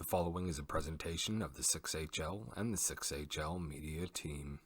The following is a presentation of the 6HL and the 6HL media team.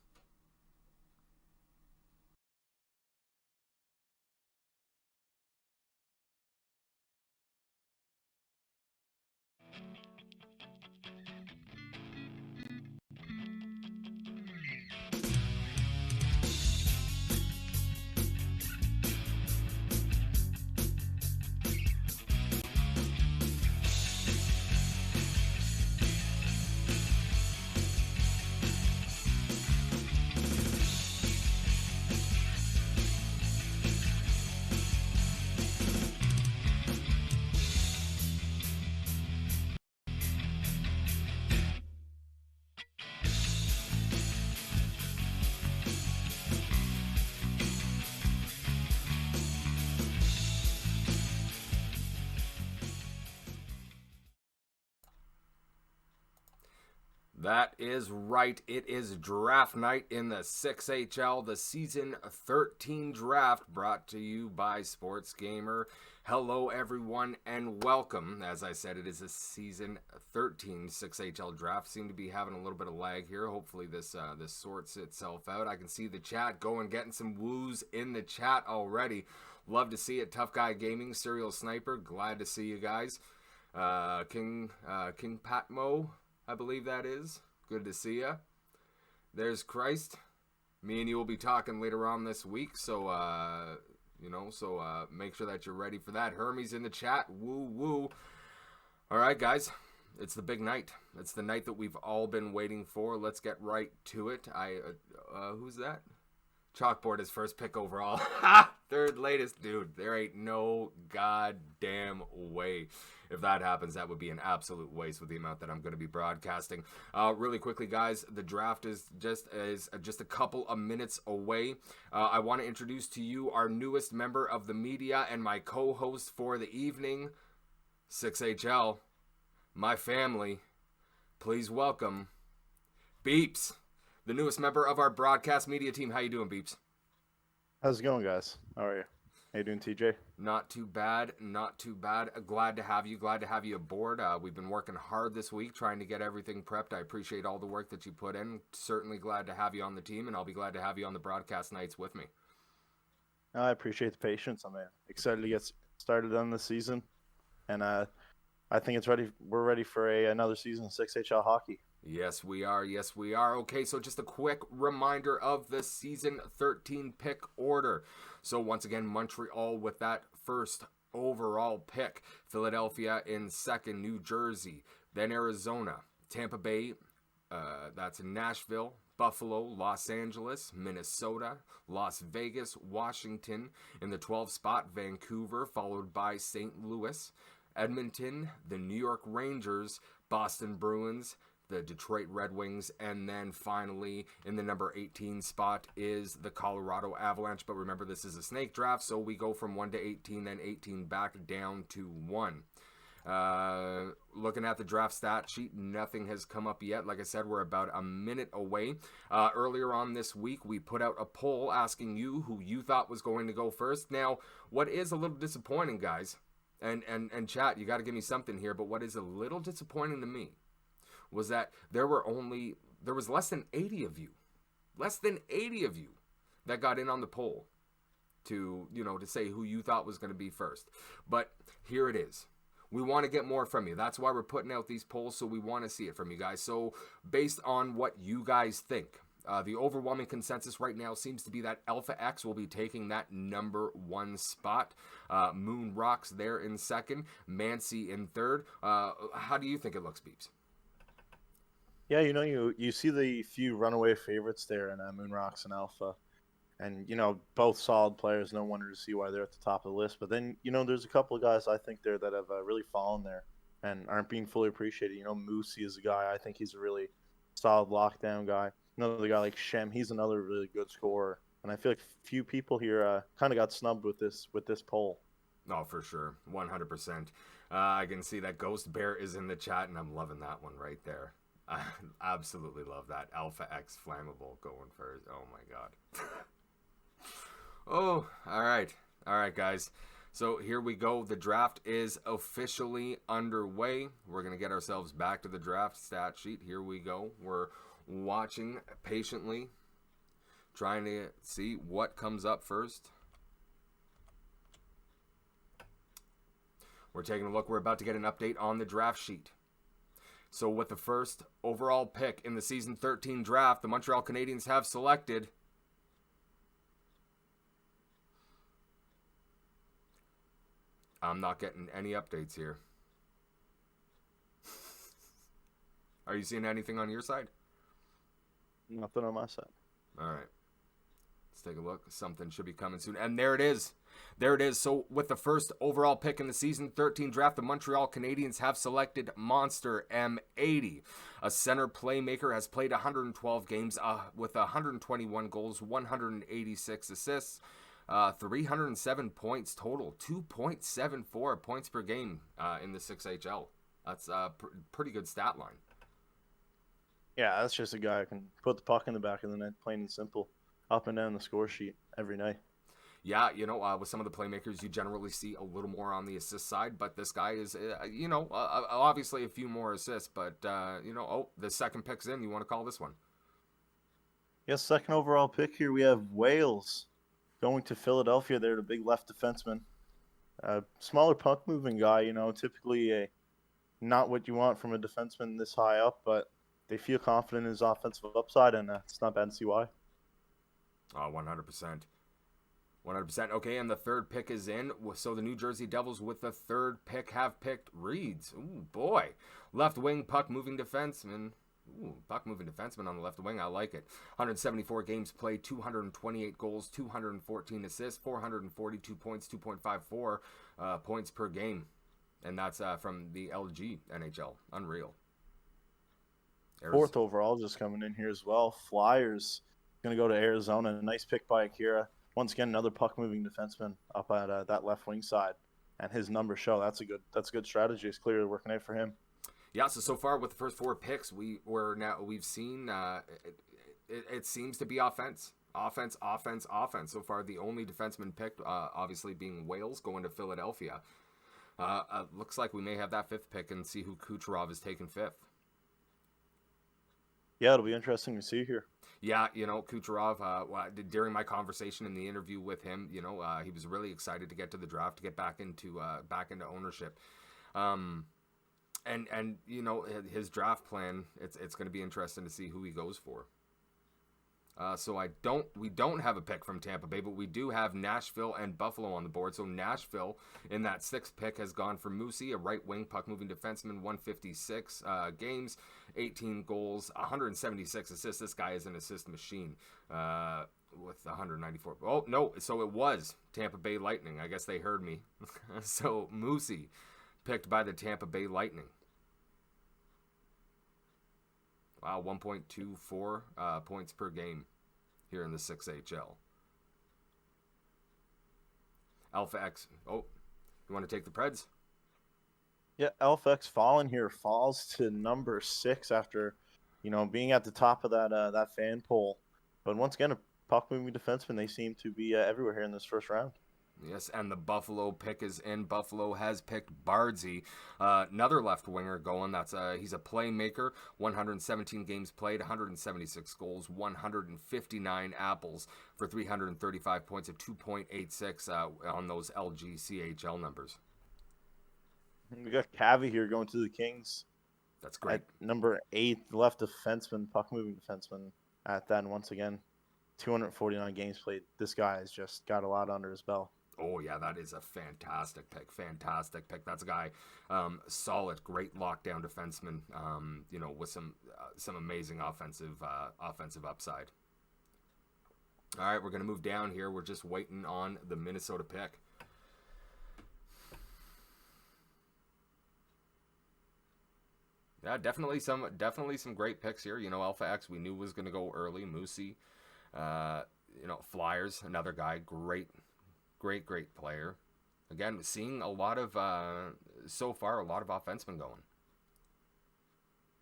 That is right. It is draft night in the 6HL, the season 13 draft, brought to you by Sports Gamer. Hello, everyone, and welcome. As I said, it is a season 13 6HL draft. Seem to be having a little bit of lag here. Hopefully, this sorts itself out. I can see the chat going, getting some woos in the chat already. Love to see it. Tough Guy Gaming, Serial Sniper. Glad to see you guys. King Patmo, I believe that is. Good to see ya. There's Christ. Me and you will be talking later on this week, so make sure that you're ready for that. Hermes in the chat. Woo woo. All right, guys. It's the big night. It's the night that we've all been waiting for. Let's get right to it. Who's that? Chalkboard is first pick overall. Third latest, dude. There ain't no goddamn way. If that happens, that would be an absolute waste with the amount that I'm going to be broadcasting. Really quickly, guys, the draft is just a couple of minutes away. I want to introduce to you our newest member of the media and my co-host for the evening, 6HL, my family. Please welcome Beepzs, the newest member of our broadcast media team. How you doing, Beepzs? How's it going, guys? How are you? How you doing, TJ? Not too bad, not too bad. Glad to have you aboard. We've been working hard this week trying to get everything prepped. I appreciate all the work that you put in. Certainly glad to have you on the team, and I'll be glad to have you on the broadcast nights with me. I appreciate the patience. I'm excited to get started on the season, and I think it's ready. We're ready for another season of 6HL hockey. Yes, we are. Yes, we are. Okay, so just a quick reminder of the Season 13 pick order. So once again, Montreal with that first overall pick. Philadelphia in second, New Jersey. Then Arizona. Tampa Bay, that's Nashville. Buffalo, Los Angeles, Minnesota, Las Vegas, Washington. In the 12th spot, Vancouver, followed by St. Louis. Edmonton, the New York Rangers, Boston Bruins, the Detroit Red Wings, and then finally in the number 18 spot is the Colorado Avalanche. But remember, this is a snake draft, so we go from 1 to 18, then 18 back down to 1. Looking at the draft stat sheet, nothing has come up yet. Like I said, we're about a minute away. Earlier on this week, we put out a poll asking you who you thought was going to go first. Now, what is a little disappointing, guys, and chat, you got to give me something here, but what is a little disappointing to me was that there was less than 80 of you that got in on the poll to say who you thought was going to be first. But here it is. We want to get more from you. That's why we're putting out these polls, so we want to see it from you guys. So based on what you guys think, the overwhelming consensus right now seems to be that Alpha X will be taking that number 1 spot. Moon Rocks there in second. Mancy in third. How do you think it looks, Beepzs? Yeah, you see the few runaway favorites there in Moon Rocks and Alpha, and both solid players. No wonder to see why they're at the top of the list. But then there's a couple of guys I think there that have really fallen there and aren't being fully appreciated. Moosey is a guy I think he's a really solid lockdown guy. Another guy like Shem, he's another really good scorer. And I feel like few people here kind of got snubbed with this poll. Oh, for sure, 100%. I can see that Ghost Bear is in the chat, and I'm loving that one right there. I absolutely love that. Alpha X Flammable going first. Oh, my God. Oh, all right. All right, guys. So here we go. The draft is officially underway. We're going to get ourselves back to the draft stat sheet. Here we go. We're watching patiently, trying to see what comes up first. We're taking a look. We're about to get an update on the draft sheet. So with the first overall pick in the Season 13 draft, the Montreal Canadiens have selected I'm not getting any updates here. Are you seeing anything on your side? Nothing on my side. All right. Let's take a look. Something should be coming soon. And there it is. There it is. So with the first overall pick in the Season 13 draft, the Montreal Canadiens have selected Monster M80. A center playmaker, has played 112 games with 121 goals, 186 assists, 307 points total, 2.74 points per game in the 6HL. That's a pretty good stat line. Yeah, that's just a guy who can put the puck in the back of the net, plain and simple, up and down the score sheet every night. Yeah, with some of the playmakers, you generally see a little more on the assist side, but this guy is, obviously a few more assists, but, the second pick's in. You want to call this one? Yes, second overall pick here, we have Wales going to Philadelphia. They're the big left defenseman. Smaller puck-moving guy, typically not what you want from a defenseman this high up, but they feel confident in his offensive upside, and it's not bad to see why. 100%. 100%. Okay, and the third pick is in. So the New Jersey Devils with the third pick have picked Reeds. Ooh, boy. Left wing puck-moving defenseman. Ooh, puck-moving defenseman on the left wing. I like it. 174 games played, 228 goals, 214 assists, 442 points, 2.54 points per game. And that's from the LG NHL. Unreal. Fourth overall just coming in here as well. Flyers going to go to Arizona. Nice pick by Akira. Once again, another puck-moving defenseman up at that left wing side, and his numbers show that's a good strategy. It's clearly working out for him. Yeah. So far with the first four picks, we've seen it seems to be offense. So far, the only defenseman picked, obviously being Wales, going to Philadelphia. Looks like we may have that fifth pick and see who Kucherov is taking fifth. Yeah, it'll be interesting to see here. Yeah, Kucherov, during my conversation in the interview with him, he was really excited to get to the draft, to get back into ownership. And his draft plan, it's going to be interesting to see who he goes for. So we don't have a pick from Tampa Bay, but we do have Nashville and Buffalo on the board. So Nashville in that sixth pick has gone for Moosey, a right wing puck moving defenseman, 156 games, 18 goals, 176 assists. This guy is an assist machine with 194. Oh no, so it was Tampa Bay Lightning. I guess they heard me. So Moosey picked by the Tampa Bay Lightning. Wow, 1.24 points per game here in the 6HL. Alpha X. Oh, you want to take the Preds? Yeah, Alpha X fallen here, falls to number 6 after, being at the top of that fan poll. But once again, a puck-moving defenseman, they seem to be everywhere here in this first round. Yes, and the Buffalo pick is in. Buffalo has picked Beepzs, another left winger going. He's a playmaker. 117 games played, 176 goals, 159 apples for 335 points of 2.86 on those LGCHL numbers. We got Cavi here going to the Kings. That's great. At number 8, left defenseman, puck-moving defenseman at that. And once again, 249 games played. This guy has just got a lot under his belt. Oh, yeah, that is a fantastic pick. Fantastic pick. That's a guy, solid, great lockdown defenseman, with some amazing offensive upside. All right, we're going to move down here. We're just waiting on the Minnesota pick. Yeah, definitely some great picks here. Alpha X we knew was going to go early. Moosey, Flyers, another guy, great player. Again, seeing a lot of so far a lot of offensemen going.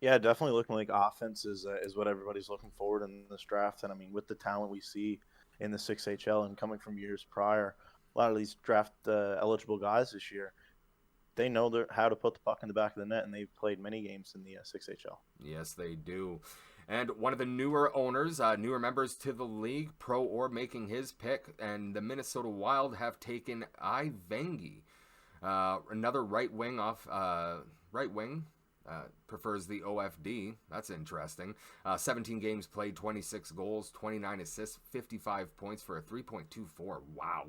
Yeah, definitely looking like offense is what everybody's looking forward in this draft. And I mean, with the talent we see in the 6HL and coming from years prior, a lot of these draft eligible guys this year, they know how to put the puck in the back of the net, and they've played many games in the 6HL. Yes, they do. And one of the newer owners, newer members to the league, Pro Orb, making his pick, and the Minnesota Wild have taken Ivangi, another right wing prefers the OFD. That's interesting. 17 games played, 26 goals, 29 assists, 55 points for a 3.24. Wow.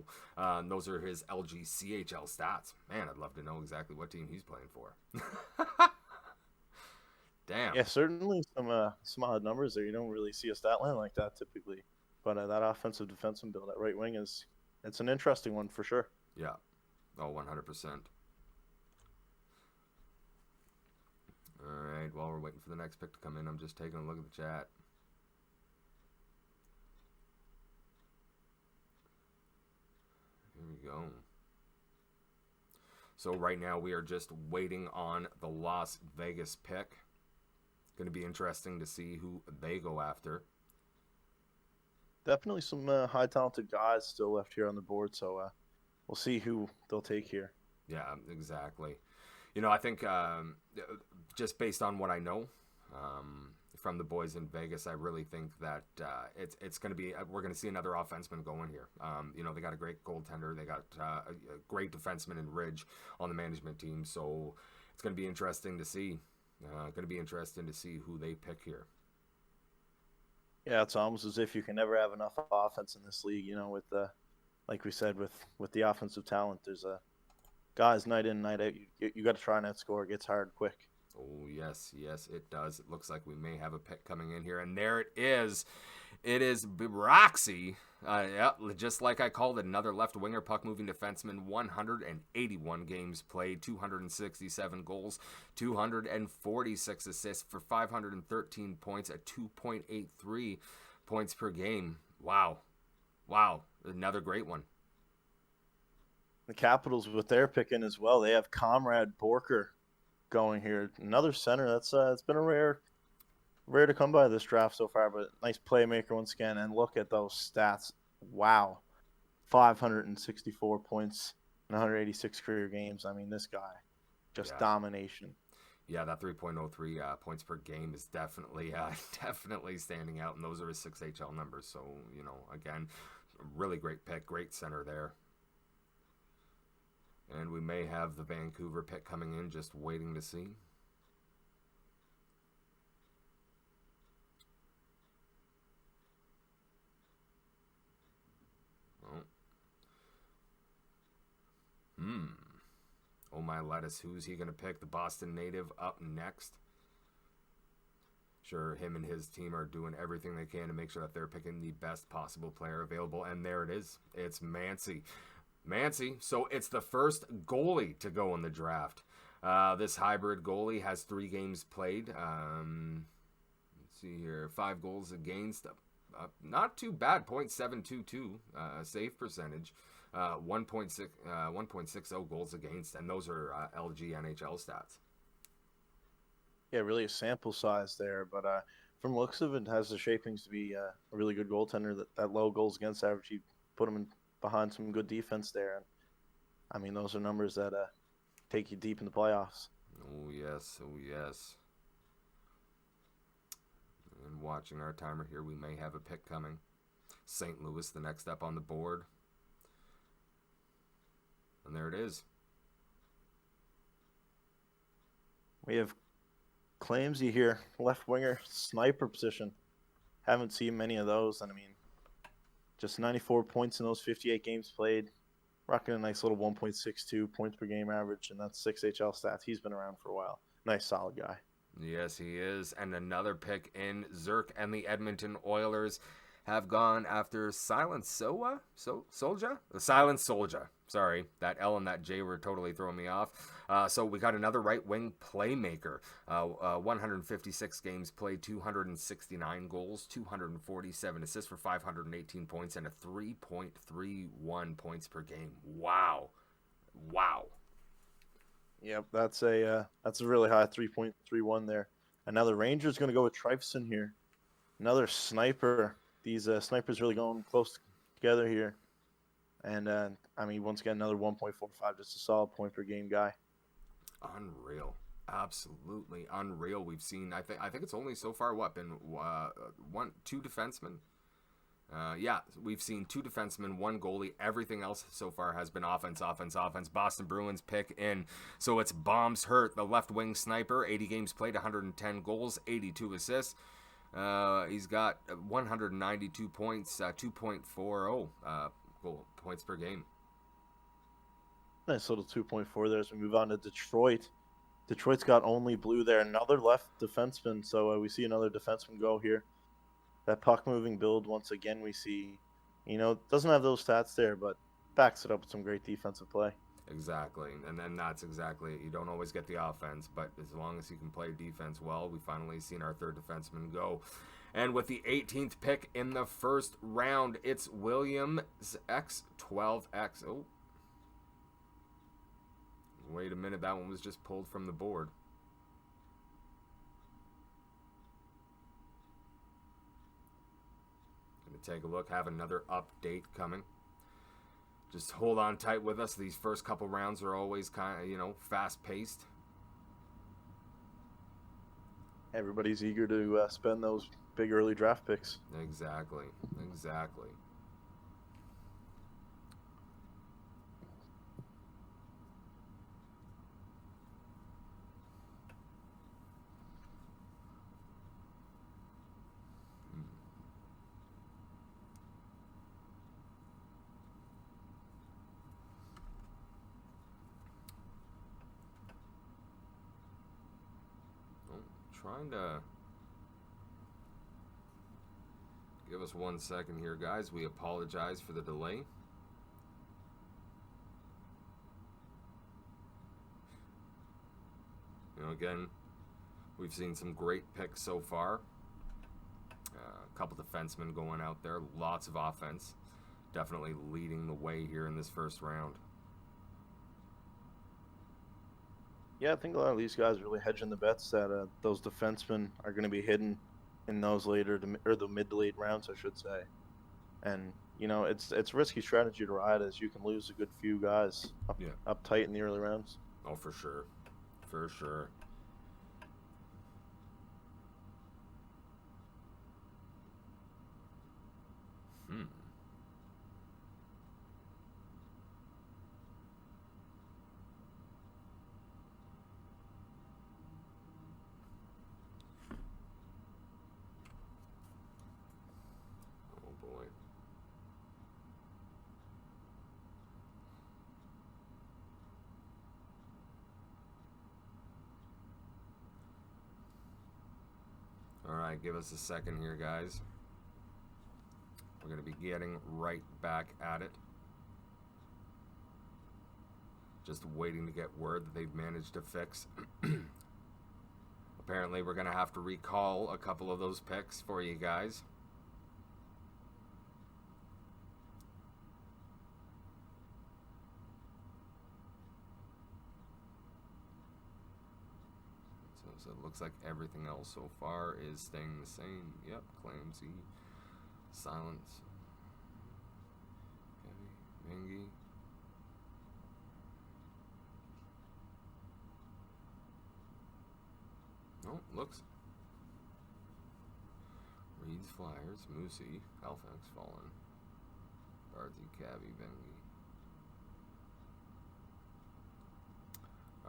Those are his LGCHL stats. Man, I'd love to know exactly what team he's playing for. Damn. Yeah, certainly some odd numbers there. You don't really see a stat line like that typically. But that offensive defenseman build at right wing it's an interesting one for sure. Yeah. Oh, 100%. All right, while we're waiting for the next pick to come in, I'm just taking a look at the chat. Here we go. So right now we are just waiting on the Las Vegas pick. Going to be interesting to see who they go after. Definitely some high talented guys still left here on the board, so we'll see who they'll take here. Yeah, exactly. You know, I think just based on what I know from the boys in Vegas, I really think that it's going to be we're going to see another offenseman going here. You know, they got a great goaltender, they got a great defenseman in Ridge on the management team, so it's going to be interesting to see. Going to be interesting to see who they pick here. Yeah, it's almost as if you can never have enough offense in this league. You know, with like we said, with the offensive talent, there's guys night in, night out. You got to try and outscore. It gets hard quick. Oh yes, it does. It looks like we may have a pick coming in here, and there it is. It is Beepzs. Yep, just like I called it, another left winger, puck moving defenseman. 181 games played, 267 goals, 246 assists for 513 points at 2.83 points per game. Wow, another great one. The Capitals with their picking as well. They have Comrade Borker going here. Another center. That's it's been a rare to come by this draft so far, but nice playmaker once again. And look at those stats. Wow. 564 points in 186 career games. I mean, this guy, just domination. Yeah, that 3.03 points per game is definitely standing out, and those are his 6HL numbers. So, you know, again, really great pick, great center there. And we may have the Vancouver pick coming in, just waiting to see. Oh my lettuce, who's he going to pick? The Boston native up next. Sure, him and his team are doing everything they can to make sure that they're picking the best possible player available. And there it is. It's Mancy. So it's the first goalie to go in the draft. This hybrid goalie has 3 games played. Let's see here. 5 goals against. Not too bad. .722 save percentage. 1.60 goals against, and those are LG NHL stats. Yeah, really a sample size there, but from looks of it, has the shapings to be a really good goaltender. That low goals against average, you put him behind some good defense there, and I mean those are numbers that take you deep in the playoffs. Oh yes. And watching our timer here, we may have a pick coming. St. Louis, the next up on the board. And there it is. We have Claimsy here, left winger, sniper position. Haven't seen many of those, and I mean, just 94 points in those 58 games played. Rocking a nice little 1.62 points per game average, and that's 6HL stats. He's been around for a while. Nice, solid guy. Yes, he is. And another pick in Zerk, and the Edmonton Oilers have gone after Silent Soldier? The Silent Soldier. Sorry, that L and that J were totally throwing me off. So we got another right wing playmaker. 156 games played, 269 goals, 247 assists for 518 points, and a 3.31 points per game. Wow. Yep, that's a really high 3.31 there. Another Ranger's going to go with Trifson here. Another sniper. These snipers really going close together here. And I mean, once again, another 1.45, just a solid point per game guy. Unreal. Absolutely unreal. We've seen, I think it's only so far been two defensemen. Yeah, we've seen two defensemen, one goalie. Everything else so far has been offense, offense, offense. Boston Bruins pick in. So it's Bombs Hurt, the left wing sniper. 80 games played, 110 goals, 82 assists. He's got 192 points, 2.40 points per game. Nice little 2.4 there as we move on to Detroit. Detroit's got only blue there. Another left defenseman, so we see another defenseman go here. That puck-moving build, once again, we see, doesn't have those stats there, but backs it up with some great defensive play. Exactly, and then that's exactly it. You don't always get the offense, but as long as you can play defense well, we finally seen our third defenseman go. And with the 18th pick in the first round, it's Williams X 12X. Oh, wait a minute, that one was just pulled from the board. Take a look, have another update coming. Just hold on tight with us. These first couple rounds are always kind of, fast paced. Everybody's eager to spend those big early draft picks. Exactly. Trying to give us 1 second here, guys. We apologize for the delay. Again, we've seen some great picks so far. A couple defensemen going out there, lots of offense. Definitely leading the way here in this first round. Yeah, I think a lot of these guys really hedging the bets that those defensemen are going to be hidden in those the mid to late rounds, I should say. And it's risky strategy to ride, as you can lose a good few guys up tight in the early rounds. Oh, for sure. Alright, give us a second here, guys. We're going to be getting right back at it. Just waiting to get word that they've managed to fix. Apparently, we're going to have to recall a couple of those picks for you guys. So it looks like everything else so far is staying the same. Yep, claims E, silence, Bengi. Oh, looks. Reeds, Flyers, Moosey, Halifax, Fallen, Bardsey, Cabby, Bengi.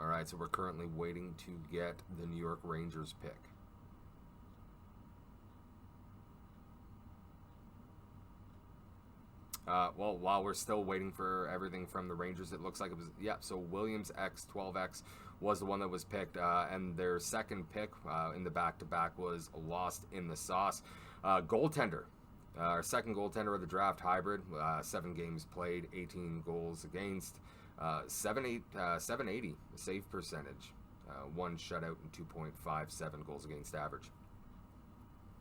Alright, so we're currently waiting to get the New York Rangers pick. Well, while we're still waiting for everything from the Rangers, it looks like it was, so Williams X 12X was the one that was picked, and their second pick in the back-to-back was lost in the sauce. Goaltender, our second goaltender of the draft, hybrid, 7 games played, 18 goals against. 780 save percentage, 1 shutout and 2.57 goals against average.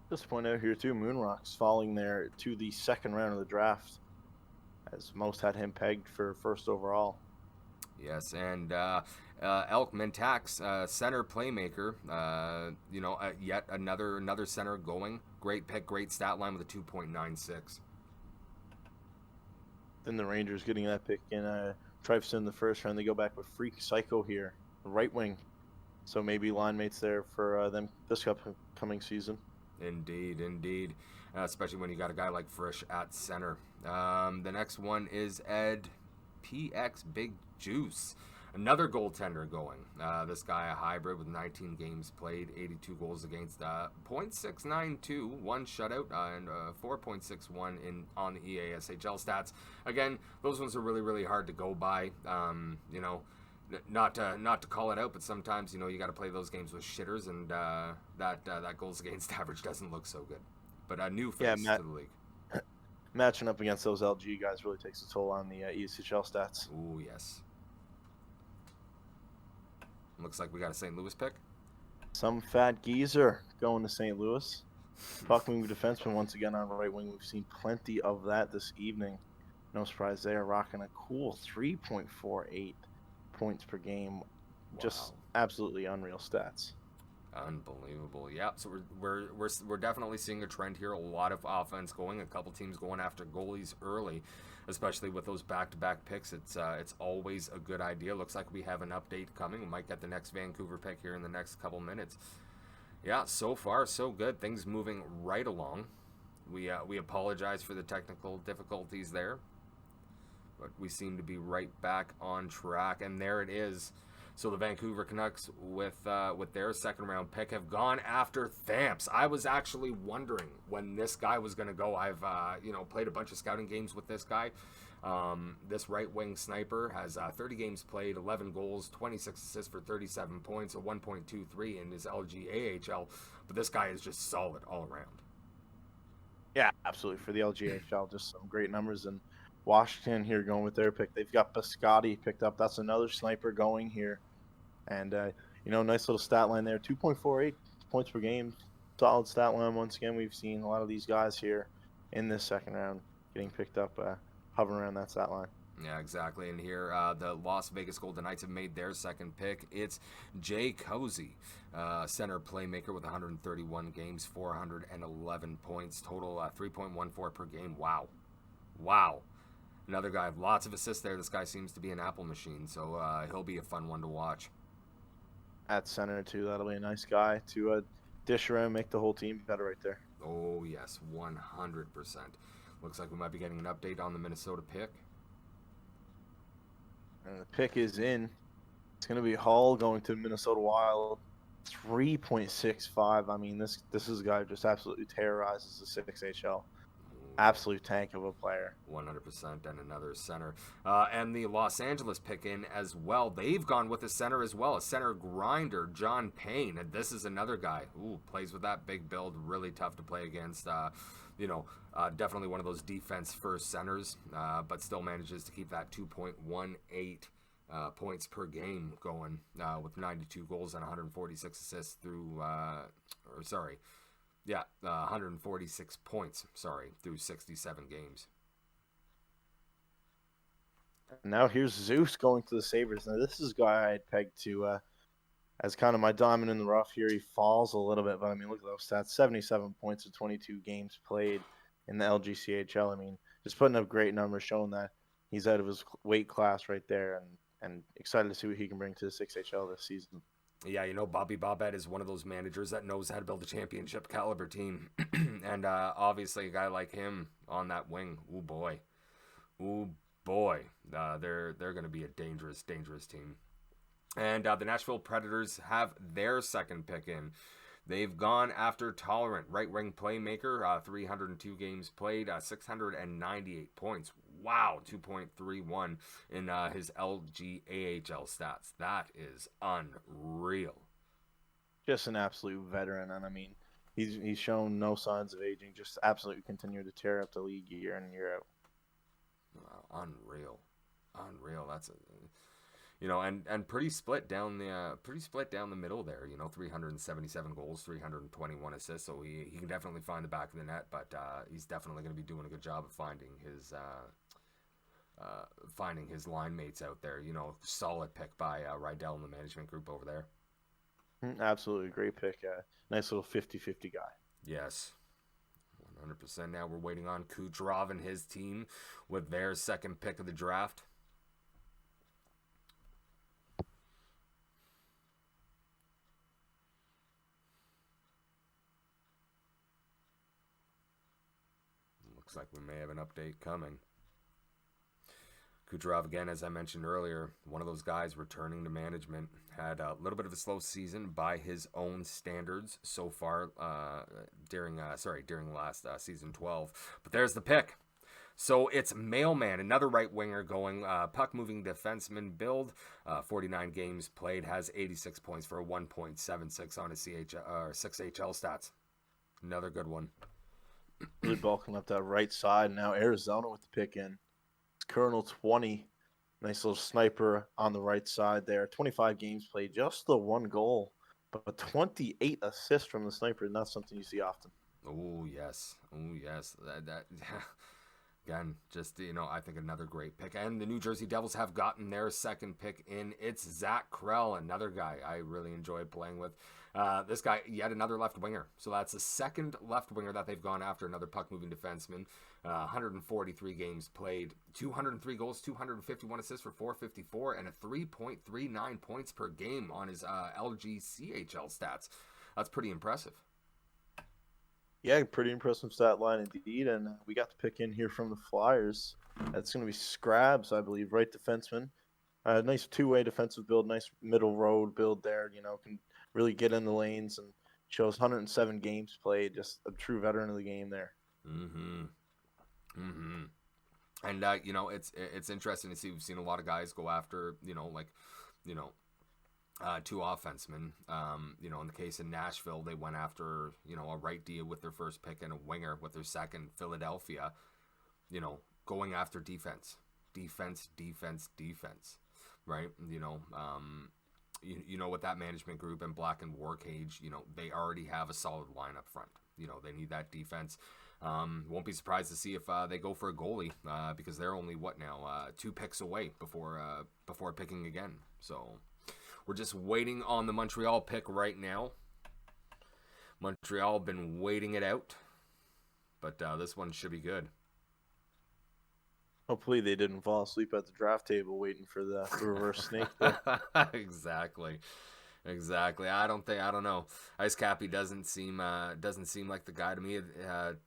Just to point out here too, Moonrock's falling there to the second round of the draft, as most had him pegged for first overall. Yes, and Elk Mintax, center playmaker, yet another center going. Great pick, great stat line with a 2.96. Then the Rangers getting that pick in Trifson in the first round. They go back with Freak Psycho here, right wing. So maybe line mates there for them this upcoming season. Indeed, indeed. Especially when you got a guy like Frisch at center. The next one is Ed PX Big Juice. Another goaltender going. This guy, a hybrid with 19 games played, 82 goals against, .692, one shutout, and 4.61 on the EASHL stats. Again, those ones are really, really hard to go by. You know, not to call it out, but sometimes you got to play those games with shitters, and that goals against average doesn't look so good. But a new face to the league. Matching up against those LG guys really takes a toll on the ESHL stats. Ooh, yes. Looks like we got a St. Louis pick. Some fat geezer going to St. Louis. Puck move defenseman once again on right wing. We've seen plenty of that this evening. No surprise they are rocking a cool 3.48 points per game. Wow. Just absolutely unreal stats. Unbelievable. Yeah, so we're definitely seeing a trend here. A lot of offense going. A couple teams going after goalies early, especially with those back-to-back picks. It's always a good idea. Looks like we have an update coming. We might get the next Vancouver pick here in the next couple minutes. Yeah, so far so good. Things moving right along. We apologize for the technical difficulties there, but we seem to be right back on track. And there it is. So the Vancouver Canucks, with their second-round pick, have gone after Thamps. I was actually wondering when this guy was going to go. I've played a bunch of scouting games with this guy. This right-wing sniper has 30 games played, 11 goals, 26 assists for 37 points, a 1.23 in his LGAHL. But this guy is just solid all around. Yeah, absolutely. For the LGAHL, just some great numbers. And Washington here going with their pick. They've got Biscotti picked up. That's another sniper going here. And, nice little stat line there. 2.48 points per game. Solid stat line. Once again, we've seen a lot of these guys here in this second round getting picked up, hovering around that stat line. Yeah, exactly. And here, the Las Vegas Golden Knights have made their second pick. It's Jay Cozy, center playmaker with 131 games, 411 points, total 3.14 per game. Wow. Another guy, lots of assists there. This guy seems to be an apple machine, so he'll be a fun one to watch. At center, too. That'll be a nice guy to dish around, make the whole team better right there. Oh, yes, 100%. Looks like we might be getting an update on the Minnesota pick. And the pick is in. It's going to be Hall going to Minnesota Wild. 3.65. I mean, this is a guy who just absolutely terrorizes the 6HL. Absolute tank of a player. 100%, and another center. And the Los Angeles pick in as well. They've gone with a center as well, a center grinder, John Payne. And this is another guy who plays with that big build, really tough to play against. Definitely one of those defense-first centers, but still manages to keep that 2.18 points per game going with 92 goals and 146 assists through 146 points, through 67 games. Now here's Zeus going to the Sabres. Now this is a guy I'd pegged to as kind of my diamond in the rough here. He falls a little bit, but I mean, look at those stats. 77 points in 22 games played in the LGCHL. I mean, just putting up great numbers, showing that he's out of his weight class right there, and excited to see what he can bring to the 6HL this season. Yeah, Bobby Bobette is one of those managers that knows how to build a championship caliber team. And obviously a guy like him on that wing, ooh boy. They're going to be a dangerous team. And the Nashville Predators have their second pick in. They've gone after Tolerant, right-wing playmaker, 302 games played, 698 points. Wow, 2.31 in his LGAHL stats. That is unreal. Just an absolute veteran, and I mean, he's shown no signs of aging. Just absolutely continue to tear up the league year in and year out. Wow, unreal. That's and pretty split down the middle there. 377 goals, 321 assists. So he can definitely find the back of the net, but he's definitely going to be doing a good job of finding his line mates out there. Solid pick by Rydell and the management group over there. Absolutely great pick. Nice little 50-50 guy. Yes, 100%. Now we're waiting on Kucherov and his team with their second pick of the draft. Looks like we may have an update coming. Kucherov, again, as I mentioned earlier, one of those guys returning to management, had a little bit of a slow season by his own standards so far during last season 12. But there's the pick. So it's Mailman, another right winger going, puck moving defenseman build, 49 games played, has 86 points for a 1.76 on his 6HL stats. Another good one. Really bulking up that right side. Now Arizona with the pick in. Colonel 20, nice little sniper on the right side there. 25 games played, just the one goal, but 28 assists from the sniper. Not something you see often. Oh yes, that again, just I think another great pick. And the New Jersey Devils have gotten their second pick in. It's Zach Krell, another guy I really enjoyed playing with. This guy, yet another left winger. So that's the second left winger that they've gone after, another puck-moving defenseman. 143 games played, 203 goals, 251 assists for 454, and a 3.39 points per game on his LGCHL stats. That's pretty impressive. Yeah, pretty impressive stat line indeed. And we got the pick in here from the Flyers. That's going to be Scrabs, I believe, right defenseman. Nice two-way defensive build, nice middle road build there. Can really get in the lanes and shows 107 games played. Just a true veteran of the game there. And it's interesting to see. We've seen a lot of guys go after two offensemen. In the case of Nashville, they went after a right D with their first pick and a winger with their second. Philadelphia, going after defense, right? With that management group and Black and Warcage, they already have a solid line up front. They need that defense. Won't be surprised to see if they go for a goalie because they're only 2 picks away before picking again. So we're just waiting on the Montreal pick right now. Montreal been waiting it out, but this one should be good. Hopefully they didn't fall asleep at the draft table waiting for the reverse snake there. Exactly. I don't know. Ice Cappy doesn't seem like the guy to me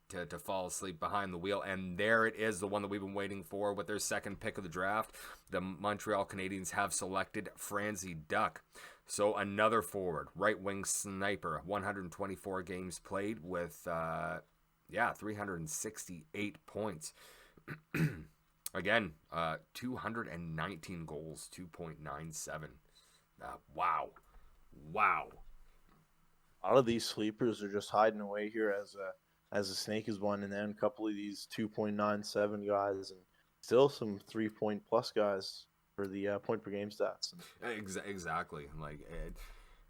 to fall asleep behind the wheel. And there it is, the one that we've been waiting for with their second pick of the draft. The Montreal Canadiens have selected Franzi Duck. So another forward, right wing sniper, 124 games played with 368 points. Again, 219 goals, 2.97. Wow. A lot of these sleepers are just hiding away here as a snake is one, and then a couple of these 2.97 guys, and still some 3-point plus guys for the point per game stats. Exactly.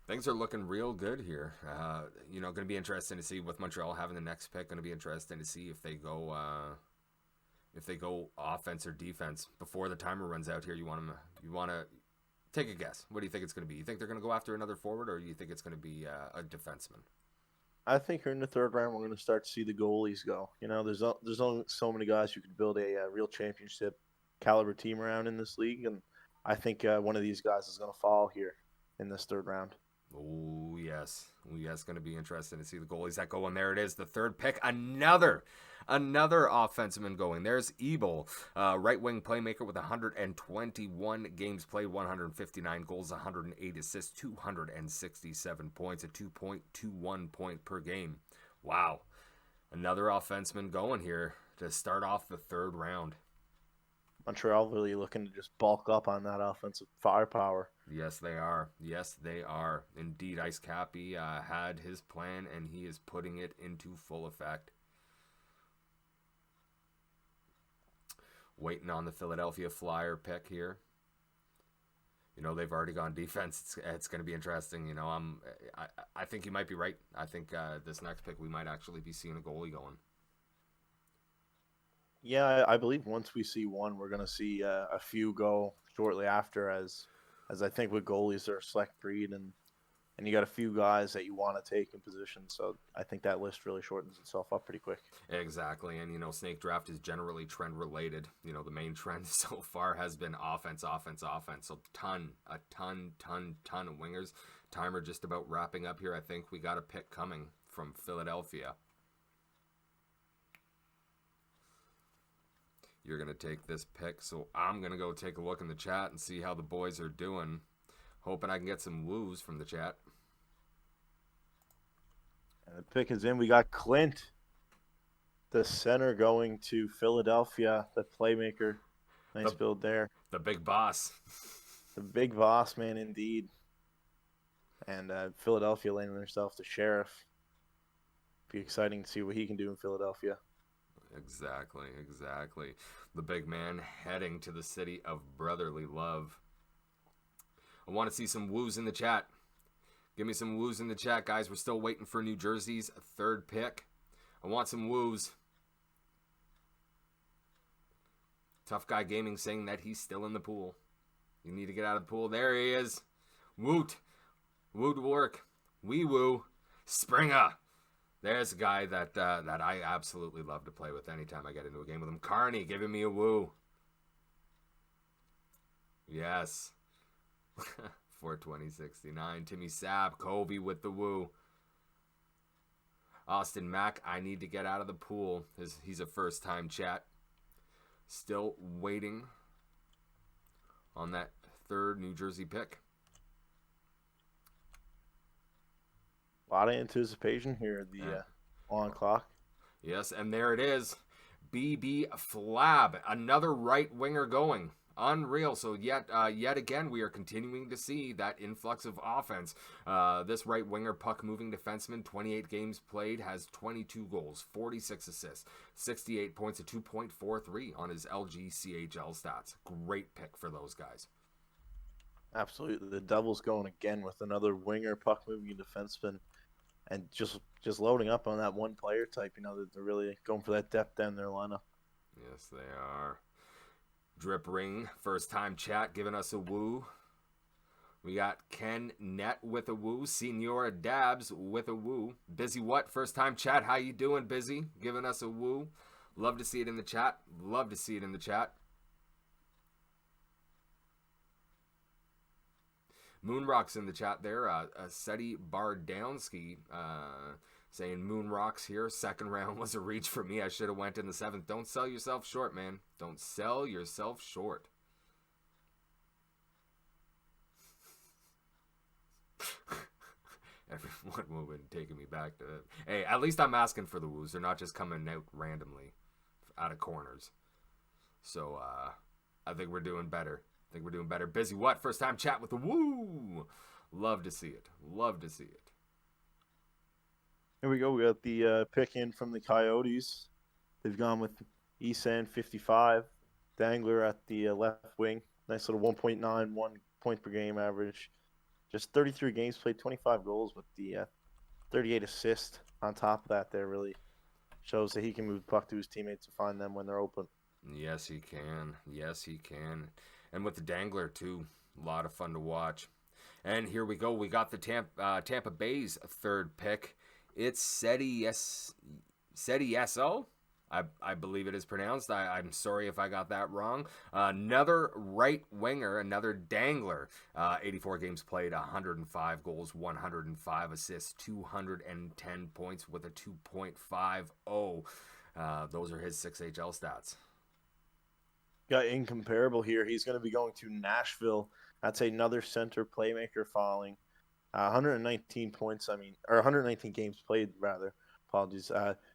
Things are looking real good here. Going to be interesting to see with Montreal having the next pick. Going to be interesting to see if they go offense or defense before the timer runs out here. You want to take a guess. What do you think it's going to be? You think they're going to go after another forward, or do you think it's going to be a defenseman? I think here in the third round, we're going to start to see the goalies go. There's only so many guys you could build a real championship caliber team around in this league, and I think one of these guys is going to fall here in this third round. Oh, yes. Going to be interesting to see the goalies that go. And there it is, the third pick. Another offenseman going. There's Ebel, right-wing playmaker with 121 games played, 159 goals, 108 assists, 267 points, a 2.21 point per game. Wow. Another offenseman going here to start off the third round. Montreal really looking to just bulk up on that offensive firepower. Yes, they are. Indeed, Ice Cappy had his plan, and he is putting it into full effect. Waiting on the Philadelphia Flyer pick here. They've already gone defense. It's going to be interesting. I think you might be right. I think this next pick we might actually be seeing a goalie going. Yeah, I believe once we see one, we're going to see a few go shortly after, as I think with goalies they're a select breed, and and you got a few guys that you want to take in position. So I think that list really shortens itself up pretty quick. Exactly. And, snake draft is generally trend related. The main trend so far has been offense, offense, offense. So a ton of wingers. Timer just about wrapping up here. I think we got a pick coming from Philadelphia. You're going to take this pick, so I'm going to go take a look in the chat and see how the boys are doing. Hoping I can get some woos from the chat. And the pick is in. We got Clint, the center, going to Philadelphia, the playmaker. Nice build there. The big boss. The big boss, man, indeed. And Philadelphia landing themselves the sheriff. Be exciting to see what he can do in Philadelphia. Exactly. The big man heading to the city of brotherly love. I want to see some woos in the chat. Give me some woos in the chat, guys. We're still waiting for New Jersey's third pick. I want some woos. Tough Guy Gaming saying that he's still in the pool. You need to get out of the pool. There he is. Woot. Woot work. Wee woo. Springer. There's a guy that I absolutely love to play with anytime I get into a game with him. Carney giving me a woo. Yes. 42069. Timmy Sapp. Kobe with the woo. Austin Mack. I need to get out of the pool. He's a first-time chat. Still waiting on that third New Jersey pick. A lot of anticipation here at the on clock. Yes, and there it is. BB Flab, another right winger going. Unreal. So yet again, we are continuing to see that influx of offense. This right winger puck moving defenseman, 28 games played, has 22 goals, 46 assists, 68 points, a 2.43 on his LGCHL stats. Great pick for those guys. Absolutely. The Devils going again with another winger puck moving defenseman. And just loading up on that one player type, they're really going for that depth down their lineup. Yes, they are. Drip Ring, first time chat, giving us a woo. We got Ken Net with a woo. Senora Dabs with a woo. Busy What, first time chat. How you doing, Busy? Giving us a woo. Love to see it in the chat. Love to see it in the chat. Moonrock's in the chat there. Seti Bardowski saying Moonrock's here. Second round was a reach for me. I should have went in the seventh. Don't sell yourself short, man. Don't sell yourself short. Everyone moving, taking me back to it. Hey, at least I'm asking for the woos. They're not just coming out randomly out of corners. So I think we're doing better. Busy What? First time chat with the woo. Love to see it. Here we go. We got the pick in from the Coyotes. They've gone with Esan 55. Dangler at the left wing. Nice little 1.91 point per game average. Just 33 games played, 25 goals with the 38 assists on top of that. There really shows that he can move the puck to his teammates and find them when they're open. Yes, he can. And with the Dangler, too. A lot of fun to watch. And here we go. We got the Tampa Bay's third pick. It's Seti Eso. I believe it is pronounced. I'm sorry if I got that wrong. Another right winger, another Dangler. 84 games played, 105 goals, 105 assists, 210 points with a 2.50. Those are his 6HL stats. Got incomparable here. He's going to be going to Nashville. That's another center playmaker falling. 119 points, or 119 games played, rather. Apologies.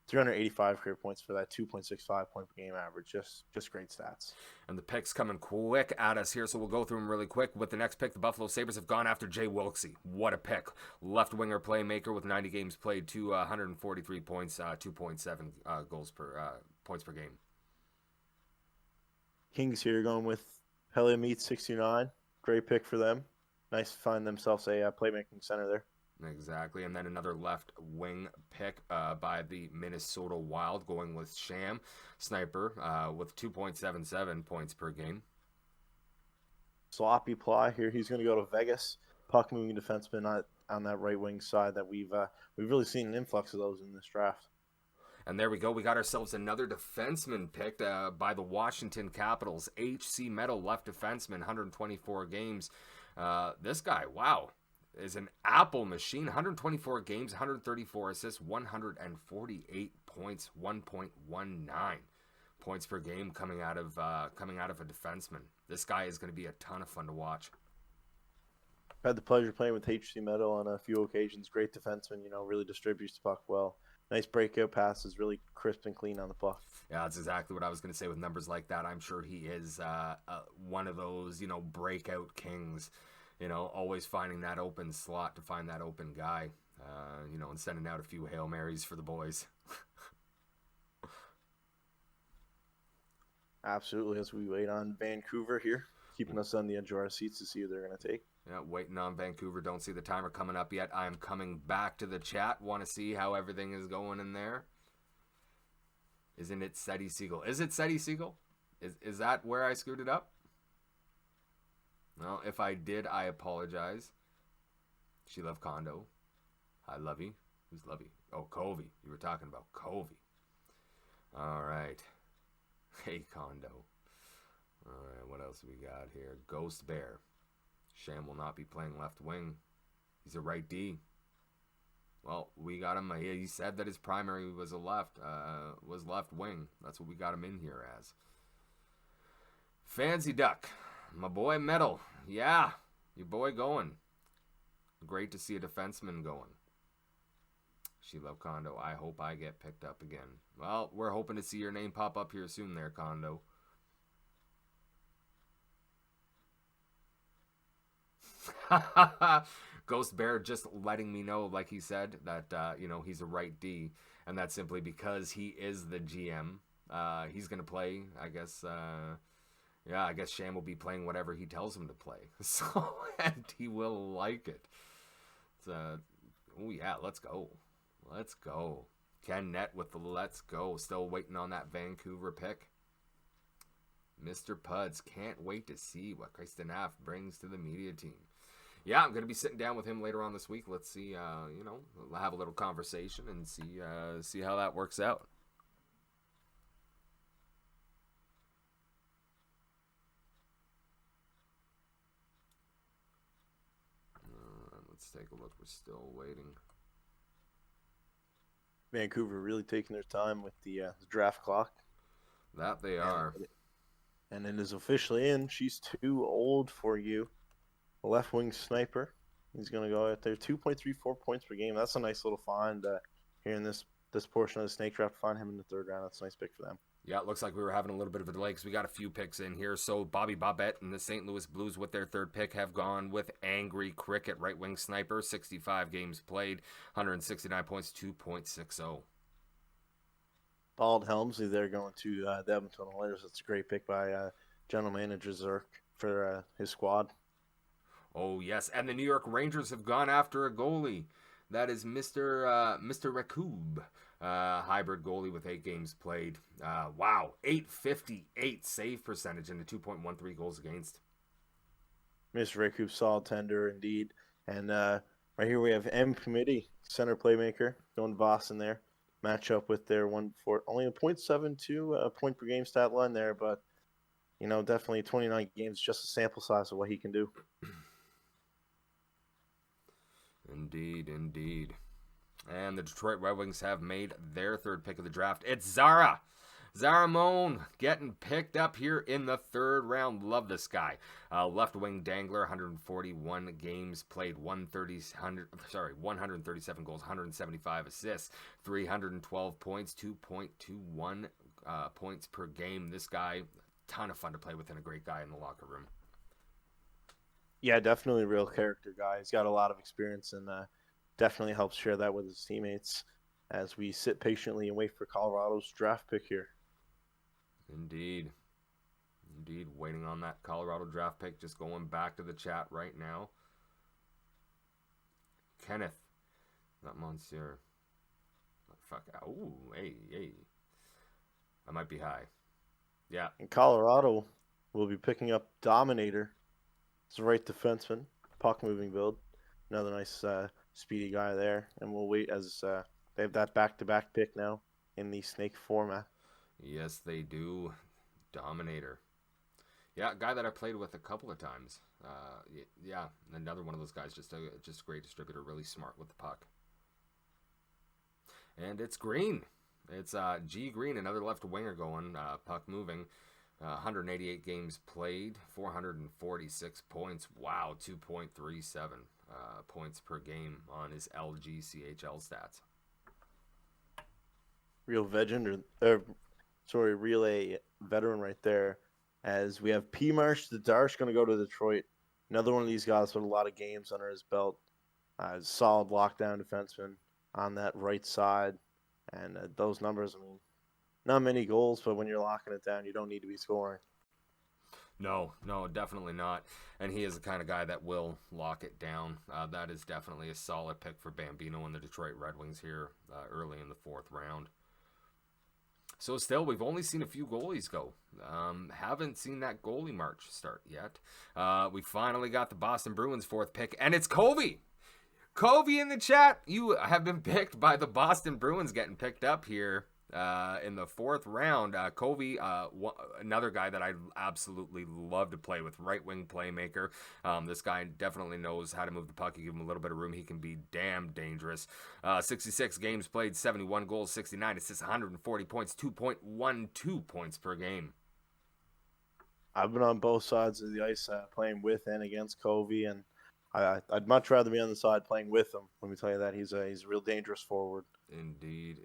385 career points for that 2.65 point per game average. Just great stats. And the picks coming quick at us here, so we'll go through them really quick. With the next pick, the Buffalo Sabres have gone after Jay Wilksey. What a pick. Left winger playmaker with 90 games played, 143 points, 2.7 goals per points per game. Kings here going with Pele Meat 69. Great pick for them. Nice to find themselves a playmaking center there. Exactly. And then another left wing pick by the Minnesota Wild, going with Sham Sniper with 2.77 points per game. Sloppy Ply here. He's going to go to Vegas. Puck moving defenseman. on that right wing side that we've really seen an influx of those in this draft. And there we go. We got ourselves another defenseman picked by the Washington Capitals. H.C. Metal, left defenseman, 124 games. This guy, wow, is an Apple machine. 124 games, 134 assists, 148 points, 1.19 points per game coming out of a defenseman. This guy is going to be a ton of fun to watch. I've had the pleasure playing with H.C. Metal on a few occasions. Great defenseman, really distributes the puck well. Nice breakout passes, really crisp and clean on the puck. Yeah, that's exactly what I was going to say with numbers like that. I'm sure he is one of those, breakout kings, always finding that open slot to find that open guy, and sending out a few Hail Marys for the boys. Absolutely, as we wait on Vancouver here, keeping us on the edge of our seats to see who they're going to take. Yeah, waiting on Vancouver. Don't see the timer coming up yet. I am coming back to the chat. Want to see how everything is going in there. Isn't it Seti Siegel? Is it Seti Siegel? Is that where I screwed it up? Well, if I did, I apologize. She loved Kondo. Hi, Lovey. Who's Lovey? Oh, Covey. You were talking about Covey. All right. Hey, Kondo. All right, what else we got here? Ghost Bear. Sham will not be playing left wing. He's a right D. Well, we got him. He said that his primary was left wing. That's what we got him in here as. Fancy Duck, my boy Metal. Yeah, your boy going. Great to see a defenseman going. She loved Kondo. I hope I get picked up again. Well, we're hoping to see your name pop up here soon there, Kondo. Ghost Bear just letting me know, like he said, that he's a right D, and that's simply because he is the GM. He's gonna play, I guess. I guess Sham will be playing whatever he tells him to play. So, and he will like it. Oh yeah, let's go. Ken Net with the let's go. Still waiting on that Vancouver pick. Mr. Puds, can't wait to see what Kristen Aff brings to the media team. Yeah, I'm going to be sitting down with him later on this week. Let's see, we'll have a little conversation and see how that works out. Let's take a look. We're still waiting. Vancouver really taking their time with the draft clock. That they are. And it is officially in. She's too old for you. A left wing sniper. He's going to go out there. 2.34 points per game. That's a nice little find here in this portion of the snake draft. Find him in the third round. That's a nice pick for them. Yeah, it looks like we were having a little bit of a delay because we got a few picks in here. So Bobby Bobette and the St. Louis Blues with their third pick have gone with Angry Cricket, right wing sniper, 65 games played, 169 points, 2.60. Bald Helmsley there going to the Edmonton Oilers. That's a great pick by general manager Zerk for his squad. Oh, yes, and the New York Rangers have gone after a goalie. That is Mr. Rakub, hybrid goalie with 8 games played. Wow, 858 save percentage and a 2.13 goals against. Mr. Rakub, solid tender indeed. And right here we have M. Committee, center playmaker, going to Boston there. Match up with their only a 0.72 point per game stat line there, but definitely 29 games, just a sample size of what he can do. Indeed. And the Detroit Red Wings have made their third pick of the draft. It's Zara Moan getting picked up here in the third round. Love this guy. Left wing dangler, 141 games played, 137 goals, 175 assists, 312 points, 2.21 points per game. This guy, ton of fun to play with and a great guy in the locker room. Yeah, definitely a real character guy. He's got a lot of experience and definitely helps share that with his teammates as we sit patiently and wait for Colorado's draft pick here. Indeed, waiting on that Colorado draft pick. Just going back to the chat right now. Kenneth, not Monsieur. Fuck. Oh, hey. I might be high. Yeah. And Colorado will be picking up Dominator. It's a right defenseman, puck moving build. Another nice speedy guy there, and we'll wait as they have that back-to-back pick now in the snake format. Yes, they do. Dominator. Yeah, a guy that I played with a couple of times. Yeah, another one of those guys, just a great distributor, really smart with the puck. And it's Green. It's G Green, another left winger going, puck moving. 188 games played, 446 points. Wow, 2.37 points per game on his LGCHL stats. Real veteran, real a veteran right there. As we have P. Marsh the Darsh going to go to Detroit. Another one of these guys with a lot of games under his belt. Solid lockdown defenseman on that right side. And those numbers, I mean, not many goals, but when you're locking it down, you don't need to be scoring. No, definitely not. And he is the kind of guy that will lock it down. That is definitely a solid pick for Bambino and the Detroit Red Wings here early in the 4th round. So still, we've only seen a few goalies go. Haven't seen that goalie march start yet. We finally got the Boston Bruins 4th pick, and it's Covey. Covey in the chat. You have been picked by the Boston Bruins, getting picked up here in the 4th round. Covey, another guy that I absolutely love to play with, right-wing playmaker. This guy definitely knows how to move the puck. You give him a little bit of room, he can be damn dangerous. 66 games played, 71 goals, 69 assists, 140 points, 2.12 points per game. I've been on both sides of the ice playing with and against Covey, and I'd much rather be on the side playing with him. Let me tell you that he's a real dangerous forward. Indeed,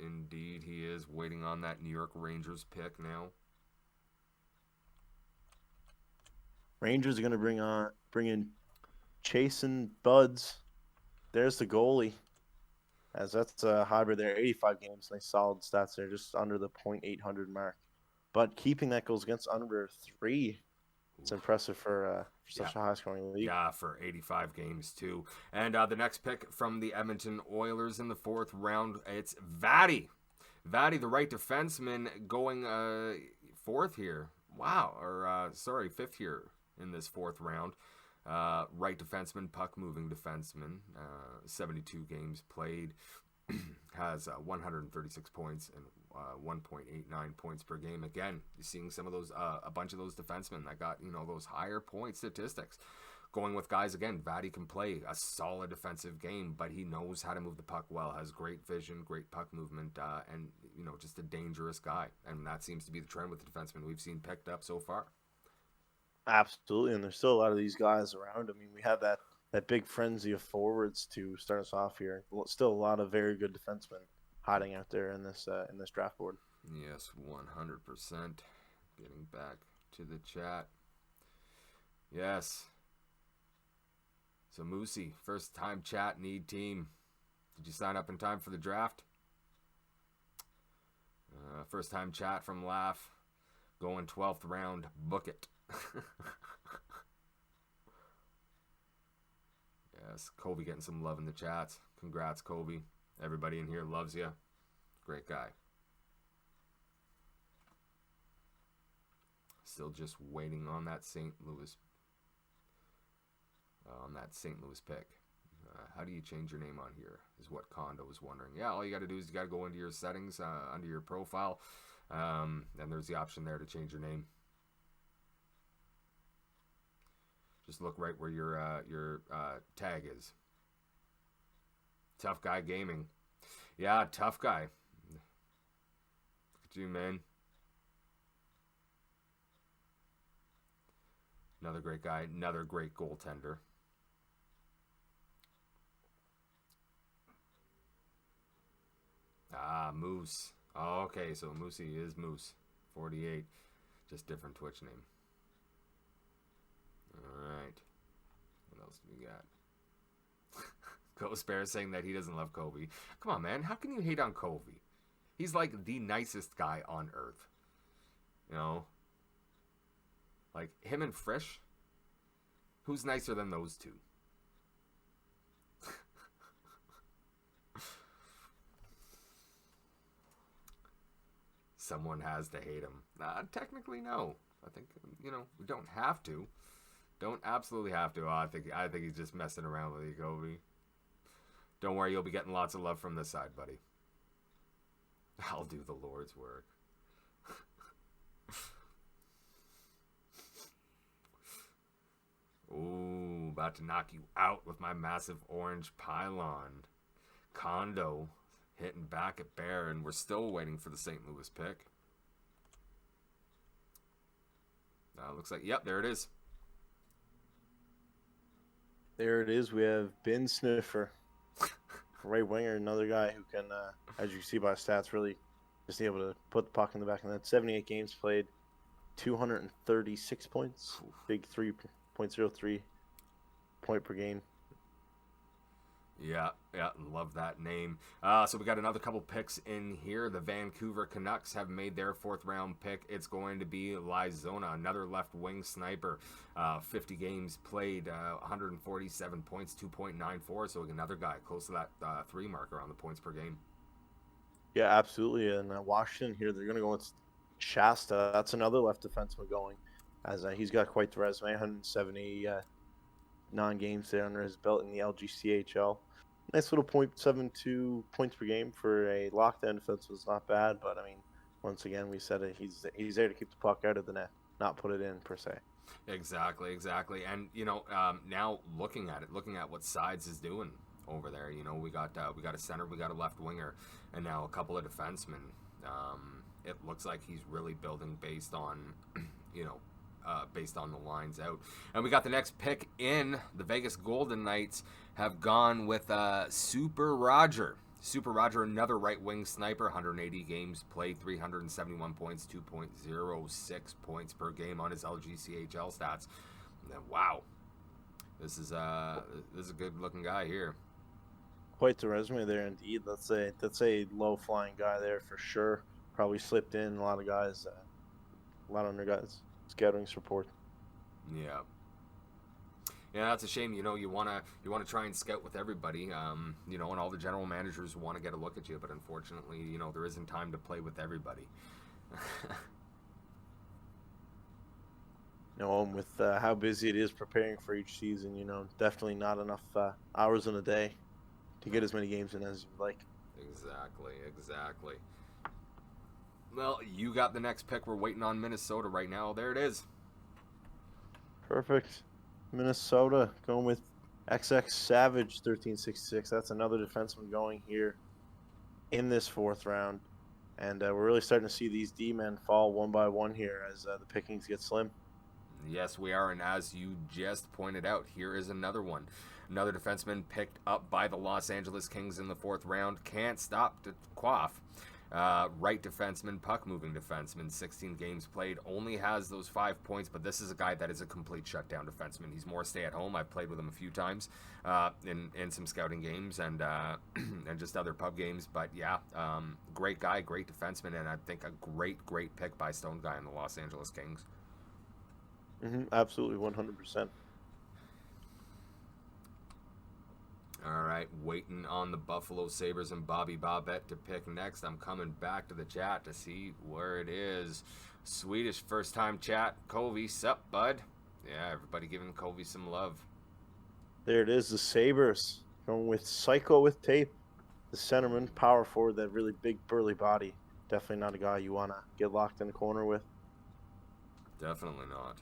he is waiting on that New York Rangers pick now. Rangers are going to bring in Chasen Buds. There's the goalie. As that's a hybrid there, 85 games, nice solid stats there, just under the .800 mark. But keeping that goals against under 3. It's impressive for such a high-scoring league. Yeah, for 85 games, too. And the next pick from the Edmonton Oilers in the 4th round, it's Vadi. Vadi, the right defenseman, going 4th here. Wow, or 5th here in this 4th round. Right defenseman, puck-moving defenseman, 72 games played, has 136 points and 1.89 points per game. Again, you're seeing some of those, a bunch of those defensemen that got, those higher point statistics. Going with guys, again, Vadi can play a solid defensive game, but he knows how to move the puck well, has great vision, great puck movement, and, just a dangerous guy. And that seems to be the trend with the defensemen we've seen picked up so far. Absolutely, and there's still a lot of these guys around. I mean, we have that big frenzy of forwards to start us off here. Still a lot of very good defensemen hiding out there in this draft board. Yes, 100%. Getting back to the chat. Yes. So Moosey, first time chat, need team. Did you sign up in time for the draft? First time chat from Laugh. Going 12th round, book it. Yes, Colby getting some love in the chats. Congrats, Colby. Everybody in here loves you. Great guy. Still just waiting on that St. Louis pick. How do you change your name on here is what Kondo was wondering. Yeah, all you got to do is you got to go into your settings, under your profile, and there's the option there to change your name. Just look right where your tag is. Tough Guy Gaming. Yeah, Tough Guy. Look at you, man. Another great guy. Another great goaltender. Moose. Oh, okay, so Moosey is Moose. 48. Just different Twitch name. Alright. What else do we got? Ghost Bear saying that he doesn't love Kobe. Come on, man. How can you hate on Kobe? He's like the nicest guy on earth. Like him and Frisch. Who's nicer than those two? Someone has to hate him. Technically, no. I think, we don't have to. Don't absolutely have to. I think he's just messing around with you, Kobe. Don't worry, you'll be getting lots of love from this side, buddy. I'll do the Lord's work. Ooh, about to knock you out with my massive orange pylon. Condo hitting back at Bear, and we're still waiting for the St. Louis pick. Looks like, yep, there it is. There it is. We have Ben Sniffer, right winger, another guy who can, as you see by stats, really just able to put the puck in the back of the net. 78 games played, 236 points, big 3.03 point per game. Yeah, love that name. So we got another couple picks in here. The Vancouver Canucks have made their 4th round pick. It's going to be Lizona, another left wing sniper. 50 games played, 147 points, 2.94. So another guy close to that 3 marker on the points per game. Yeah, absolutely. And Washington here, they're going to go with Shasta. That's another left defenseman going, as he's got quite the resume. 179 games there under his belt in the LGCHL. Nice little .72 points per game for a lockdown defense was not bad, but I mean, once again, we said it, he's there to keep the puck out of the net, not put it in per se. Exactly. And now looking at what Sides is doing over there, we got a center, we got a left winger, and now a couple of defensemen. It looks like he's really building based on, based on the lines out. And we got the next pick in. The Vegas Golden Knights have gone with Super Roger. Super Roger, another right wing sniper, 180 games played, 371 points, 2.06 points per game on his LGCHL stats. And then, wow, this is a good looking guy here. Quite the resume there, indeed. That's a low flying guy there for sure. Probably slipped in a lot of guys, a lot of under guys scouting support. Yeah, that's a shame. You want to try and scout with everybody. And all the general managers want to get a look at you, but unfortunately, there isn't time to play with everybody. And with how busy it is preparing for each season, definitely not enough hours in a day to get as many games in as you'd like. Exactly. Well, you got the next pick. We're waiting on Minnesota right now. There it is. Perfect. Minnesota going with XX Savage 1366. That's another defenseman going here in this 4th round. And we're really starting to see these D-men fall one by one here as the pickings get slim. Yes, we are. And as you just pointed out, here is another one. Another defenseman picked up by the Los Angeles Kings in the 4th round. Can't stop to quaff. Right defenseman, puck-moving defenseman, 16 games played, only has those 5 points, but this is a guy that is a complete shutdown defenseman. He's more stay-at-home. I've played with him a few times in some scouting games and and just other pub games, but yeah, great guy, great defenseman, and I think a great pick by Stone Guy in the Los Angeles Kings. Absolutely, 100%. All right, waiting on the Buffalo Sabres and Bobby Bobette to pick next. I'm coming back to the chat to see where it is. Swedish first-time chat. Covey, sup, bud? Yeah, everybody giving Covey some love. There it is, the Sabres going with Psycho with tape. The centerman, power forward, that really big, burly body. Definitely not a guy you want to get locked in the corner with. Definitely not.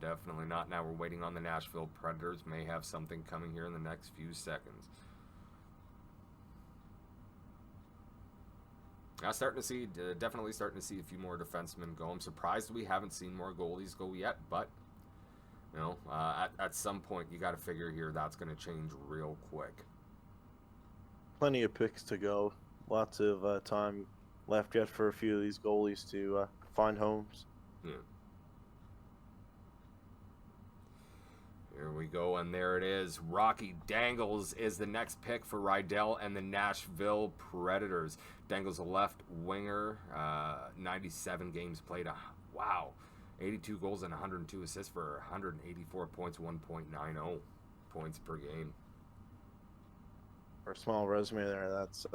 Definitely not. Now we're waiting on the Nashville Predators. May have something coming here in the next few seconds. Definitely starting to see a few more defensemen go. I'm surprised we haven't seen more goalies go yet, but at some point you got to figure here that's going to change real quick. Plenty of picks to go. Lots of time left yet for a few of these goalies to find homes. Yeah. Here we go, and there it is. Rocky Dangles is the next pick for Rydell and the Nashville Predators. Dangles a left winger, 97 games played. Wow, 82 goals and 102 assists for 184 points, 1.90 points per game. For a small resume there, that's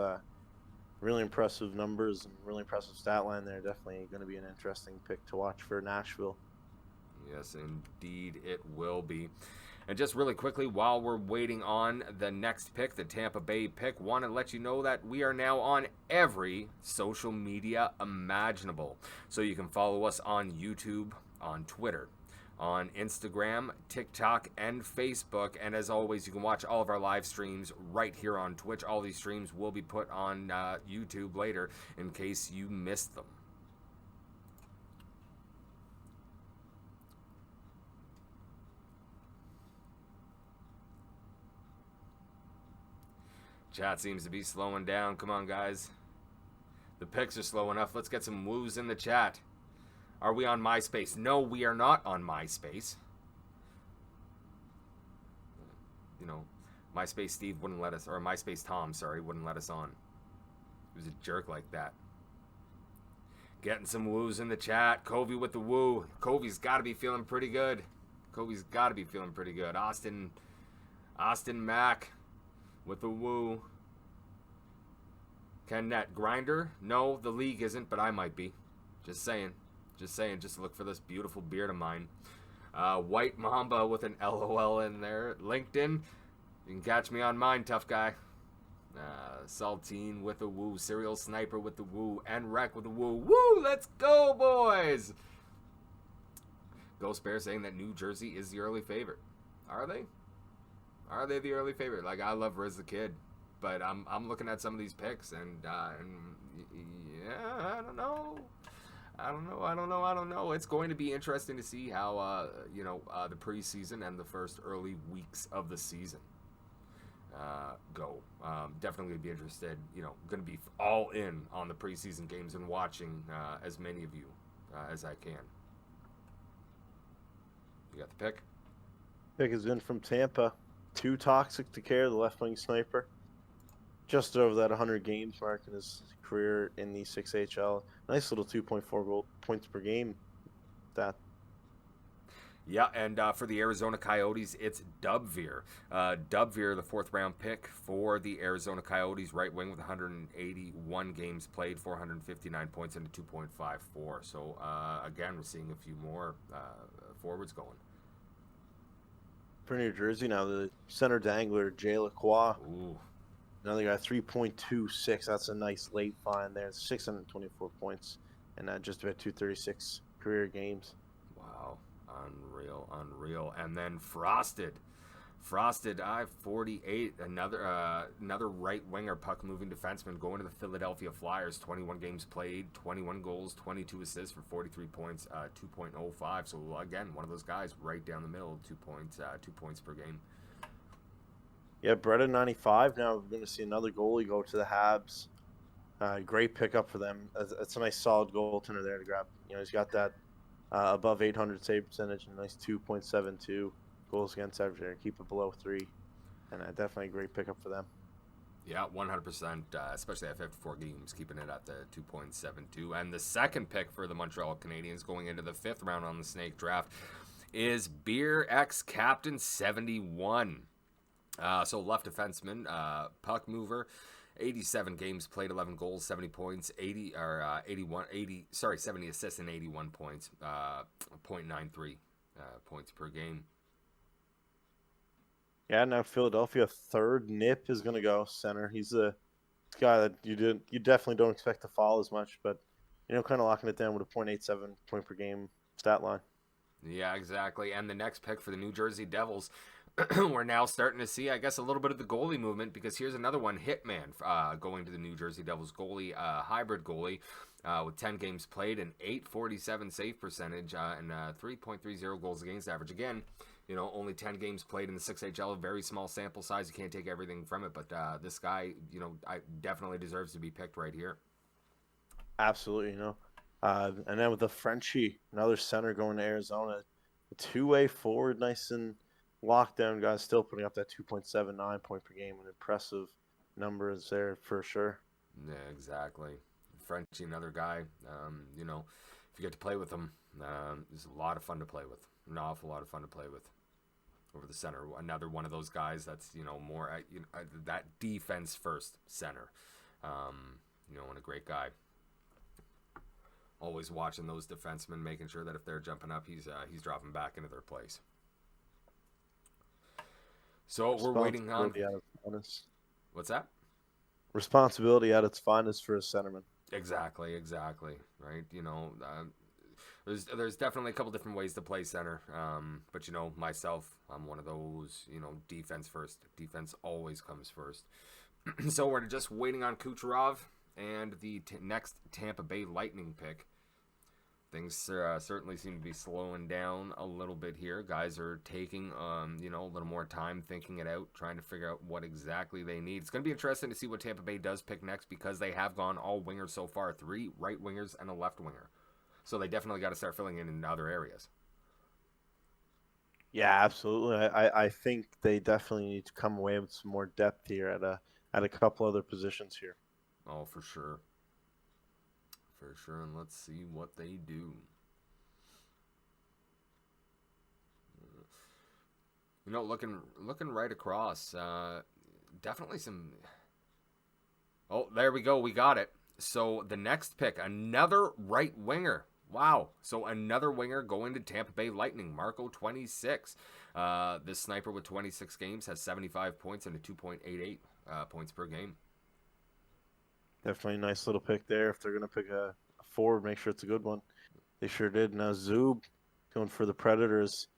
really impressive numbers and really impressive stat line there. Definitely going to be an interesting pick to watch for Nashville. Yes, indeed it will be. And just really quickly, while we're waiting on the next pick, the Tampa Bay pick, want to let you know that we are now on every social media imaginable. So you can follow us on YouTube, on Twitter, on Instagram, TikTok, and Facebook. And as always, you can watch all of our live streams right here on Twitch. All these streams will be put on YouTube later in case you missed them. Chat seems to be slowing down. Come on, guys. The picks are slow enough. Let's get some woos in the chat. Are we on MySpace? No, we are not on MySpace. You know, MySpace Steve wouldn't let us, or MySpace Tom, sorry, wouldn't let us on. He was a jerk like that. Getting some woos in the chat. Covey with the woo. Covey's got to be feeling pretty good. Covey's got to be feeling pretty good. Austin Mack with the woo. Ken Net, grinder? No, the league isn't, but I might be. Just saying. Just look for this beautiful beard of mine. White Mamba with an LOL in there. LinkedIn, you can catch me on mine, tough guy. Saltine with a woo. Serial Sniper with the woo. And Wreck with the woo. Woo! Let's go, boys! Ghost Bear saying that New Jersey is the early favorite. Are they? Are they the early favorite? Like, I love Riz the Kid, but I'm looking at some of these picks, and yeah, I don't know. It's going to be interesting to see how the preseason and the first early weeks of the season go. Definitely be interested. Going to be all in on the preseason games and watching as many of you as I can. You got the pick? Pick is in from Tampa. Too toxic to care, the left-wing sniper. Just over that 100 games mark in his career in the 6HL. Nice little 2.4 points per game. That. Yeah, and for the Arizona Coyotes, it's Dubveer. Dubveer, the fourth-round pick for the Arizona Coyotes, right wing with 181 games played, 459 points, and a 2.54. So, again, we're seeing a few more forwards going. For New Jersey now, the center dangler, Jay Lacroix. Ooh. Another guy, 3.26. That's a nice late find there. 624 points and just about 236 career games. Wow. Unreal. And then Frosted, I-48, another right winger, puck moving defenseman going to the Philadelphia Flyers. 21 games played, 21 goals, 22 assists for 43 points, 2.05. So again, one of those guys right down the middle, 2 points per game. Yeah, Brett at 95. Now we're going to see another goalie go to the Habs. Great pickup for them. It's a nice solid goaltender there to grab. He's got that above 800 save percentage and a nice 2.72 goals against average there. Keep it below 3. And definitely a great pickup for them. Yeah, 100%, especially after 4 games, keeping it at the 2.72. And the second pick for the Montreal Canadiens going into the 5th round on the Snake Draft is Beer X Captain 71. So left defenseman, puck mover, 87 games played, 11 goals, 70 points, 70 assists and 81 points, 0.93 points per game. Yeah, now Philadelphia third nip is going to go center. He's a guy that you definitely don't expect to fall as much, but kind of locking it down with a 0.87 point per game stat line. Yeah, exactly. And the next pick for the New Jersey Devils, we're now starting to see, I guess, a little bit of the goalie movement, because here's another one, Hitman, going to the New Jersey Devils goalie, hybrid goalie, with 10 games played, an 847 save percentage, and 3.30 goals against average. Again, only 10 games played in the 6HL, very small sample size. You can't take everything from it, but this guy, I definitely deserves to be picked right here. Absolutely, and then with the Frenchie, another center going to Arizona, a two-way forward, nice and lockdown guys, still putting up that 2.79 point per game. An impressive numbers there for sure. Yeah, exactly. Frenchie, another guy, if you get to play with him, it's a lot of fun to play with. An awful lot of fun to play with. Over the center, another one of those guys that's more that defense first center, and a great guy. Always watching those defensemen, making sure that if they're jumping up, he's dropping back into their place. So we're waiting on. Responsibility at its finest. What's that? Responsibility at its finest for a centerman. Exactly, right? There's definitely a couple different ways to play center. But myself, I'm one of those. Defense first. Defense always comes first. So we're just waiting on Kucherov and the next Tampa Bay Lightning pick. Things certainly seem to be slowing down a little bit here. Guys are taking, a little more time thinking it out, trying to figure out what exactly they need. It's going to be interesting to see what Tampa Bay does pick next because they have gone all wingers so far, 3 right wingers and a left winger. So they definitely got to start filling in other areas. Yeah, absolutely. I think they definitely need to come away with some more depth here at a couple other positions here. Oh, for sure. For sure, and let's see what they do. Looking right across, definitely some. Oh, there we go. We got it. So the next pick, another right winger. Wow. So another winger going to Tampa Bay Lightning. Marco, 26. This sniper with 26 games has 75 points and a 2.88 points per game. Definitely a nice little pick there. If they're going to pick a forward, make sure it's a good one. They sure did. Now Zub going for the Predators.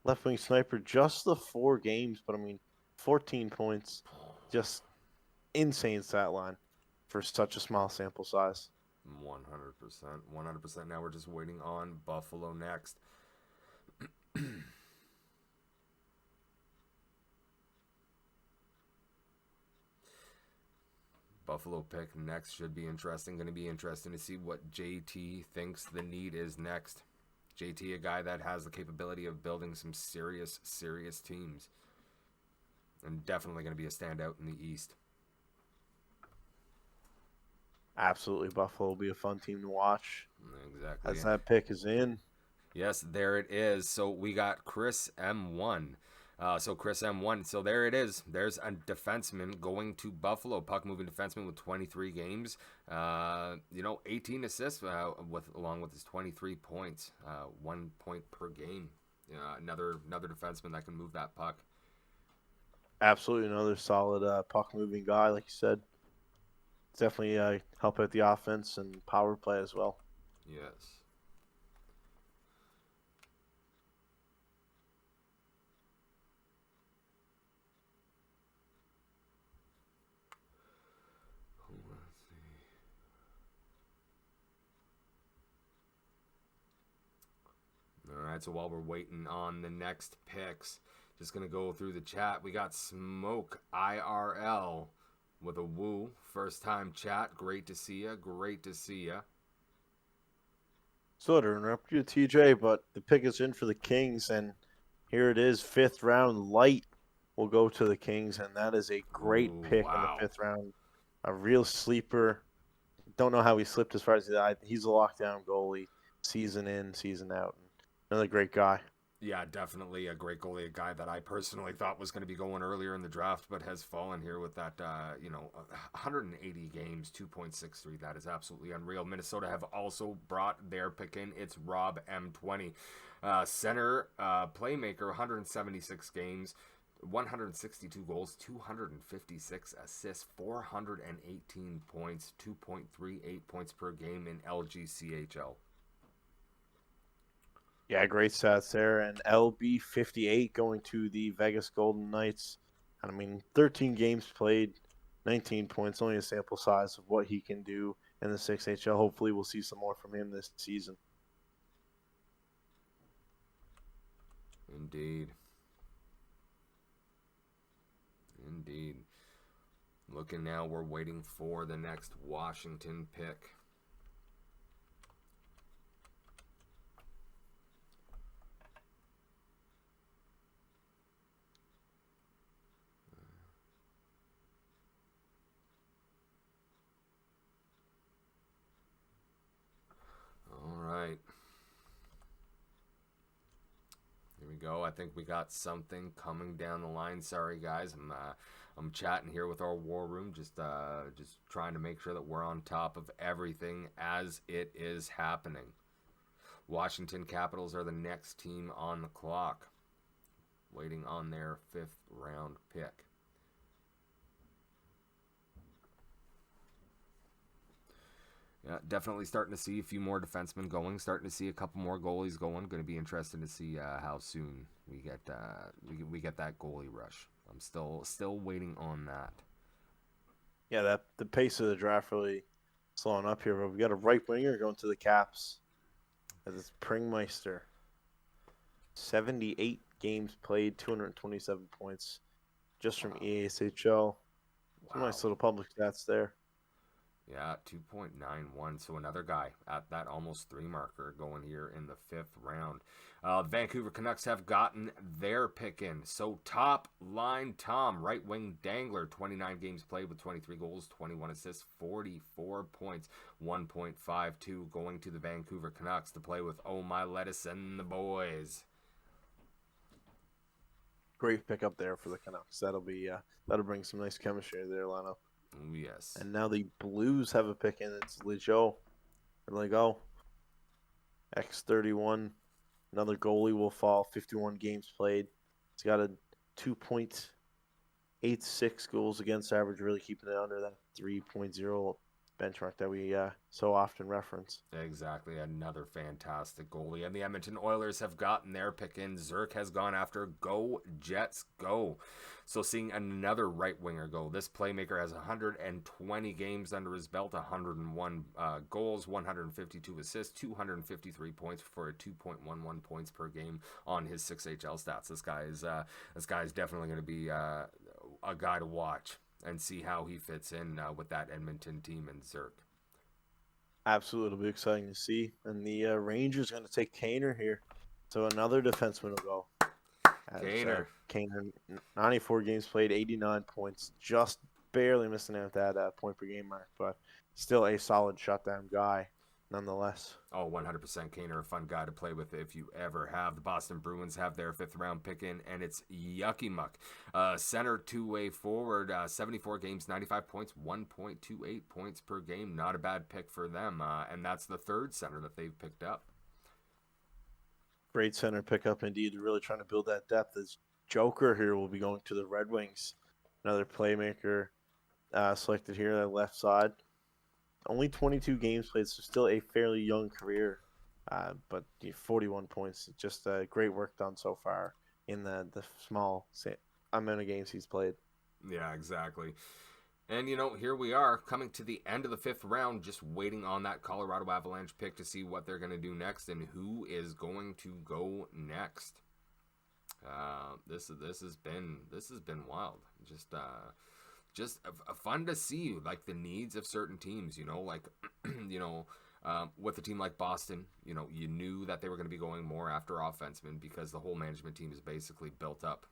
Left wing sniper, just the 4 games, but 14 points. Just insane stat line for such a small sample size. 100%. Now we're just waiting on Buffalo next. Buffalo pick next should be interesting. Going to be interesting to see what JT thinks the need is next. JT, a guy that has the capability of building some serious teams. And definitely going to be a standout in the East. Absolutely. Buffalo will be a fun team to watch. Exactly. As that pick is in. Yes, there it is. So we got Chris M1. Chris M1. So there it is. There's a defenseman going to Buffalo. Puck moving defenseman with 23 games. 18 assists along with his 23 points. 1 point per game. Another defenseman that can move that puck. Absolutely another solid puck moving guy, like you said. Definitely help out the offense and power play as well. Yes. All right, so while we're waiting on the next picks, just going to go through the chat. We got Smoke IRL with a woo. First time chat. Great to see ya. So to interrupt you, TJ, but the pick is in for the Kings, and here it is, 5th round. Light will go to the Kings, and that is a great pick in the 5th round. A real sleeper. Don't know how he slipped as far as he's a lockdown goalie, season in, season out. Another great guy. Yeah, definitely a great goalie, a guy that I personally thought was going to be going earlier in the draft, but has fallen here with that, 180 games, 2.63. That is absolutely unreal. Minnesota have also brought their pick in. It's Rob M20. Center, playmaker, 176 games, 162 goals, 256 assists, 418 points, 2.38 points per game in LGCHL. Yeah, great stats there. And LB58 going to the Vegas Golden Knights. 13 games played, 19 points, only a sample size of what he can do in the 6HL. Hopefully we'll see some more from him this season. Indeed. Looking now, we're waiting for the next Washington pick. Go. I think we got something coming down the line. Sorry, guys. I'm chatting here with our war room, just trying to make sure that we're on top of everything as it is happening. Washington Capitals are the next team on the clock. waiting on their 5th round pick. Yeah, definitely starting to see a few more defensemen going. Starting to see a couple more goalies going. Going to be interested to see how soon we get we get that goalie rush. I'm still waiting on that. Yeah, that the pace of the draft really slowing up here. But we got a right winger going to the Caps. It's Pringmeister. 78 games played, 227 points, just from EASHL. Some Wow. nice little public stats there. Yeah, 2.91. So another guy at that almost 3 marker going here in the 5th round. Vancouver Canucks have gotten their pick in. So top line Tom, right wing Dangler, 29 games played with 23 goals, 21 assists, 44 points, 1.52 going to the Vancouver Canucks to play with Oh My Lettuce and the boys. Great pickup there for the Canucks. That'll bring some nice chemistry to their lineup. Oh, yes. And now the Blues have a pick in. It's Lego. X31. Another goalie will fall. 51 games played. He's got a 2.86 goals against average, really keeping it under that 3.0 benchmark that we so often reference. Exactly. Another fantastic goalie. And the Edmonton Oilers have gotten their pick in. Zerk has gone after Go Jets Go. So seeing another right winger go. This playmaker has 120 games under his belt, 101 goals, 152 assists, 253 points for a 2.11 points per game on his 6HL stats. This guy is definitely going to be a guy to watch and see how he fits in with that Edmonton team and Zerk. Absolutely, it'll be exciting to see. And the Rangers are going to take Kaner here. So another defenseman will go. Kaner. Kaner, 94 games played, 89 points. Just barely missing out that point per game mark. But still a solid shutdown guy nonetheless. Oh, 100% Kaner, a fun guy to play with if you ever have. The Boston Bruins have their 5th round pick in, and it's Yucky Muck. Center two-way forward, 74 games, 95 points, 1.28 points per game. Not a bad pick for them, and that's the 3rd center that they've picked up. Great center pickup indeed. They're really trying to build that depth. As Joker here will be going to the Red Wings. Another playmaker selected here on the left side. Only 22 games played, so still a fairly young career. But 41 points. Just great work done so far in the small amount of games he's played. Yeah, exactly. And, here we are coming to the end of the 5th round, just waiting on that Colorado Avalanche pick to see what they're going to do next and who is going to go next. This has been wild. Just fun to see, like, the needs of certain teams, with a team like Boston, you knew that they were going to be going more after offensemen because the whole management team is basically built up,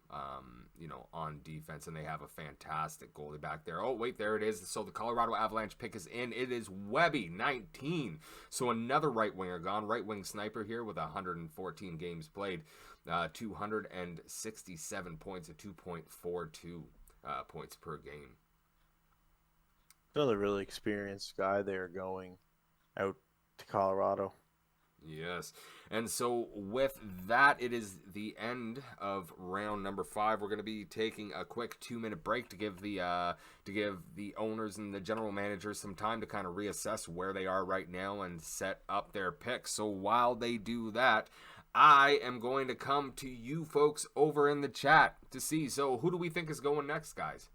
on defense, and they have a fantastic goalie back there. Oh, wait, there it is. So the Colorado Avalanche pick is in. It is Webby, 19. So another right winger gone, right wing sniper here with 114 games played, 267 points at 2.42 points per game. Another really experienced guy there going out to Colorado. Yes. And so with that, it is the end of round number 5. We're going to be taking a quick 2-minute break to give the owners and the general managers some time to kind of reassess where they are right now and set up their picks. So while they do that, I am going to come to you folks over in the chat to see. So who do we think is going next, guys?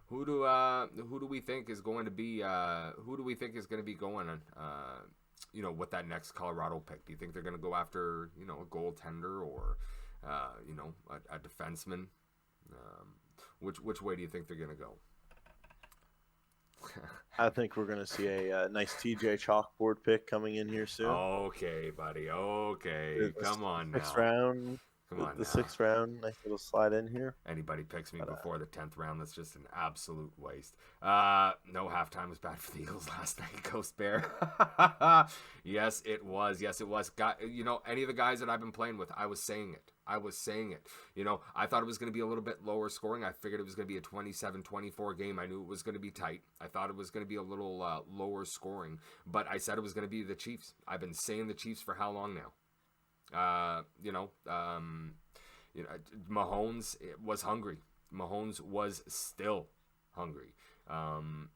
Who do we think is going to be going with that next Colorado pick? Do you think they're going to go after, a goaltender or, a defenseman? Which way do you think they're going to go? I think we're going to see a nice TJchalkboard pick coming in here soon. Okay, buddy. Okay. Come on now. 6th round. Come on the now. 6th round, nice little slide in here. Anybody picks me before the 10th round, that's just an absolute waste. No halftime was bad for the Eagles last night, Ghost Bear. Yes, it was. Any of the guys that I've been playing with, I was saying it. I thought it was going to be a little bit lower scoring. I figured it was going to be a 27-24 game. I knew it was going to be tight. I thought it was going to be a little lower scoring, but I said it was going to be the Chiefs. I've been saying the Chiefs for how long now? You know, Mahomes was hungry. Mahomes was still hungry.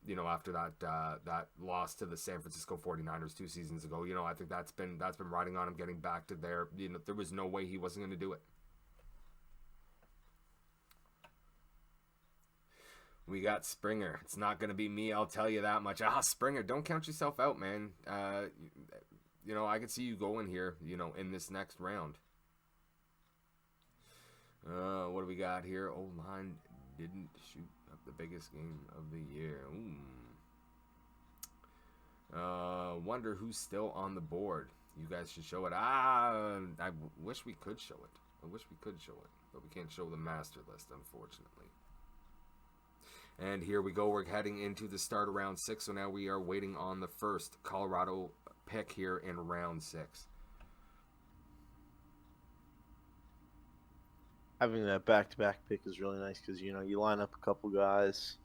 You know, after that loss to the San Francisco 49ers 2 seasons ago, you know, I think that's been riding on him getting back to there. You know, there was no way he wasn't going to do it. We got Springer. It's not going to be me, I'll tell you that much. Springer, don't count yourself out, man. You know, I could see you going here, you know, in this next round. What do we got here? O-line didn't shoot up the biggest game of the year. Wonder who's still on the board. You guys should show it. I wish we could show it. I wish we could show it, but we can't show the master list, unfortunately. And here we go. We're heading into the start of round 6, so now we are waiting on the first Colorado pick here in round 6. Having that back-to-back pick is really nice because, you know, you line up a couple guys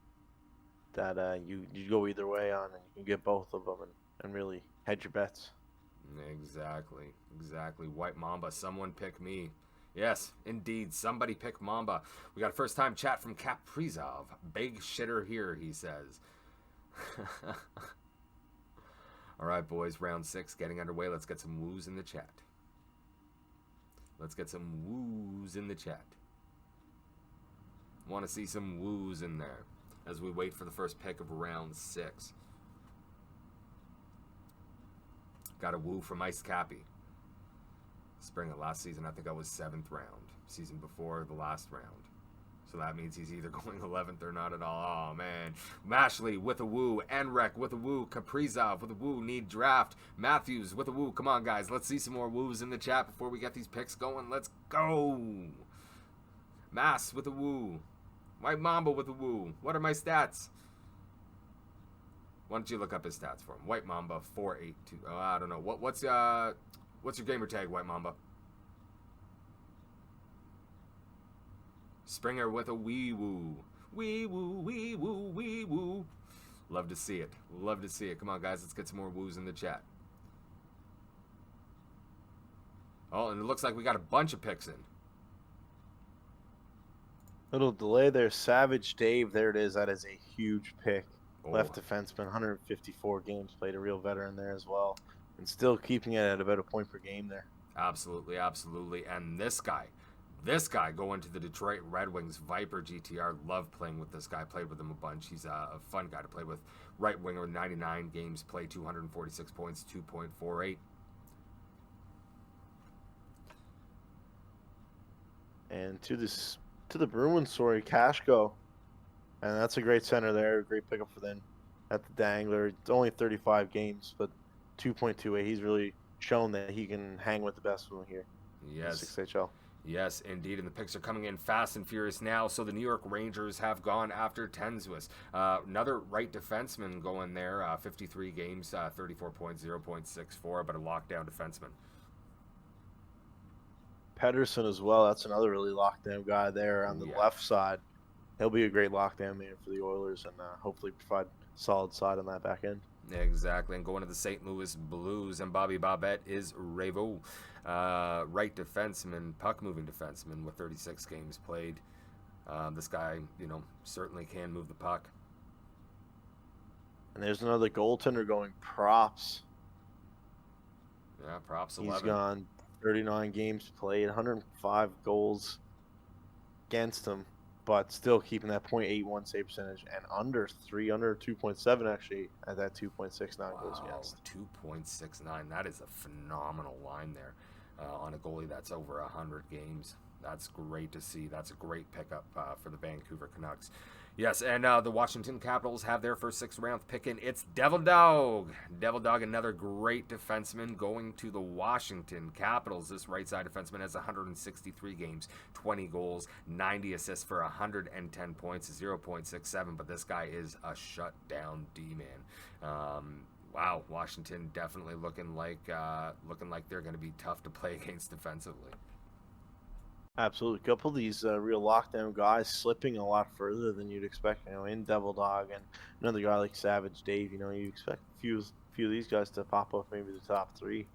that you go either way on, and you can get both of them and really hedge your bets. Exactly. White Mamba, someone pick me. Yes, indeed, somebody pick Mamba. We got a first-time chat from Kaprizov. Big shitter here, he says. All right, boys, round 6 getting underway. Let's get some woos in the chat. Want to see some woos in there as we wait for the first pick of round 6. Got a woo from Ice Cappy. Springer, last season, I think I was 7th round. Season before the last round. So that means he's either going 11th or not at all. Oh, man. Mashley with a woo. Enrek with a woo. Kaprizov with a woo. Need draft. Matthews with a woo. Come on, guys. Let's see some more woos in the chat before we get these picks going. Let's go. Mass with a woo. White Mamba with a woo. What are my stats? Why don't you look up his stats for him? White Mamba 482. Oh, I don't know. What's your gamer tag, White Mamba? Springer with a wee woo. Wee woo, wee woo, wee woo. Love to see it. Come on, guys. Let's get some more woos in the chat. Oh, and it looks like we got a bunch of picks in. Little delay there. Savage Dave. There it is. That is a huge pick. Oh. Left defenseman, 154 games played, a real veteran there as well. And still keeping it at about a point per game there. Absolutely. And this guy going to the Detroit Red Wings, Viper GTR. Love playing with this guy. Played with him a bunch. He's a fun guy to play with. Right winger, 99 games played, 246 points, 2.48. And to the Bruins story, Cashco. And that's a great center there. Great pickup for them at the Dangler. It's only 35 games, but 2.28. He's really shown that he can hang with the best of them here. Yes. 6HL. Yes, indeed. And the picks are coming in fast and furious now. So the New York Rangers have gone after Tenswis. Another right defenseman going there. 53 games, 34 points, 0.64, but a lockdown defenseman. Pedersen as well. That's another really lockdown guy there on the left side. He'll be a great lockdown man for the Oilers and hopefully provide solid side on that back end. Exactly, and going to the St. Louis Blues, and Bobby Bobette is Revo, right defenseman, puck-moving defenseman with 36 games played. This guy, you know, certainly can move the puck. And there's another goaltender going, Props. Yeah, Props 11. He's gone 39 games played, 105 goals against him, but still keeping that .81 save percentage and under 2.7 actually at that 2.69 goals against. 2.69. That is a phenomenal line there on a goalie that's over 100 games. That's great to see. That's a great pickup for the Vancouver Canucks. Yes, and the Washington Capitals have their first 6th round pick in. It's Devil Dog. Devil Dog, another great defenseman going to the Washington Capitals. This right side defenseman has 163 games, 20 goals, 90 assists for 110 points, 0.67. But this guy is a shutdown D-man. Wow, Washington definitely looking like they're going to be tough to play against defensively. Absolutely. A couple of these real lockdown guys slipping a lot further than you'd expect, you know, in Devil Dog, and another guy like Savage Dave, you know, you expect a few of these guys to pop up maybe the top three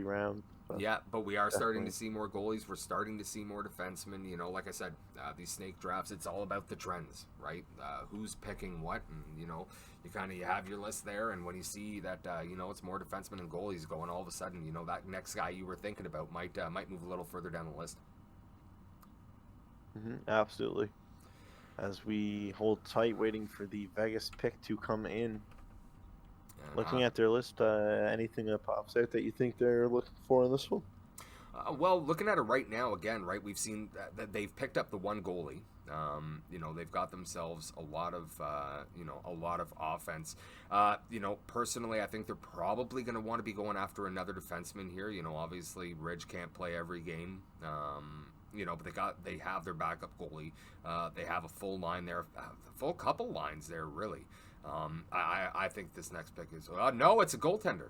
round. But Yeah, but we are starting to definitely. see more goalies. We're starting to see more defensemen. Like I said, these snake drafts, it's all about the trends, right? Who's picking what, and you have your list there. And when you see that, it's more defensemen and goalies going, all of a sudden, that next guy you were thinking about might move a little further down the list. Absolutely. As we hold tight, waiting for the Vegas pick to come in. And Looking at their list, anything that pops out that you think they're looking for in this one? Well, looking at it right now, again, right, we've seen that they've picked up the one goalie. They've got themselves a lot of offense. Personally, I think they're probably going to want to be going after another defenseman here. Obviously, Ridge can't play every game. But they have their backup goalie. They have a full line there, a full couple lines there, really. I think this next pick is no, it's a goaltender.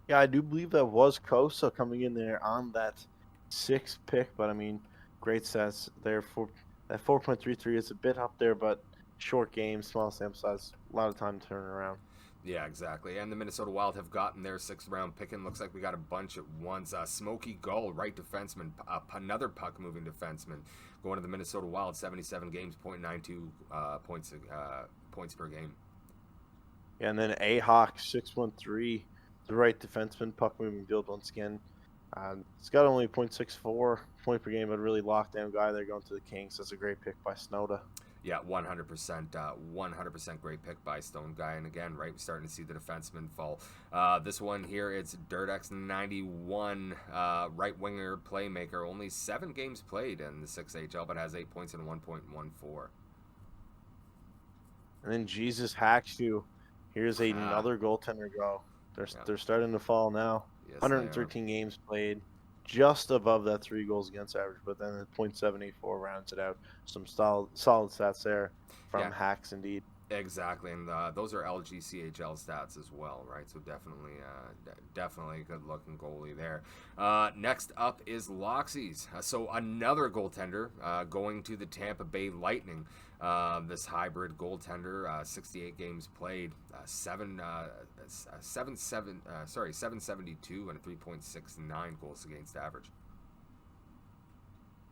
Yeah, I do believe that was Kosa coming in there on that 6th pick, but I mean, great stats there for that 4.33 is a bit up there, but short game, small sample size, a lot of time to turn around. Yeah, exactly. And the Minnesota Wild have gotten their 6th-round pick in. Looks like we got a bunch at once. Smokey Gull, right defenseman, another puck-moving defenseman, going to the Minnesota Wild. 77 games, .92 points per game. Yeah, and then A-Hawk 613, the right defenseman, puck moving build once again. It's got only .64 point per game, but a really lockdown guy there going to the Kings. That's a great pick by Snowda. Yeah, 100%, 100% great pick by Stone Guy. And again, right, we're starting to see the defenseman fall. This one here, it's Dirtx 91, right winger playmaker. Only 7 games played in the 6HL, but has 8 points and 1.14. And then Jesus Hackshoe. Here's another goaltender go. They're starting to fall now. Yes, 113 games played, just above that 3 goals against average, but then the .784 rounds it out. Some solid stats there from Hacks indeed. Exactly, and those are LGCHL stats as well, right? So definitely a good-looking goalie there. Next up is Loxies. So another goaltender going to the Tampa Bay Lightning. This hybrid goaltender, 68 games played, 772 and a 3.69 goals against average.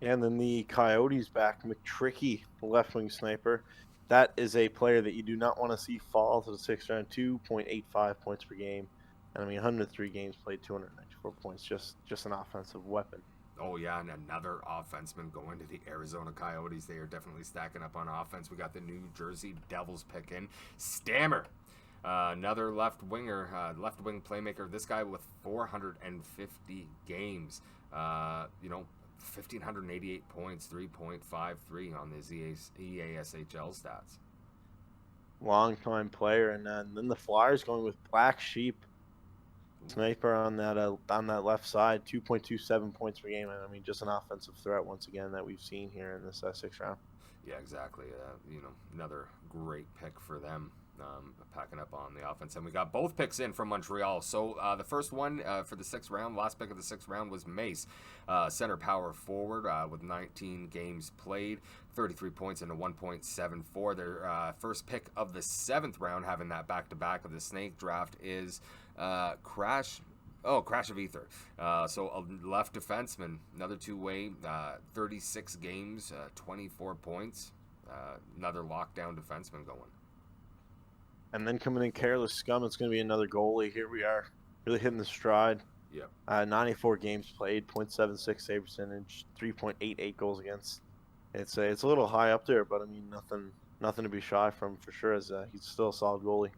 And then the Coyotes back, McTricky, left wing sniper. That is a player that you do not want to see fall to the 6th round. 2.85 points per game, and I mean 103 games played, 294 points. Just an offensive weapon. Oh yeah, and another offenseman going to the Arizona Coyotes. They are definitely stacking up on offense. We got the New Jersey Devils pick in Stammer. Another left wing playmaker. This guy with 450 games. 1,588 points, 3.53 on his EASHL stats. Long-time player, and then the Flyers going with Black Sheep, sniper on that left side, 2.27 points per game. And I mean, just an offensive threat once again that we've seen here in this 6th round. Yeah, exactly. Another great pick for them. Packing up on the offense, and we got both picks in from Montreal. So the first one for the 6th round, last pick of the 6th round was Mace, center power forward with 19 games played, 33 points and a 1.74. Their first pick of the 7th round, having that back-to-back of the snake draft, is Crash of Ether. So a left defenseman, another two-way, 36 games, 24 points, another lockdown defenseman going. And then coming in Careless Scum, it's going to be another goalie. Here we are, really hitting the stride. Yeah. 94 games played, .76 save percentage, 3.88 goals against. It's a little high up there, but I mean nothing to be shy from for sure. As he's still a solid goalie.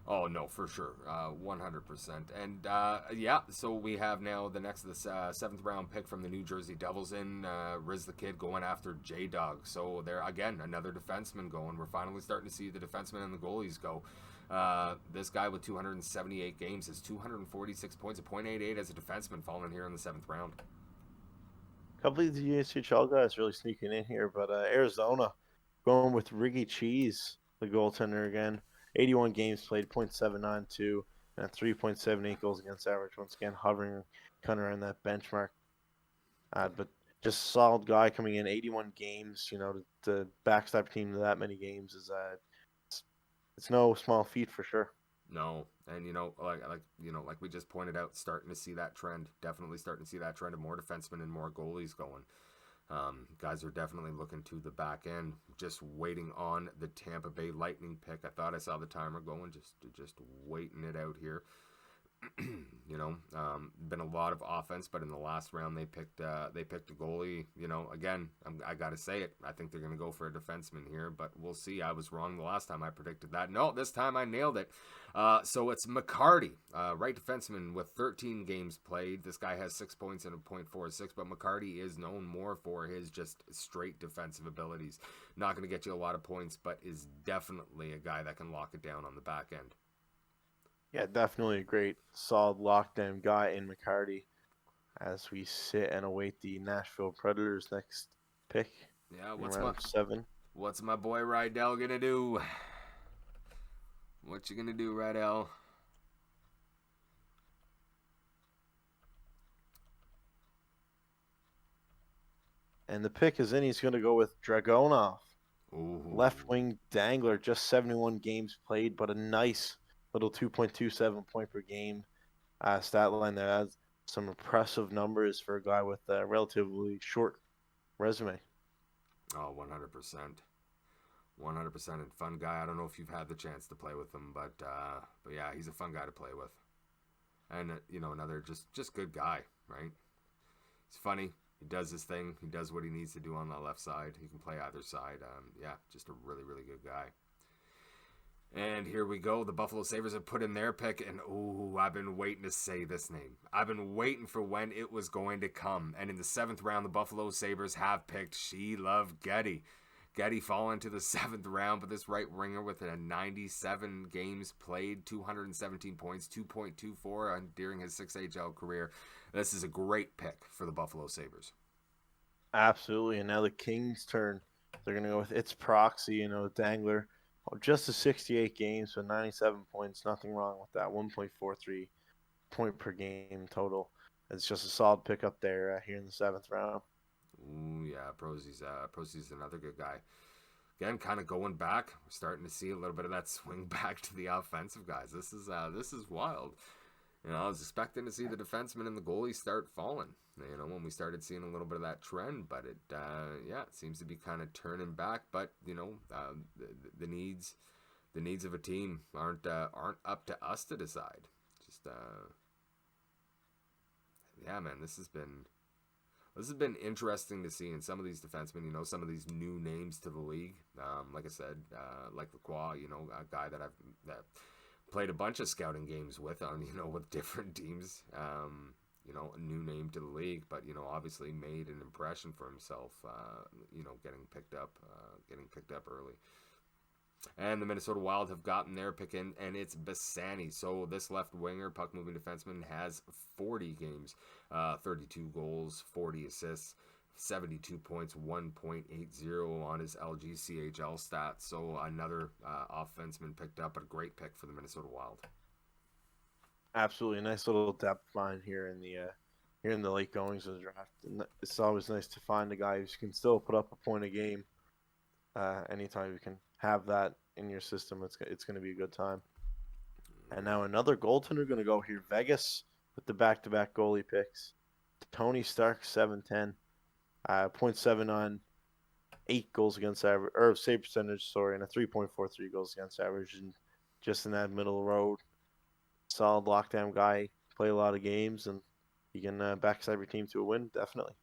Oh no, for sure, 100%. And so we have now the next of the 7th round pick from the New Jersey Devils in Riz the Kid going after J Dog. So there again, another defenseman going. We're finally starting to see the defensemen and the goalies go. This guy with 278 games has 246 points, a .88 as a defenseman, falling here in the 7th round. A couple of the TJchalkboard guys really sneaking in here, but Arizona going with Riggy Cheese, the goaltender again. 81 games played, .792, and 3.78 goals against average. Once again, hovering kind of around that benchmark. But just a solid guy coming in, 81 games. To backstop team to that many games is it's no small feat for sure. No, and like we just pointed out, starting to see that trend. Definitely starting to see that trend of more defensemen and more goalies going. Guys are definitely looking to the back end, just waiting on the Tampa Bay Lightning pick. I thought I saw the timer going, just waiting it out here. Been a lot of offense, but in the last round they picked a goalie. Again, I gotta say it. I think they're gonna go for a defenseman here, but we'll see. I was wrong the last time I predicted that. No, this time I nailed it. So it's McCarty, right defenseman with 13 games played. This guy has 6 points and a .46, but McCarty is known more for his just straight defensive abilities. Not gonna get you a lot of points, but is definitely a guy that can lock it down on the back end. Yeah, definitely a great, solid lockdown guy in McCarty as we sit and await the Nashville Predators' next pick Yeah, in round 7. what's my boy Rydell gonna do? What you gonna do, Rydell? And the pick is in. He's going to go with Dragonov. Ooh. Left wing dangler, just 71 games played, but a nice little 2.27 point per game stat line there. That's some impressive numbers for a guy with a relatively short resume. Oh, 100%. 100% and fun guy. I don't know if you've had the chance to play with him, but yeah, he's a fun guy to play with. And another just good guy, right? He's funny. He does his thing. He does what he needs to do on the left side. He can play either side. Yeah, just a really, really good guy. And here we go. The Buffalo Sabres have put in their pick, and I've been waiting to say this name. I've been waiting for when it was going to come. And in the 7th round, the Buffalo Sabres have picked She-Love Getty. Getty fallen to the 7th round, but this right winger with a 97 games played, 217 points, 2.24 during his 6 AHL career. This is a great pick for the Buffalo Sabres. Absolutely. And now the Kings' turn. They're going to go with its proxy, Dangler. Just a 68 games, so 97 points. Nothing wrong with that. 1.43 point per game total. It's just a solid pickup there here in the 7th round. Ooh, yeah, Prozy's another good guy. Again, kind of going back. We're starting to see a little bit of that swing back to the offensive guys. This is wild. I was expecting to see the defensemen and the goalies start falling. When we started seeing a little bit of that trend, but it seems to be kind of turning back. But the needs of a team aren't up to us to decide. Just yeah, man, this has been interesting to see in some of these defensemen. Some of these new names to the league. Like I said, like Lacroix, a guy that I've played a bunch of scouting games with with different teams. A new name to the league, but obviously made an impression for himself. Getting picked up early. And the Minnesota Wild have gotten their pick in, and it's Bassani. So this left winger, puck moving defenseman, has 40 games, 32 goals, 40 assists, 72 points, 1.80 on his LGCHL stats. So another offenseman picked up, but a great pick for the Minnesota Wild. Absolutely, a nice little depth find here in the late goings of the draft. And it's always nice to find a guy who can still put up a point a game. Anytime you can have that in your system, it's going to be a good time. And now another goaltender going to go here. Vegas with the back-to-back goalie picks. Tony Stark, 710. 0.79, 8 goals against average, or save percentage, sorry, and a 3.43 goals against average, and just in that middle road. Solid lockdown guy, play a lot of games, and he can backside your team to a win, definitely.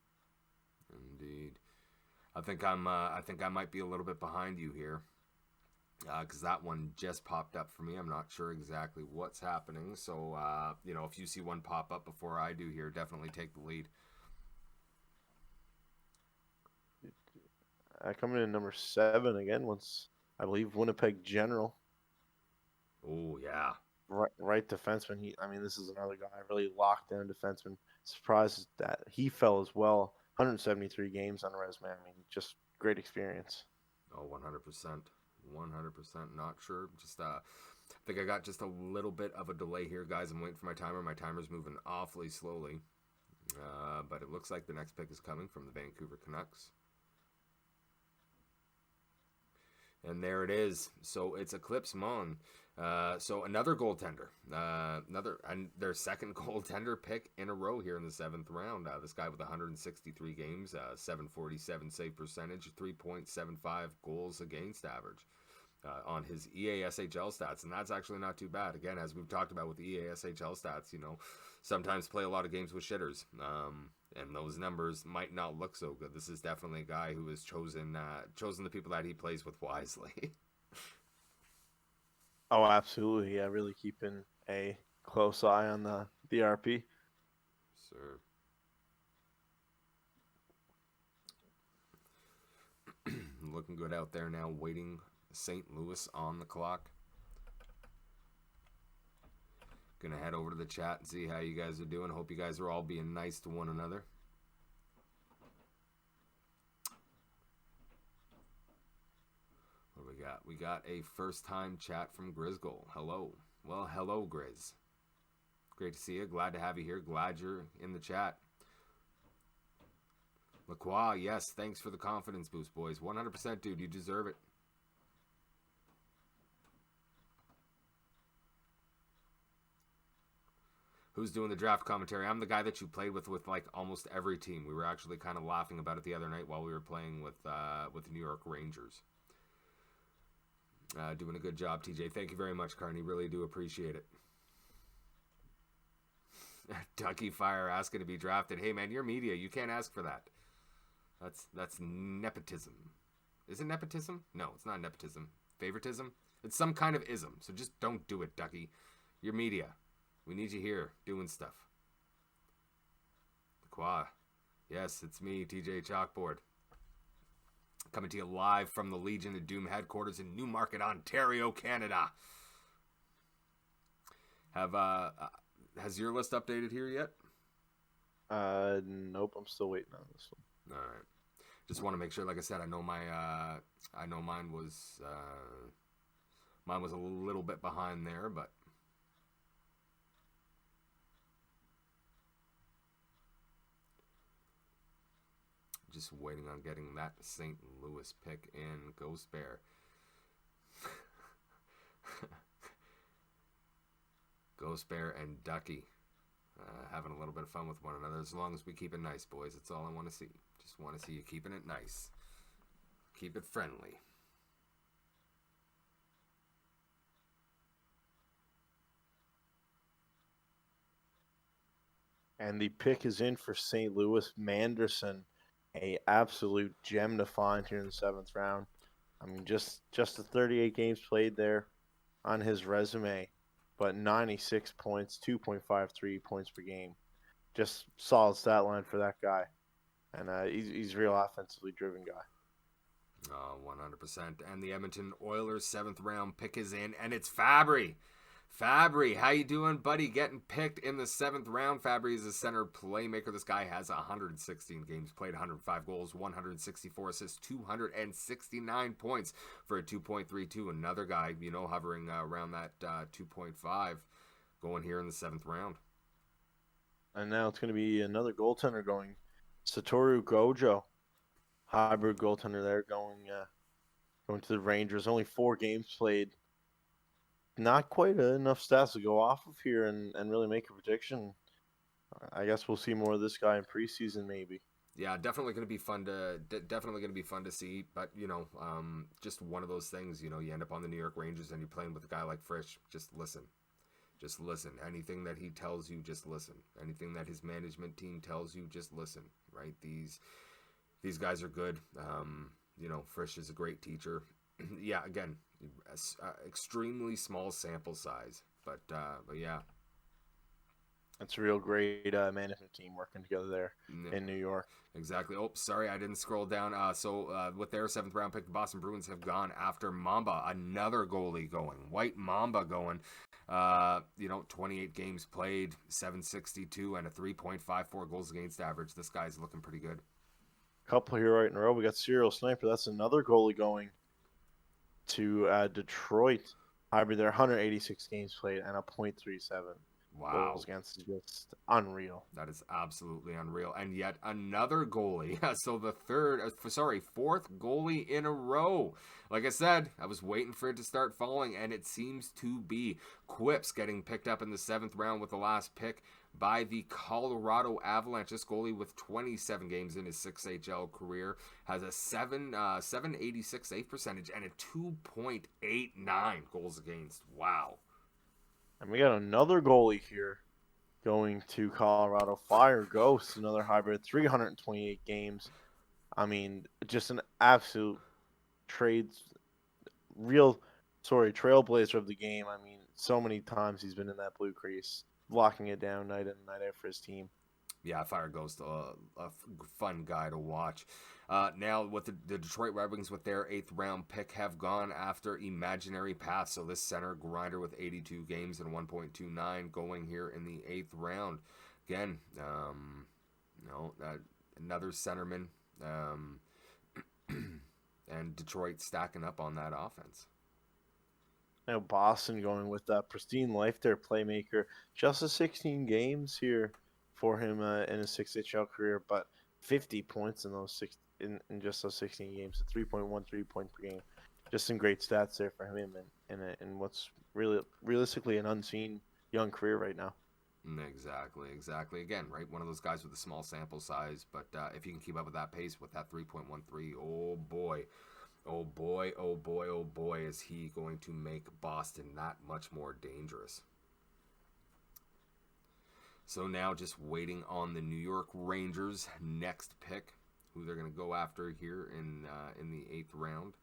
Indeed. I think I might be a little bit behind you here, because that one just popped up for me. I'm not sure exactly what's happening, so if you see one pop up before I do here, definitely take the lead. Coming in number 7 again, once I believe Winnipeg General. Oh yeah, right defenseman. This is another guy, really locked down defenseman. Surprised that he fell as well. 173 games on a resume. Just great experience. Oh, 100%. 100%. Not sure. Just I think I got just a little bit of a delay here, guys. I'm waiting for my timer. My timer's moving awfully slowly. But it looks like the next pick is coming from the Vancouver Canucks. And there it is. So it's Eclipse Mon. So another goaltender, and their second goaltender pick in a row here in the 7th round. This guy with 163 games, 747 save percentage, 3.75 goals against average on his EASHL stats, and that's actually not too bad. Again, as we've talked about with the EASHL stats, sometimes play a lot of games with shitters, and those numbers might not look so good. This is definitely a guy who has chosen the people that he plays with wisely. Oh, absolutely. Yeah, really keeping a close eye on the RP. Sir. Looking good out there now, waiting St. Louis on the clock. Gonna head over to the chat and see how you guys are doing. Hope you guys are all being nice to one another. What do we got? We got a first-time chat from Grizzgoal. Hello. Well, hello, Grizz. Great to see you. Glad to have you here. Glad you're in the chat. Lacroix, yes, thanks for the confidence boost, boys. 100%, dude. You deserve it. Who's doing the draft commentary? I'm the guy that you played with like almost every team. We were actually kind of laughing about it the other night while we were playing with the New York Rangers. Doing a good job, TJ. Thank you very much, Carney. Really do appreciate it. Ducky Fire asking to be drafted. Hey, man, you're media. You can't ask for that. That's nepotism. Is it nepotism? No, it's not nepotism. Favoritism? It's some kind of ism. So just don't do it, Ducky. You're media. We need you here doing stuff. Qua. Yes, it's me, TJchalkboard. Coming to you live from the Legion of Doom headquarters in Newmarket, Ontario, Canada. Has your list updated here yet? Nope. I'm still waiting on this one. All right. Just want to make sure. Like I said, I know mine was a little bit behind there, but. Just waiting on getting that St. Louis pick in. Ghost Bear. Ghost Bear and Ducky having a little bit of fun with one another. As long as we keep it nice, boys. That's all I want to see. Just want to see you keeping it nice. Keep it friendly. And the pick is in for St. Louis. Manderson, a absolute gem to find here in the 7th round. I mean, just the 38 games played there on his resume, but 96 points, 2.53 points per game. Just solid stat line for that guy. And he's a real offensively driven guy. 100%. And the Edmonton Oilers 7th round pick is in, and it's Fabry. Fabry, how you doing, buddy? Getting picked in the 7th round. Fabry is a center playmaker. This guy has 116 games played, 105 goals, 164 assists, 269 points for a 2.32. Another guy, hovering around that 2.5 going here in the 7th round. And now it's going to be another goaltender going. Satoru Gojo, hybrid goaltender there, going to the Rangers. Only 4 games played. Not quite enough stats to go off of here and really make a prediction. I guess we'll see more of this guy in preseason, maybe. Yeah, definitely going to be fun to see. But just one of those things. You end up on the New York Rangers and you're playing with a guy like Frisch. Just listen. Just listen. Anything that he tells you, just listen. Anything that his management team tells you, just listen. Right? These guys are good. Frisch is a great teacher. Yeah, again, extremely small sample size, but yeah, it's a real great management team working together there in New York. Exactly. Oh, sorry, I didn't scroll down. So with their 7th round pick, the Boston Bruins have gone after Mamba, another goalie going. White Mamba going. 28 games played, 762, and a 3.54 goals against average. This guy's looking pretty good. Couple here right in a row. We got Serial Sniper. That's another goalie going to Detroit. Hybrid there, 186 games played and a .37. Wow. goals against is just unreal. That is absolutely unreal. And yet another goalie. So the fourth goalie in a row. Like I said, I was waiting for it to start falling, and it seems to be. Quips getting picked up in the 7th round with the last pick by the Colorado Avalanche. This goalie with 27 games in his 6HL career has a 786 save percentage and a 2.89 goals against. Wow. And we got another goalie here going to Colorado. Fire Ghost, another hybrid, 328 games. I mean, just an absolute trailblazer of the game. I mean, so many times he's been in that blue crease, locking it down night in and night out for his team. Yeah, Fire Ghost, a fun guy to watch. Now, with the Detroit Red Wings, with their 8th round pick, have gone after Imaginary Path. So this center grinder with 82 games and 1.29 going here in the 8th round. Again, another centerman, and Detroit stacking up on that offense. Now Boston going with that pristine life, their playmaker. Just 16 games here for him in his 6HL career, but 50 points in in just those 16 games, a 3.13 point per game. Just some great stats there for him in what's really realistically an unseen young career right now. Exactly. Again, right, one of those guys with a small sample size, but if you can keep up with that pace with that 3.13, oh boy. Oh boy, oh boy, oh boy, is he going to make Boston that much more dangerous. So now just waiting on the New York Rangers' next pick, who they're going to go after here in the 8th round.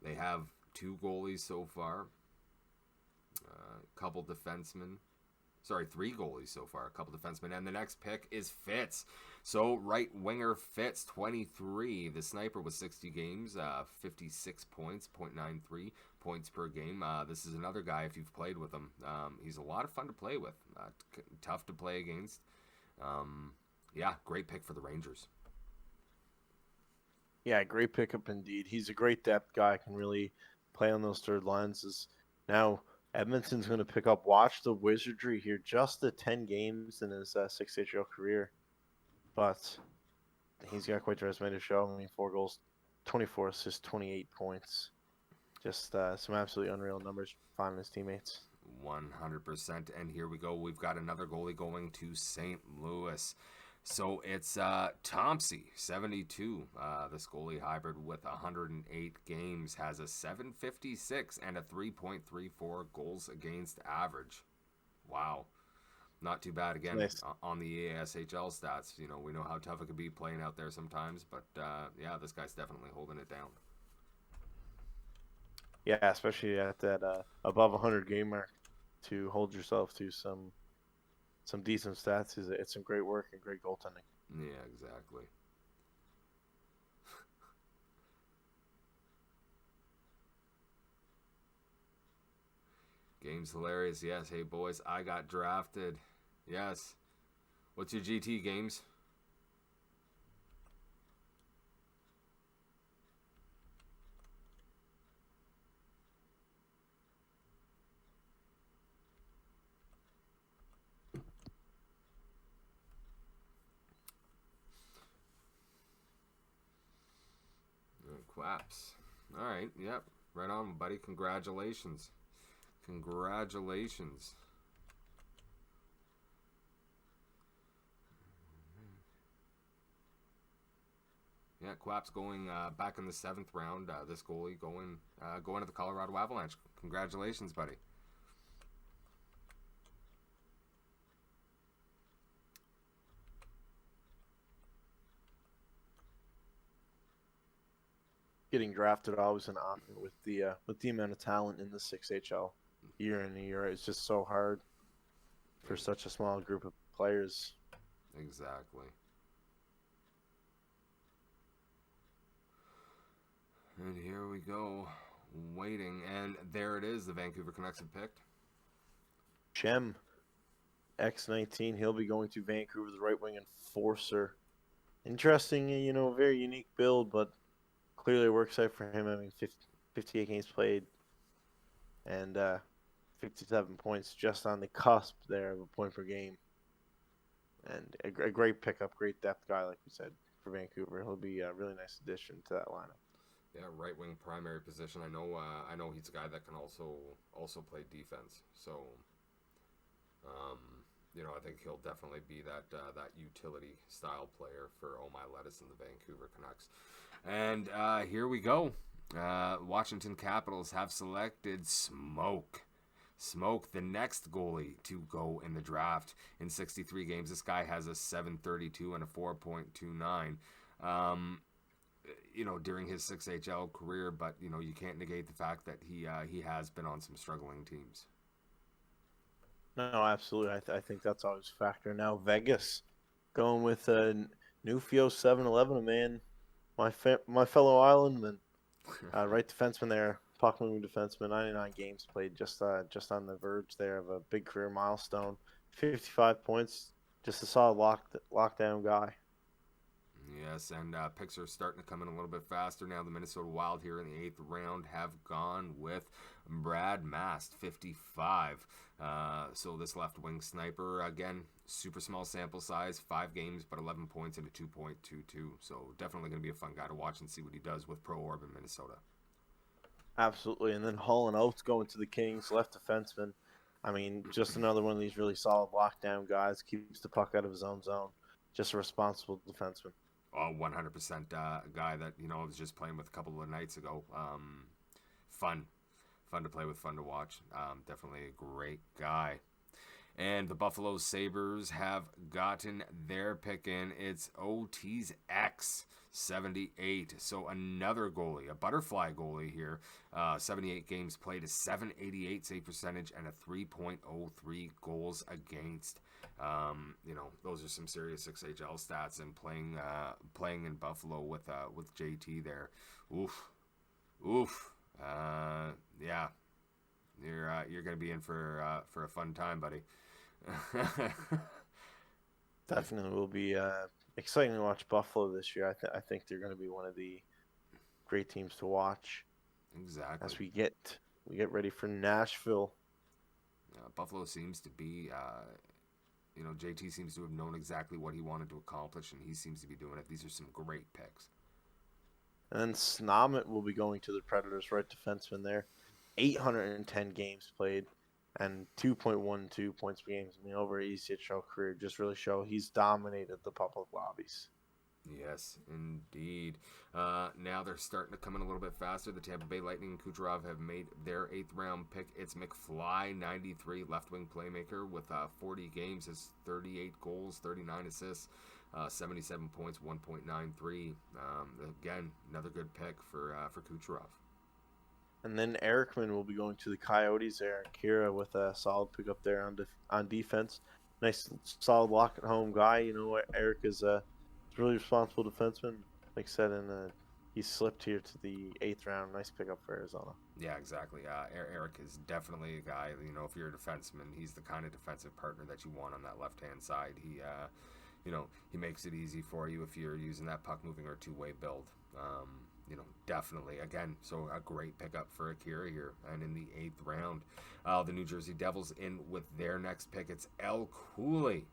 They have 2 goalies so far, a couple defensemen. Sorry, 3 goalies so far, a couple defensemen, and the next pick is Fitz. So right winger Fitz, 23. The sniper with 60 games, 56 points, 0.93 points per game. This is another guy, if you've played with him, he's a lot of fun to play with, tough to play against. Yeah, great pick for the Rangers. Yeah, great pickup indeed. He's a great depth guy, can really play on those third lines. Now Edmonton's going to pick up. Watch the wizardry here. Just the 10 games in his 6HL career. But he's got quite the resume to show. I mean, 4 goals, 24 assists, 28 points. Just some absolutely unreal numbers finding his teammates. 100%. And here we go. We've got another goalie going to St. Louis. So it's Thompson, 72. This goalie hybrid with 108 games has a 756 and a 3.34 goals against average. Wow. Not too bad again. Nice. On the ASHL stats. You know, we know how tough it could be playing out there sometimes, but yeah, this guy's definitely holding it down. Yeah, especially at that above 100 game mark, to hold yourself to some decent stats. It's some great work and great goaltending. Yeah, exactly. Game's hilarious. Yes. Hey, boys, I got drafted. Yes. What's your GT, Games? Quaps. All right. Yep. Right on, buddy. Congratulations. Congratulations. Yeah, Quap's going back in the 7th round. This goalie going to the Colorado Avalanche. Congratulations, buddy. Getting drafted always an honor with the amount of talent in the 6HL year in and year. It's just so hard for such a small group of players. Exactly. And here we go, waiting, and there it is. The Vancouver Canucks have picked Chem, X19. He'll be going to Vancouver, the right wing enforcer. Interesting, very unique build, but clearly works out for him. I mean, 58 games played, and 57 points just on the cusp there of a point per game. And a great pickup, great depth guy, like we said, for Vancouver. He'll be a really nice addition to that lineup. Yeah, right wing primary position. I know he's a guy that can also play defense. So, I think he'll definitely be that utility style player for Oh My Lettuce and the Vancouver Canucks. And here we go. Washington Capitals have selected Smoke. Smoke, the next goalie to go in the draft in 63 games. This guy has a 7.32 and a 4.29. During his 6HL career, but you can't negate the fact that he has been on some struggling teams. No, absolutely. I think that's always a factor. Now Vegas going with a Nufio 711, a man, my fellow Islandman, right defenseman there, puck moving defenseman, 99 games played, just on the verge there of a big career milestone, 55 points, just a solid lockdown guy. Yes, and picks are starting to come in a little bit faster now. The Minnesota Wild here in the 8th round have gone with Brad Mast, 55. So this left wing sniper, again, super small sample size, 5 games, but 11 points and a 2.22. So definitely going to be a fun guy to watch and see what he does with Pro Orb in Minnesota. Absolutely. And then Hull and Oates going to the Kings, left defenseman. I mean, just another one of these really solid lockdown guys, keeps the puck out of his own zone. Just a responsible defenseman. 100% guy that I was just playing with a couple of nights ago. Fun to play with, fun to watch. Definitely a great guy. And the Buffalo Sabres have gotten their pick in. It's OT's X, 78. So another goalie, a butterfly goalie here. 78 games played, a 788 save percentage, and a 3.03 goals against. Those are some serious 6HL stats, and playing in Buffalo with JT there. Oof. Yeah. You're gonna be in for a fun time, buddy. Definitely will be exciting to watch Buffalo this year. I think they're going to be one of the great teams to watch. Exactly. As we get ready for Nashville. Buffalo seems to be, JT seems to have known exactly what he wanted to accomplish, and he seems to be doing it. These are some great picks. And then Snowman will be going to the Predators, right defenseman there. 810 games played and 2.12 points per game. I mean, over his ECHL career, just really show he's dominated the public lobbies. Yes, indeed. Now they're starting to come in a little bit faster. The Tampa Bay Lightning and Kucherov have made their 8th round pick. It's McFly, 93, left wing playmaker with 40 games, has 38 goals, 39 assists, 77 points, 1.93. Again, another good pick for Kucherov. And then Erickman will be going to the Coyotes there. Kira with a solid pickup there on defense. Nice, solid lock at home guy. Eric is a really responsible defenseman. Like I said, he slipped here to the 8th round. Nice pickup for Arizona. Yeah, exactly. Eric is definitely a guy. If you're a defenseman, he's the kind of defensive partner that you want on that left-hand side. He makes it easy for you if you're using that puck moving or two-way build. Definitely. Again, so a great pickup for Akira here. And in the 8th round, the New Jersey Devils in with their next pick. It's El Cooley,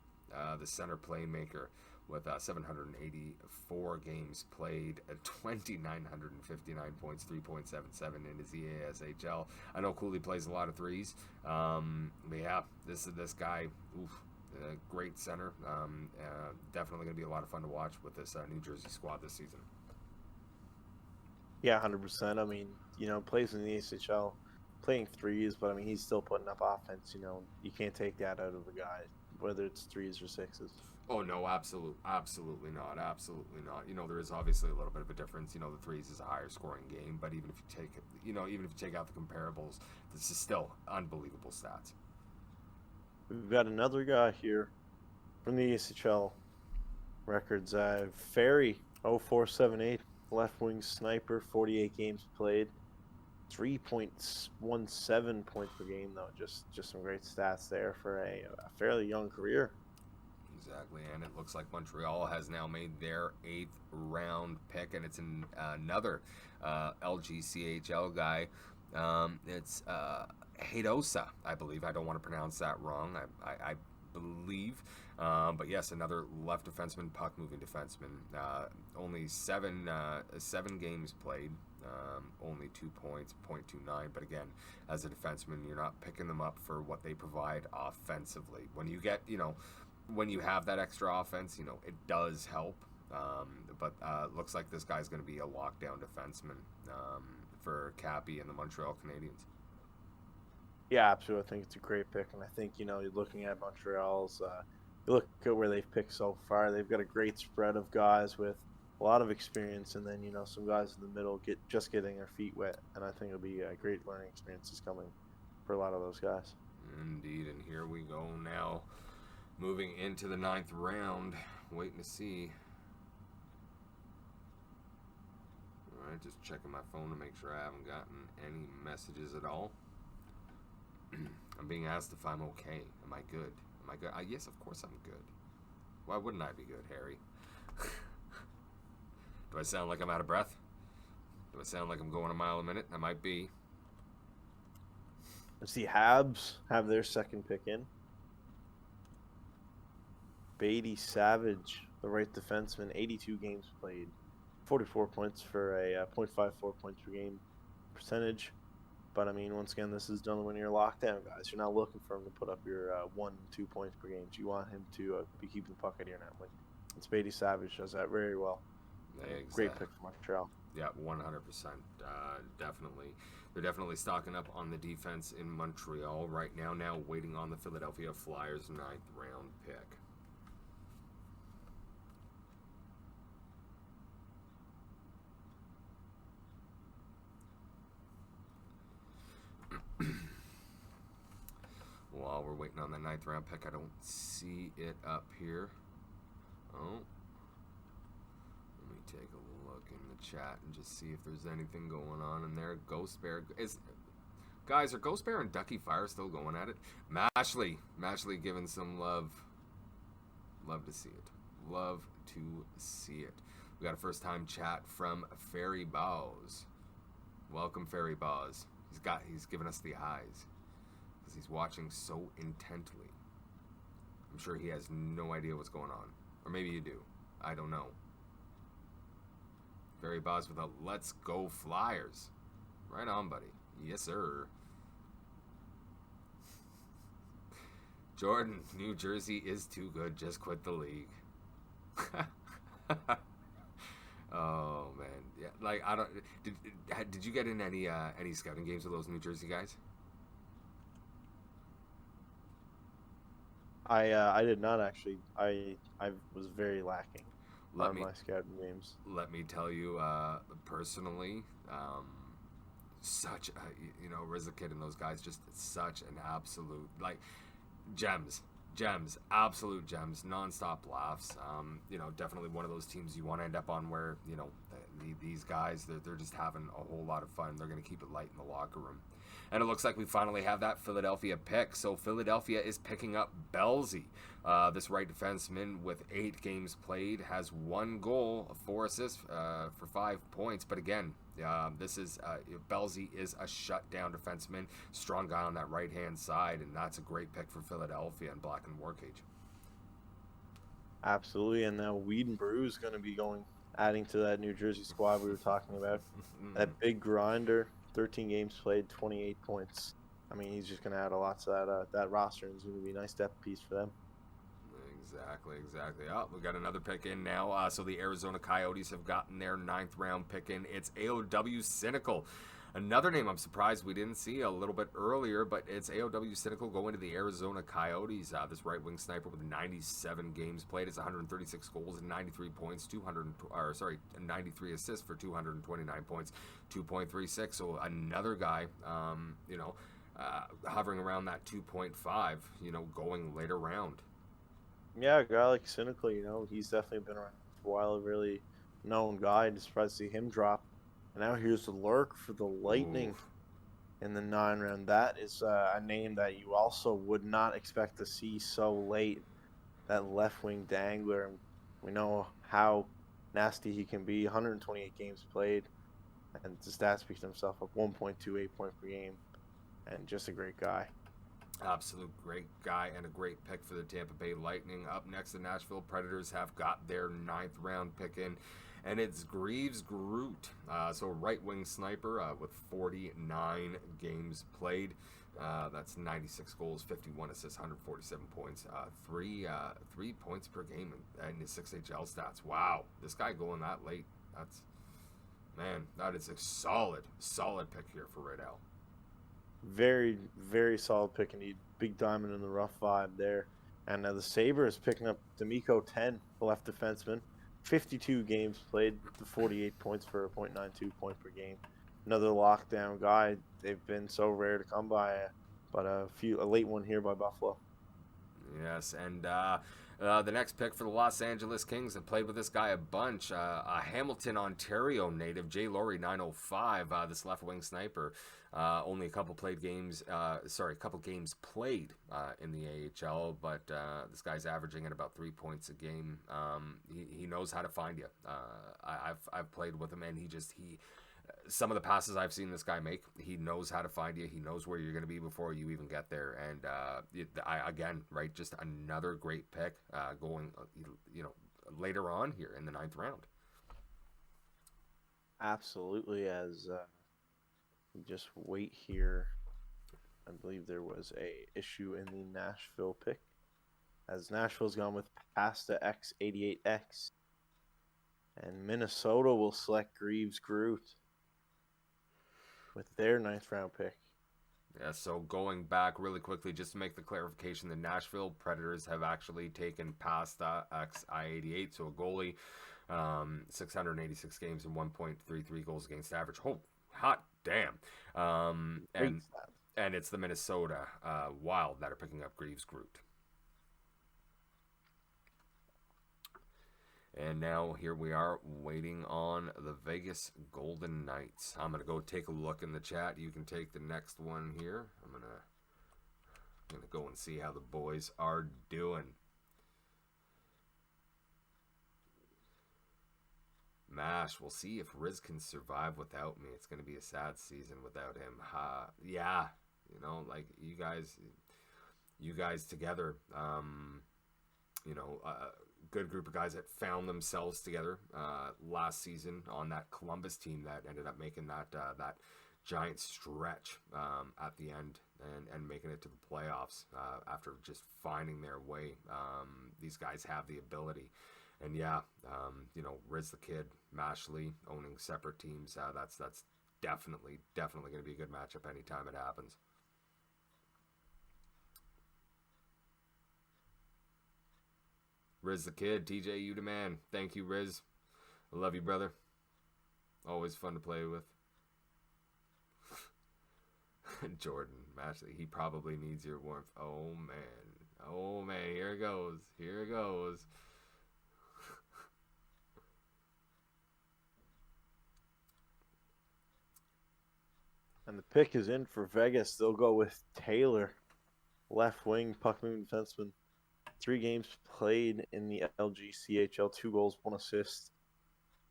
the center playmaker, with 784 games played, 2,959 points, 3.77 in his EASHL. I know Cooley plays a lot of threes. But yeah, this guy, great center. Definitely going to be a lot of fun to watch with this New Jersey squad this season. Yeah, 100%. I mean, plays in the ACHL, playing threes, but I mean, he's still putting up offense. You can't take that out of a guy, whether it's threes or sixes. Oh no, absolutely not. There is obviously a little bit of a difference. The threes is a higher scoring game, but even if you take out the comparables, this is still unbelievable stats. We've got another guy here from the ACHL records. Ferry 0478. Left wing sniper, 48 games played, 3.17 points per game though. Just some great stats there for a fairly young career. Exactly, and it looks like Montreal has now made their 8th round pick, and it's another LGCHL guy. It's Heidosa, I believe. I don't want to pronounce that wrong. I believe. But yes, another left defenseman, puck-moving defenseman. Only seven games played. Only 2 points, .29. But again, as a defenseman, you're not picking them up for what they provide offensively. When you get, when you have that extra offense, it does help. But looks like this guy's going to be a lockdown defenseman for Cappy and the Montreal Canadiens. Yeah, absolutely. I think it's a great pick, and I think you're looking at Montreal's. You look at where they've picked so far. They've got a great spread of guys with a lot of experience, and then some guys in the middle just getting their feet wet, and I think it'll be a great learning experiences coming for a lot of those guys. Indeed, and here we go now, moving into the 9th round. Waiting to see. All right, just checking my phone to make sure I haven't gotten any messages at all. I'm being asked if I'm okay. Am I good? Am I good? Yes, of course I'm good. Why wouldn't I be good, Harry? Do I sound like I'm out of breath? Do I sound like I'm going a mile a minute? I might be. Let's see, Habs have their second pick in. Beatty Savage, the right defenseman, 82 games played. 44 points for a .54 points per game percentage. But, once again, this is done when you're locked down, guys. You're not looking for him to put up your 1-2 points per game. You want him to be keeping the puck out of your net. It's Beatty Savage does that very well. Exactly. Great pick for Montreal. Yeah, 100%. Definitely. They're definitely stocking up on the defense in Montreal right now. Now waiting on the Philadelphia Flyers 9th round pick. While we're waiting on the 9th round pick, I don't see it up here. Oh. Let me take a look in the chat and just see if there's anything going on in there. Ghost Bear guys, are Ghost Bear and Ducky Fire still going at it? Mashley giving some love. Love to see it. Love to see it. We got a first time chat from Fairy Bows. Welcome, Fairy Bows. He's giving us the eyes. He's watching so intently. I'm sure he has no idea what's going on. Or maybe you do. I don't know. Very Boz with a let's go Flyers. Right on, buddy. Yes, sir. Jordan, New Jersey is too good. Just quit the league. Oh, man. Yeah, I don't... Did you get in any scouting games with those New Jersey guys? I did not actually. I was very lacking on my scouting games. Let me tell you, personally, such a, Rizikid and those guys, just such an absolute, gems, absolute gems, nonstop laughs. Definitely one of those teams you want to end up on where, these guys, they're just having a whole lot of fun. They're going to keep it light in the locker room. And it looks like we finally have that Philadelphia pick. So Philadelphia is picking up Beepzs. This right defenseman with 8 games played has 1 goal, 4 assists for 5 points. But again, this is Beepzs is a shutdown defenseman, strong guy on that right-hand side, and that's a great pick for Philadelphia and Black and Warcage. Absolutely, and now Weed and Brew is going to be adding to that New Jersey squad we were talking about. That big grinder. 13 games played, 28 points. He's just going to add a lot to that roster, and it's going to be a nice depth piece for them. Exactly. Oh, we got another pick in now. So the Arizona Coyotes have gotten their 9th round pick in. It's AOW Cynical. Another name I'm surprised we didn't see a little bit earlier, but it's AOW Cynical going to the Arizona Coyotes. This right-wing sniper with 97 games played. It's 136 goals and 93 points, 93 assists for 229 points, 2.36. So another guy, hovering around that 2.5, going later round. Yeah, a guy like Cynical, he's definitely been around for a while, a really known guy. I'm surprised to see him drop. And now here's the lurk for the Lightning. Oof. In the 9th round. That is a name that you also would not expect to see so late. That left wing dangler. We know how nasty he can be. 128 games played. and the stats speak for themselves. Up 1.28 point per game, and just a great guy. Absolute great guy and a great pick for the Tampa Bay Lightning. Up next, the Nashville Predators have got their 9th round pick in, and it's Greaves Groot. So right wing sniper with 49 games played. That's 96 goals, 51 assists, 147 points, three points per game in his 6HL stats. Wow, this guy going that late. That is a solid pick here for Riddell. Very, very solid pick, indeed. Big diamond in the rough vibe there. And the Sabres picking up D'Amico 10, the left defenseman. 52 games played, to 48 points for a .92 point per game. Another lockdown guy. They've been so rare to come by, but a late one here by Buffalo. Yes, and the next pick for the Los Angeles Kings, have played with this guy a bunch. A Hamilton, Ontario native, Jay Laurie, 905. This left wing sniper. Only a couple games played in the AHL, but this guy's averaging at about 3 points a game. He knows how to find you. I've played with him, and some of the passes I've seen this guy make, he knows how to find you. He knows where you're going to be before you even get there. And just another great pick going, later on here in the 9th round. Absolutely. As just wait here, I believe there was a issue in the Nashville pick, as Nashville's gone with Pasta X88X, and Minnesota will select Greaves Groot with their 9th round pick. Yeah, so going back really quickly, just to make the clarification, the Nashville Predators have actually taken Pasta XI88, so a goalie, 686 games and 1.33 goals against average. Oh, hot damn. And it's the Minnesota Wild that are picking up Greaves Groot. And now here we are waiting on the Vegas Golden Knights. I'm going to go take a look in the chat. You can take the next one here. I'm going to go and see how the boys are doing. Mash, we'll see if Riz can survive without me. It's going to be a sad season without him. Yeah, you guys together, good group of guys that found themselves together last season on that Columbus team that ended up making that giant stretch at the end and making it to the playoffs after just finding their way. These guys have the ability. And Riz the Kid, Mashley owning separate teams. That's definitely going to be a good matchup anytime it happens. Riz the Kid, TJ, you the man. Thank you, Riz. I love you, brother. Always fun to play with. Jordan, Mashley, he probably needs your warmth. Oh, man, here it goes. And the pick is in for Vegas. They'll go with Taylor, left wing, puck moving defenseman. 3 games played in the LGCHL, 2 goals, 1 assist,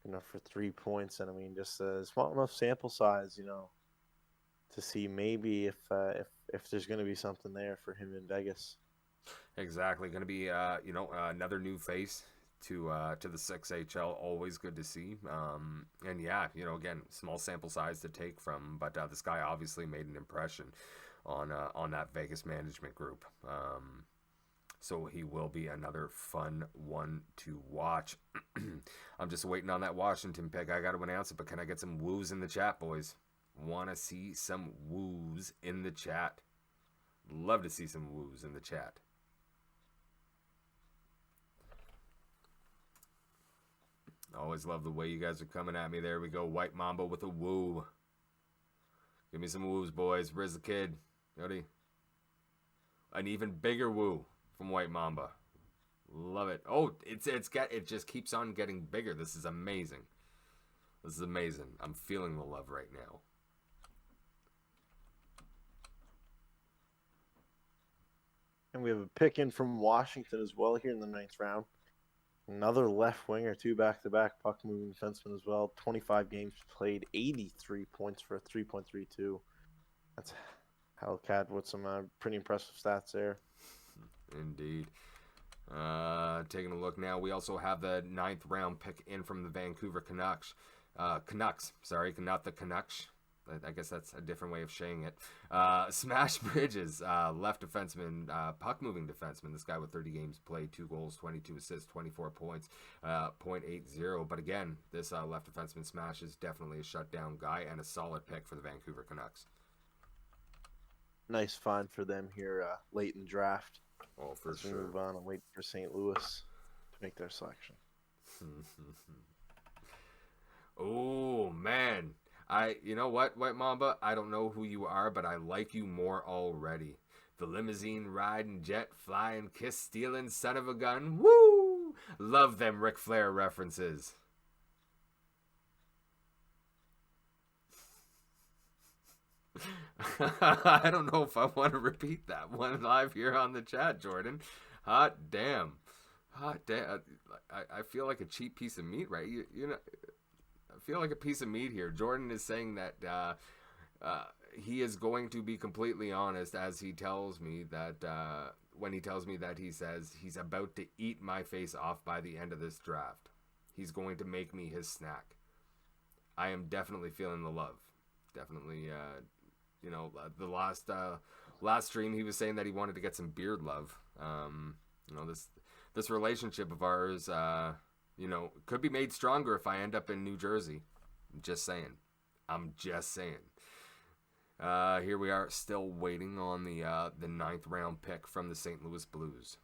for 3 points. And I mean, just a small enough sample size, to see maybe if there's going to be something there for him in Vegas. Exactly, going to be another new face to the 6HL. Always good to see. And yeah, again, small sample size to take from, but this guy obviously made an impression on that Vegas management group. So he will be another fun one to watch. I'm just waiting on that Washington pick. I got to announce it, but can I get some woos in the chat, boys? Want to see some woos in the chat? Love to see some woos in the chat. Always love the way you guys are coming at me. There we go. White Mamba with a woo. Give me some woos, boys. Riz the Kid. Yodi. An even bigger woo from White Mamba. Love it. Oh, it just keeps on getting bigger. This is amazing. I'm feeling the love right now. And we have a pick in from Washington as well here in the 9th round. Another left winger, 2 back-to-back puck moving defenseman as well. 25 games played, 83 points for a 3.32. That's Hellcat with some pretty impressive stats there. Indeed. Taking a look now, we also have the 9th round pick in from the Vancouver Canucks. Sorry, not the Canucks. I guess that's a different way of saying it. Smash Bridges, left defenseman, puck-moving defenseman. This guy with 30 games played, 2 goals, 22 assists, 24 points, .80. But again, this left defenseman Smash is definitely a shutdown guy and a solid pick for the Vancouver Canucks. Nice find for them here late in the draft. Oh, for sure. Move on and wait for St. Louis to make their selection. Oh, man. You know what, White Mamba? I don't know who you are, but I like you more already. The limousine riding, jet flying, kiss stealing, son of a gun. Woo! Love them Ric Flair references. I don't know if I want to repeat that one live here on the chat, Jordan. Hot damn. I feel like a cheap piece of meat, right? You know, I feel like a piece of meat here. Jordan is saying that he is going to be completely honest as he tells me that when he tells me that he says he's about to eat my face off by the end of this draft. He's going to make me his snack. I am definitely feeling the love. Definitely, you know, the last stream he was saying that he wanted to get some beard love. You know, this relationship of ours, you know, could be made stronger if I end up in New Jersey. I'm just saying. Here we are, still waiting on the 9th round pick from the St. Louis Blues.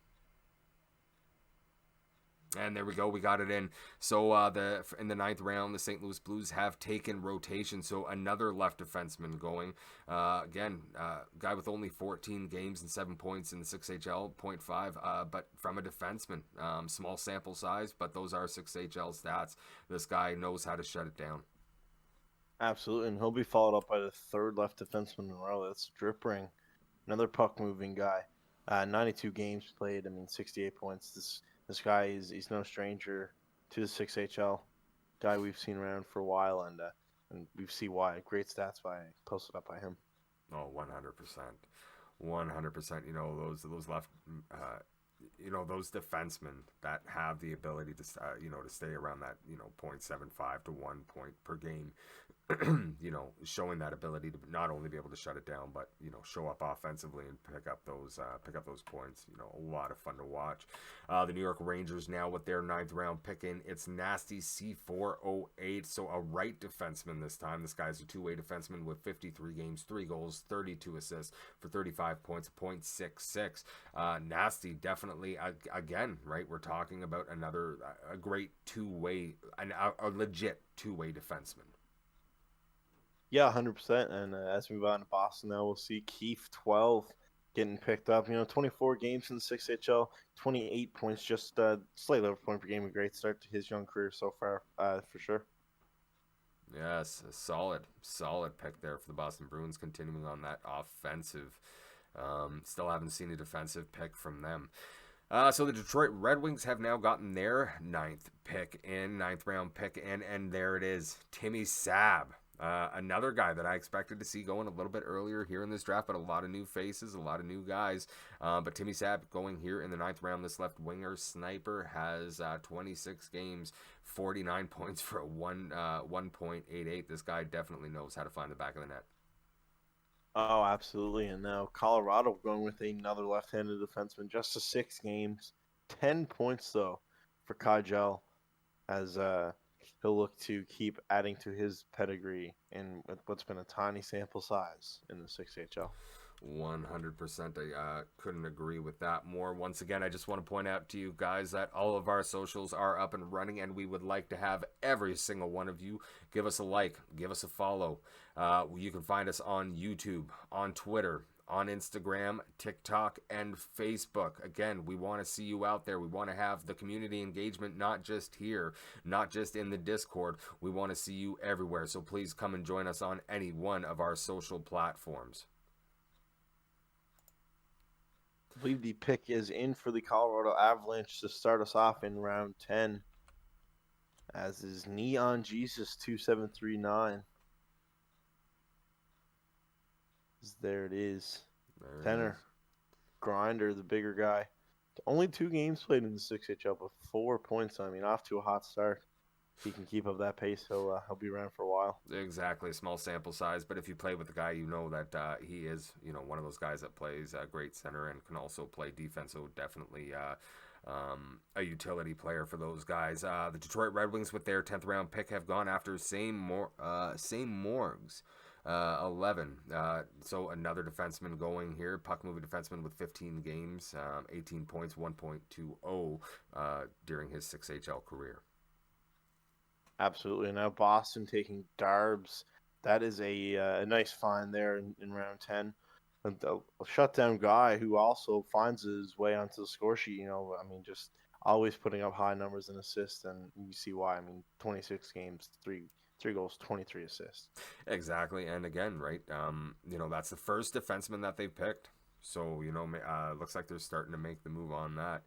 And there we go, we got it in. So in the 9th round, the St. Louis Blues have taken rotation. So another left defenseman going. Again, guy with only 14 games and 7 points in the 6HL, 0.5, but from a defenseman. Small sample size, but those are 6HL stats. This guy knows how to shut it down. Absolutely, and he'll be followed up by the 3rd left defenseman in a row. That's Drip Ring, another puck-moving guy. 92 games played, 68 points. This guy he's no stranger to the 6HL. Guy we've seen around for a while, and we see why. Great stats posted up by him. Oh, 100%. You know, those left, you know, those defensemen that have the ability to, you know, to stay around that, you know, 0.75 to 1 point per game. You know, showing that ability to not only be able to shut it down, but, you know, show up offensively and pick up those points. You know, a lot of fun to watch. The New York Rangers now with their 9th round pick in. It's Nasty C408, so a right defenseman this time. This guy's a two-way defenseman with 53 games, 3 goals, 32 assists for 35 points, .66. Nasty, definitely, again, right? We're talking about a great two-way, a legit two-way defenseman. Yeah, 100%. And as we move on to Boston now, we'll see Keefe 12 getting picked up. You know, 24 games in the 6HL, 28 points, just slightly over point per game. A great start to his young career so far, for sure. Yes, a solid pick there for the Boston Bruins, continuing on that offensive. Still haven't seen a defensive pick from them. So the Detroit Red Wings have now gotten their 9th round pick in, and there it is, Timmy Sab. Another guy that I expected to see going a little bit earlier here in this draft, but a lot of new faces, a lot of new guys. But Timmy Sab going here in the 9th round. This left winger sniper has 26 games, 49 points for a 1.88. This guy definitely knows how to find the back of the net. Oh, absolutely. And now Colorado going with another left-handed defenseman, just to 6 games, 10 points though for Kajal, as he'll look to keep adding to his pedigree in what's been a tiny sample size in the 6HL. 100%. I couldn't agree with that more. Once again, I just want to point out to you guys that all of our socials are up and running, and we would like to have every single one of you give us a like, give us a follow. You can find us on YouTube, on Twitter, on Instagram, TikTok, and Facebook. Again, we want to see you out there. We want to have the community engagement, not just here, not just in the Discord. We want to see you everywhere. So please come and join us on any one of our social platforms. believe the pick is in for the Colorado Avalanche to start us off in round 10, as is Neon Jesus 2739. There it is. There it Tenor. is. Grinder, the bigger guy. Only 2 games played in the 6HL, but 4 points. I mean, off to a hot start. If he can keep up that pace, he'll be around for a while. Exactly, small sample size, but if you play with the guy, you know that he is, one of those guys that plays great center and can also play defense. So definitely a utility player for those guys. The Detroit Red Wings, with their 10th round pick, have gone after Same Morgs. 11. So another defenseman going here. Puck moving defenseman with 15 games, 18 points, 1.20 during his 6HL career. Absolutely. Now Boston taking Darbs. That is a nice find there in round 10. A shutdown guy who also finds his way onto the score sheet. I mean, just always putting up high numbers and assists, and you see why. I mean, 26 games, three goals, 23 assists. Exactly, and again, right, that's the first defenseman that they've picked. So, looks like they're starting to make the move on that.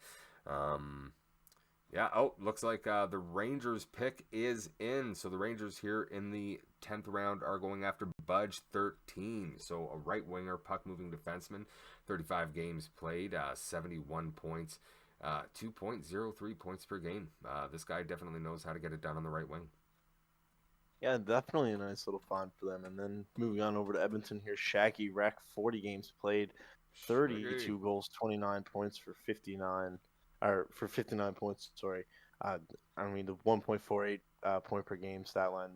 Looks like the Rangers pick is in. So the Rangers here in the 10th round are going after Budge 13. So a right winger, puck moving defenseman, 35 games played, 71 points, 2.03 points per game. This guy definitely knows how to get it done on the right wing. Yeah, definitely a nice little find for them. And then moving on over to Edmonton here, Shaggy Wreck, 40 games played, 32 goals, 29 points for 59 points. Sorry, I mean the 1.48 point per game stat line.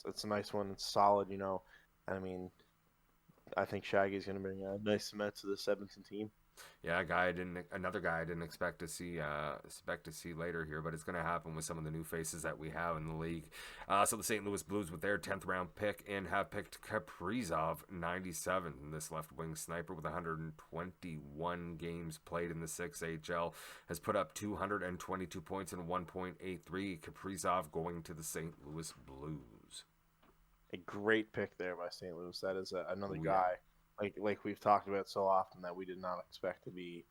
It's a nice one. It's solid, And I mean, I think Shaggy's going to bring a nice cement to this Edmonton team. Yeah, another guy I didn't expect to see later here, but it's going to happen with some of the new faces that we have in the league. So the St. Louis Blues, with their 10th round pick, and have picked Kaprizov, 97. This left wing sniper with 121 games played in the 6HL has put up 222 points and 1.83. Kaprizov going to the St. Louis Blues. A great pick there by St. Louis. That is another guy. Like we've talked about so often that we did not expect to be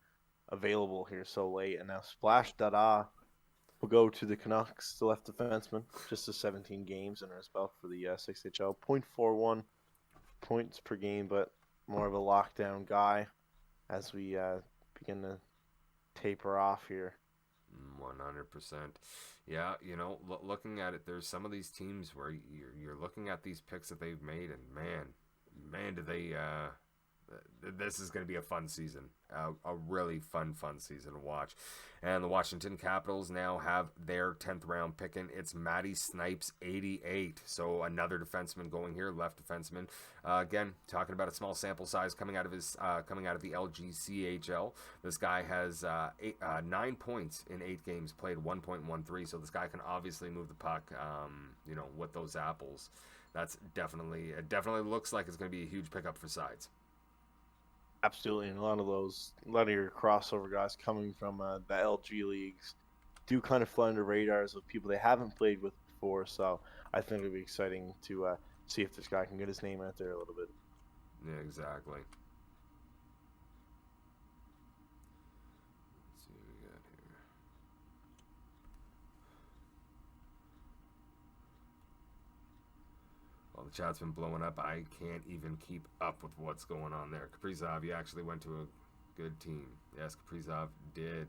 available here so late. And now Splash Dada will go to the Canucks, the left defenseman. Just 17 games under his belt for the 6HL. 0.41 points per game, but more of a lockdown guy as we begin to taper off here. 100%. Yeah, looking at it, there's some of these teams where you're looking at these picks that they've made, and man, do they this is going to be a fun season, a really fun season to watch. And the Washington Capitals now have their 10th round pick in. It's Matty Snipes, 88. So another defenseman going here, left defenseman. Again, talking about a small sample size coming out of the LGCHL. This guy has 9 points in 8 games played, 1.13. So this guy can obviously move the puck. With those apples, that's definitely looks like it's going to be a huge pickup for sides. Absolutely, and a lot of your crossover guys coming from the LG leagues do kind of fly under radars of people they haven't played with before. So I think it'll be exciting to see if this guy can get his name out there a little bit. Yeah, exactly. Let's see what we got here. Well, the chat's been blowing up. I can't even keep up with what's going on there. Kaprizov, you actually went to a good team. Yes, Kaprizov did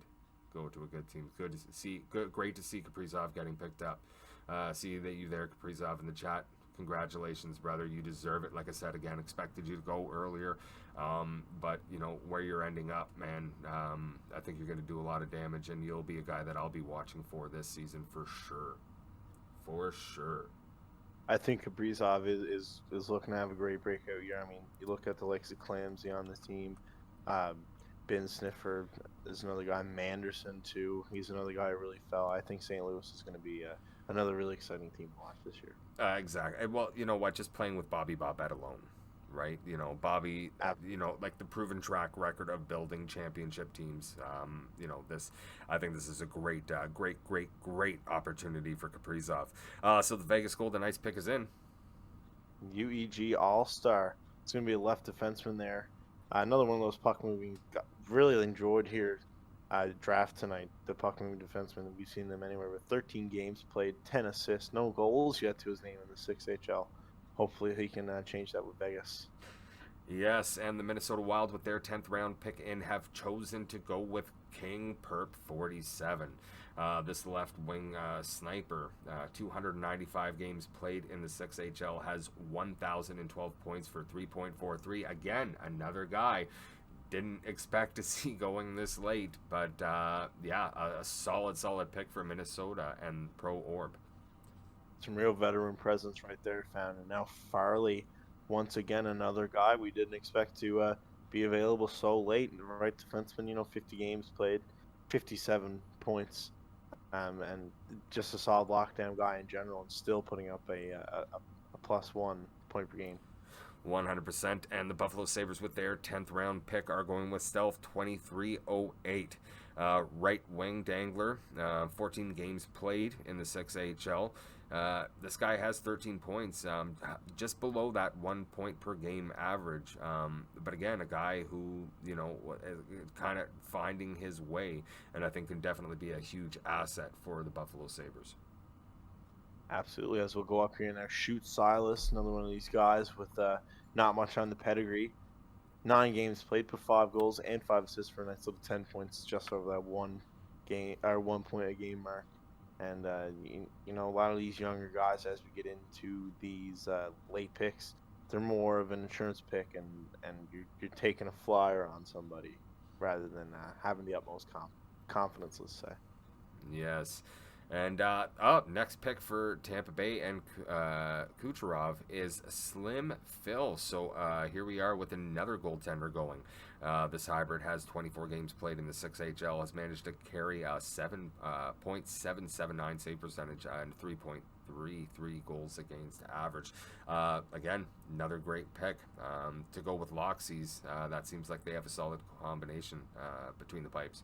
go to a good team. Good to see. Great to see Kaprizov getting picked up. See that you there, Kaprizov, in the chat. Congratulations, brother. You deserve it. Like I said, again, expected you to go earlier. But, where you're ending up, man, I think you're going to do a lot of damage, and you'll be a guy that I'll be watching for this season for sure. For sure. I think Kaprizov is looking to have a great breakout year. I mean, you look at the likes of Clamsy on the team. Ben Sniffer is another guy. Manderson, too. He's another guy who really fell. I think St. Louis is going to be another really exciting team to watch this year. Exactly. Well, you know what? Just playing with Bobby Bobette alone, right? Bobby, like the proven track record of building championship teams. I think this is a great opportunity for Kaprizov. So the Vegas Golden Knights pick is in. UEG All-Star. It's going to be a left defenseman there. Another one of those puck moving. Really enjoyed here. Draft tonight. The puck moving defenseman. We've seen them anywhere with 13 games played, 10 assists, no goals yet to his name in the 6HL. Hopefully he can change that with Vegas. Yes, and the Minnesota Wild, with their 10th round pick in, have chosen to go with King Perp 47. This left wing sniper, 295 games played in the 6HL, has 1,012 points for 3.43. Again, another guy didn't expect to see going this late, but yeah, a solid pick for Minnesota and Pro Orb. Some real veteran presence right there found. And now Farley, once again, another guy we didn't expect to be available so late. And the right defenseman, 50 games played, 57 points, and just a solid lockdown guy in general, and still putting up a plus 1 point per game. 100%. And the Buffalo Sabres, with their 10th round pick, are going with Stealth 2308. Right wing dangler, 14 games played in the 6HL. This guy has 13 points, just below that 1 point per game average. But again, a guy who, kind of finding his way, and I think can definitely be a huge asset for the Buffalo Sabres. Absolutely, as we'll go up here now, Shoot Silas, another one of these guys with not much on the pedigree. 9 games played, put 5 goals and 5 assists for a nice little 10 points, just over that 1 point a game mark. And a lot of these younger guys, as we get into these late picks, they're more of an insurance pick, and you're taking a flyer on somebody rather than having the utmost confidence, let's say. Yes. And next pick for Tampa Bay and Kucherov is Slim Phil. So here we are with another goaltender going. This hybrid has 24 games played in the 6HL, has managed to carry a 7.779 save percentage and 3.33 goals against average. Again, another great pick to go with Loxies. That seems like they have a solid combination between the pipes.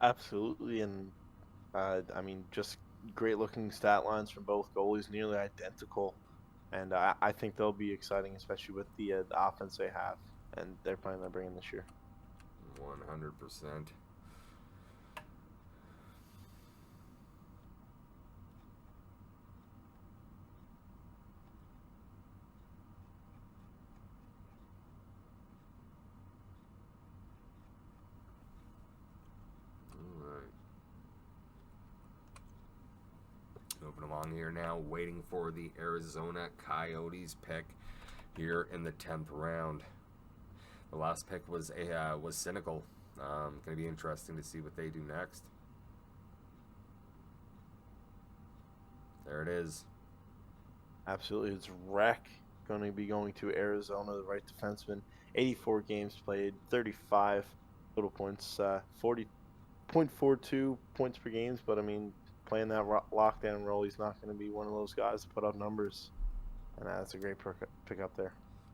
Absolutely, and just great looking stat lines from both goalies, nearly identical. And I think they'll be exciting, especially with the offense they have and they're planning on bringing this year. 100%. Moving along here now, waiting for the Arizona Coyotes pick here in the 10th round. The last pick was Cynical. Going to be interesting to see what they do next. There it is. Absolutely, it's Wreck going to be going to Arizona, the right defenseman. 84 games played, 35 total points, 40.42 points per games. But playing that lockdown role, he's not going to be one of those guys to put up numbers, and that's a great pick up there.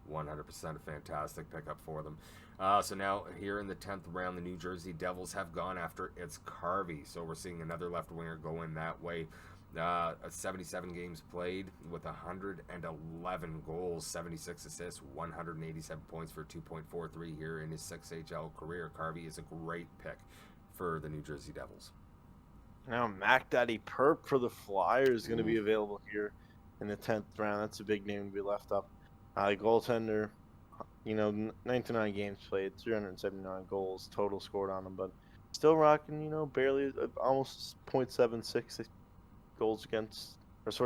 100% a fantastic pickup for them. So now here in the 10th round, the New Jersey Devils have gone after It's Carvey. So we're seeing another left winger going that way. 77 games played with 111 goals, 76 assists, 187 points for 2.43 here in his 6HL career. Carvey is a great pick for the New Jersey Devils. Now Mac Daddy Perp for the Flyers is going to be available here in the 10th round. That's a big name to be left up. Goaltender, 99 games played, 379 goals total scored on him, but still rocking, barely almost 0.76 goals against,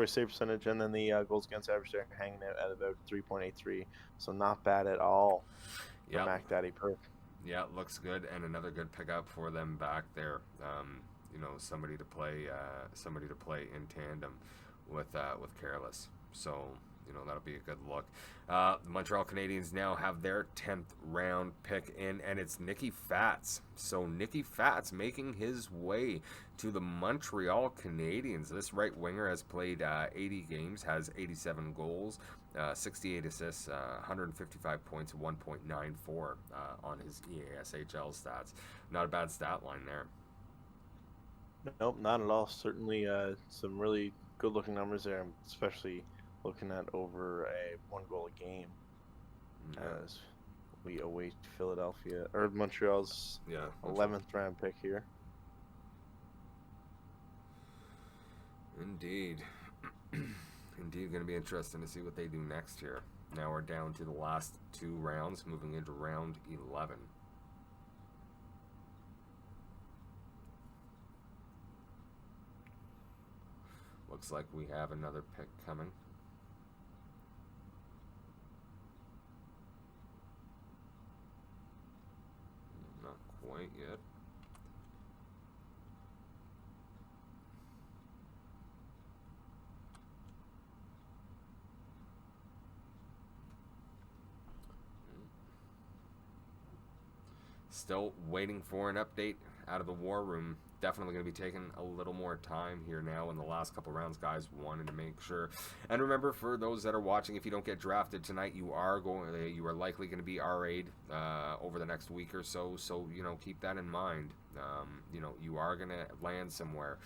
save percentage, and then the goals against average there hanging out at about 3.83. So not bad at all for Mac Daddy Perp. Yeah, looks good, and another good pickup for them back there. Somebody to play in tandem with Careless. So that'll be a good look. The Montreal Canadiens now have their 10th round pick in, and it's Nicky Fats. So Nicky Fats making his way to the Montreal Canadiens. This right winger has played 80 games, has 87 goals, 68 assists, 155 points, 1.94 on his EASHL stats. Not a bad stat line there. Nope, not at all. Certainly some really good looking numbers there, especially looking at over a 1 goal a game. We await Philadelphia or Montreal's Yeah. 11th round pick here. Indeed. Indeed, going to be interesting to see what they do next year. Now we're down to the last 2 rounds, moving into round 11. Looks like we have another pick coming. Not quite yet. Still waiting for an update out of the war room. Definitely going to be taking a little more time here now in the last couple rounds, guys. Wanted to make sure. And remember, for those that are watching, if you don't get drafted tonight, you are likely going to be RA'd over the next week or so. So keep that in mind. You are going to land somewhere,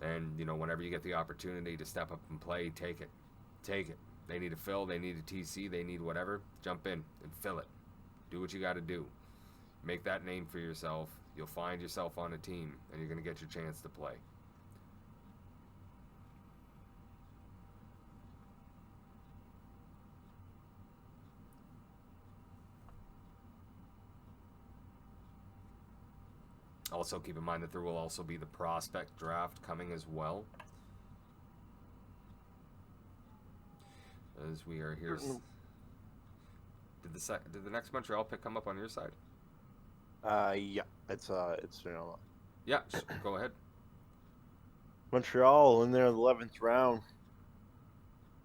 and whenever you get the opportunity to step up and play, take it. They need a fill. They need a TC. They need whatever. Jump in and fill it. Do what you got to do. Make that name for yourself. You'll find yourself on a team, and you're going to get your chance to play. Also, keep in mind that there will also be the prospect draft coming as well. As we are here. Did the next Montreal pick come up on your side? Yeah, it's Yeah, go ahead. Montreal in their 11th round.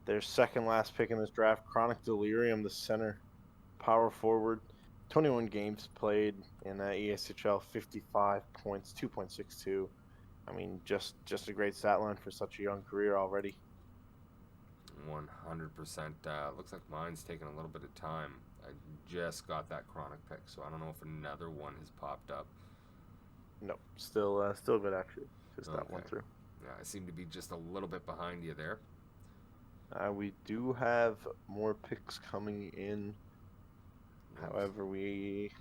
Their second last pick in this draft, Chronic Delirium, the center, power forward, 21 games played in ESHL, 55 points, 2.62. I mean, just a great stat line for such a young career already. 100%. Looks like mine's taking a little bit of time. I just got that Chronic pick, so I don't know if another one has popped up. No, still good actually. Just that one through. Yeah, I seem to be just a little bit behind you there. We do have more picks coming in. However, we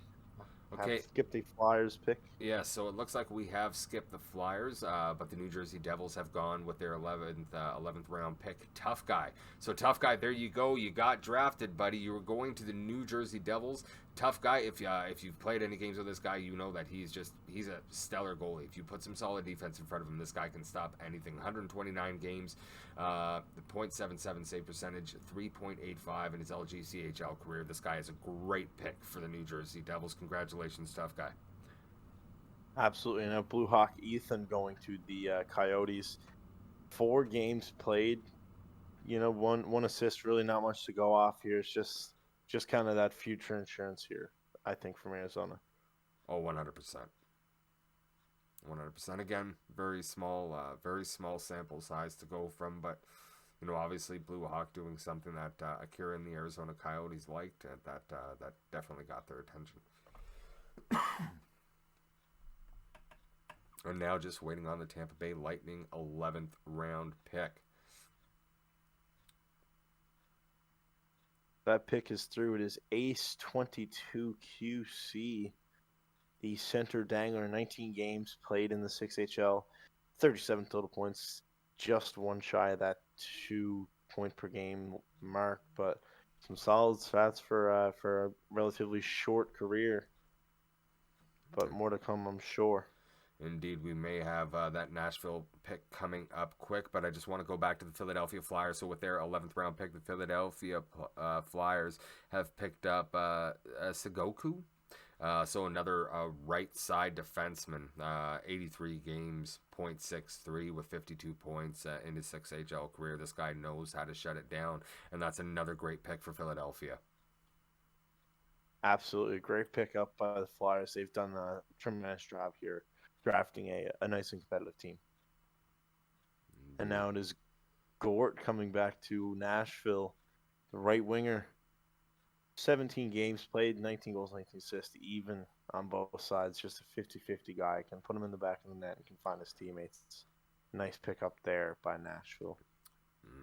have skipped the Flyers pick. Yeah, so it looks like we have skipped the Flyers, but the New Jersey Devils have gone with their 11th round pick, Tough Guy. So Tough Guy, there you go. You got drafted, buddy. You were going to the New Jersey Devils. Tough Guy, if you've played any games with this guy, you know that he's a stellar goalie. If you put some solid defense in front of him, this guy can stop anything. 129 games, the .77 save percentage, 3.85 in his LGCHL career. This guy is a great pick for the New Jersey Devils. Congratulations, Tough Guy. Absolutely. And Blue Hawk Ethan going to the Coyotes. 4 games played. One assist, really not much to go off here. It's just kind of that future insurance here, I think, from Arizona. Oh, 100%. 100%. Again, very small sample size to go from, but obviously Blue Hawk doing something that Akira and the Arizona Coyotes liked, and that definitely got their attention. And now just waiting on the Tampa Bay Lightning 11th round pick. That pick is through. It is Ace 22 QC, the center dangler. 19 games played in the 6HL, 37 total points, just one shy of that 2 point per game mark, but some solid stats for a relatively short career. But more to come, I'm sure. Indeed, we may have that Nashville pick coming up quick, but I just want to go back to the Philadelphia Flyers. So with their 11th round pick, the Philadelphia Flyers have picked up Segoku. So another right side defenseman, 83 games, .63 with 52 points in his 6HL career. This guy knows how to shut it down, and that's another great pick for Philadelphia. Absolutely. Great pickup by the Flyers. They've done a tremendous job here drafting a nice and competitive team. Mm-hmm. And now it is Gort coming back to Nashville, the right winger. 17 games played, 19 goals, 19 assists, even on both sides. Just a 50-50 guy. Can put him in the back of the net and can find his teammates. Nice pickup there by Nashville.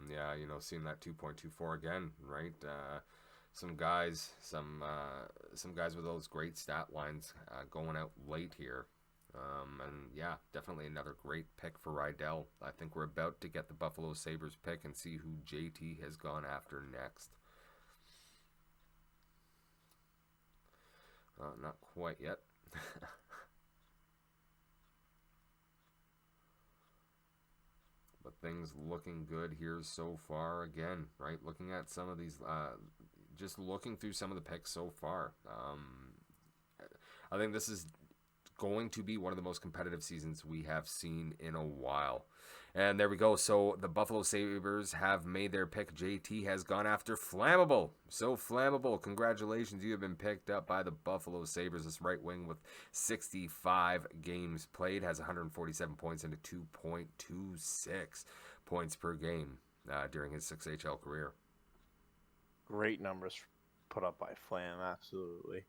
Yeah, seeing that 2.24 again, right? some guys, some guys with those great stat lines going out late here. And yeah, definitely another great pick for Rydell. I think we're about to get the Buffalo Sabres pick and see who JT has gone after next. Not quite yet. But things looking good here so far. Again, right? Looking at some of these, just looking through some of the picks so far. I think this is going to be one of the most competitive seasons we have seen in a while. And there we go. So the Buffalo Sabres have made their pick. JT has gone after Flammable. So Flammable, congratulations. You have been picked up by the Buffalo Sabres. This right wing with 65 games played has 147 points and a 2.26 points per game during his 6HL career. Great numbers put up by Flam, absolutely.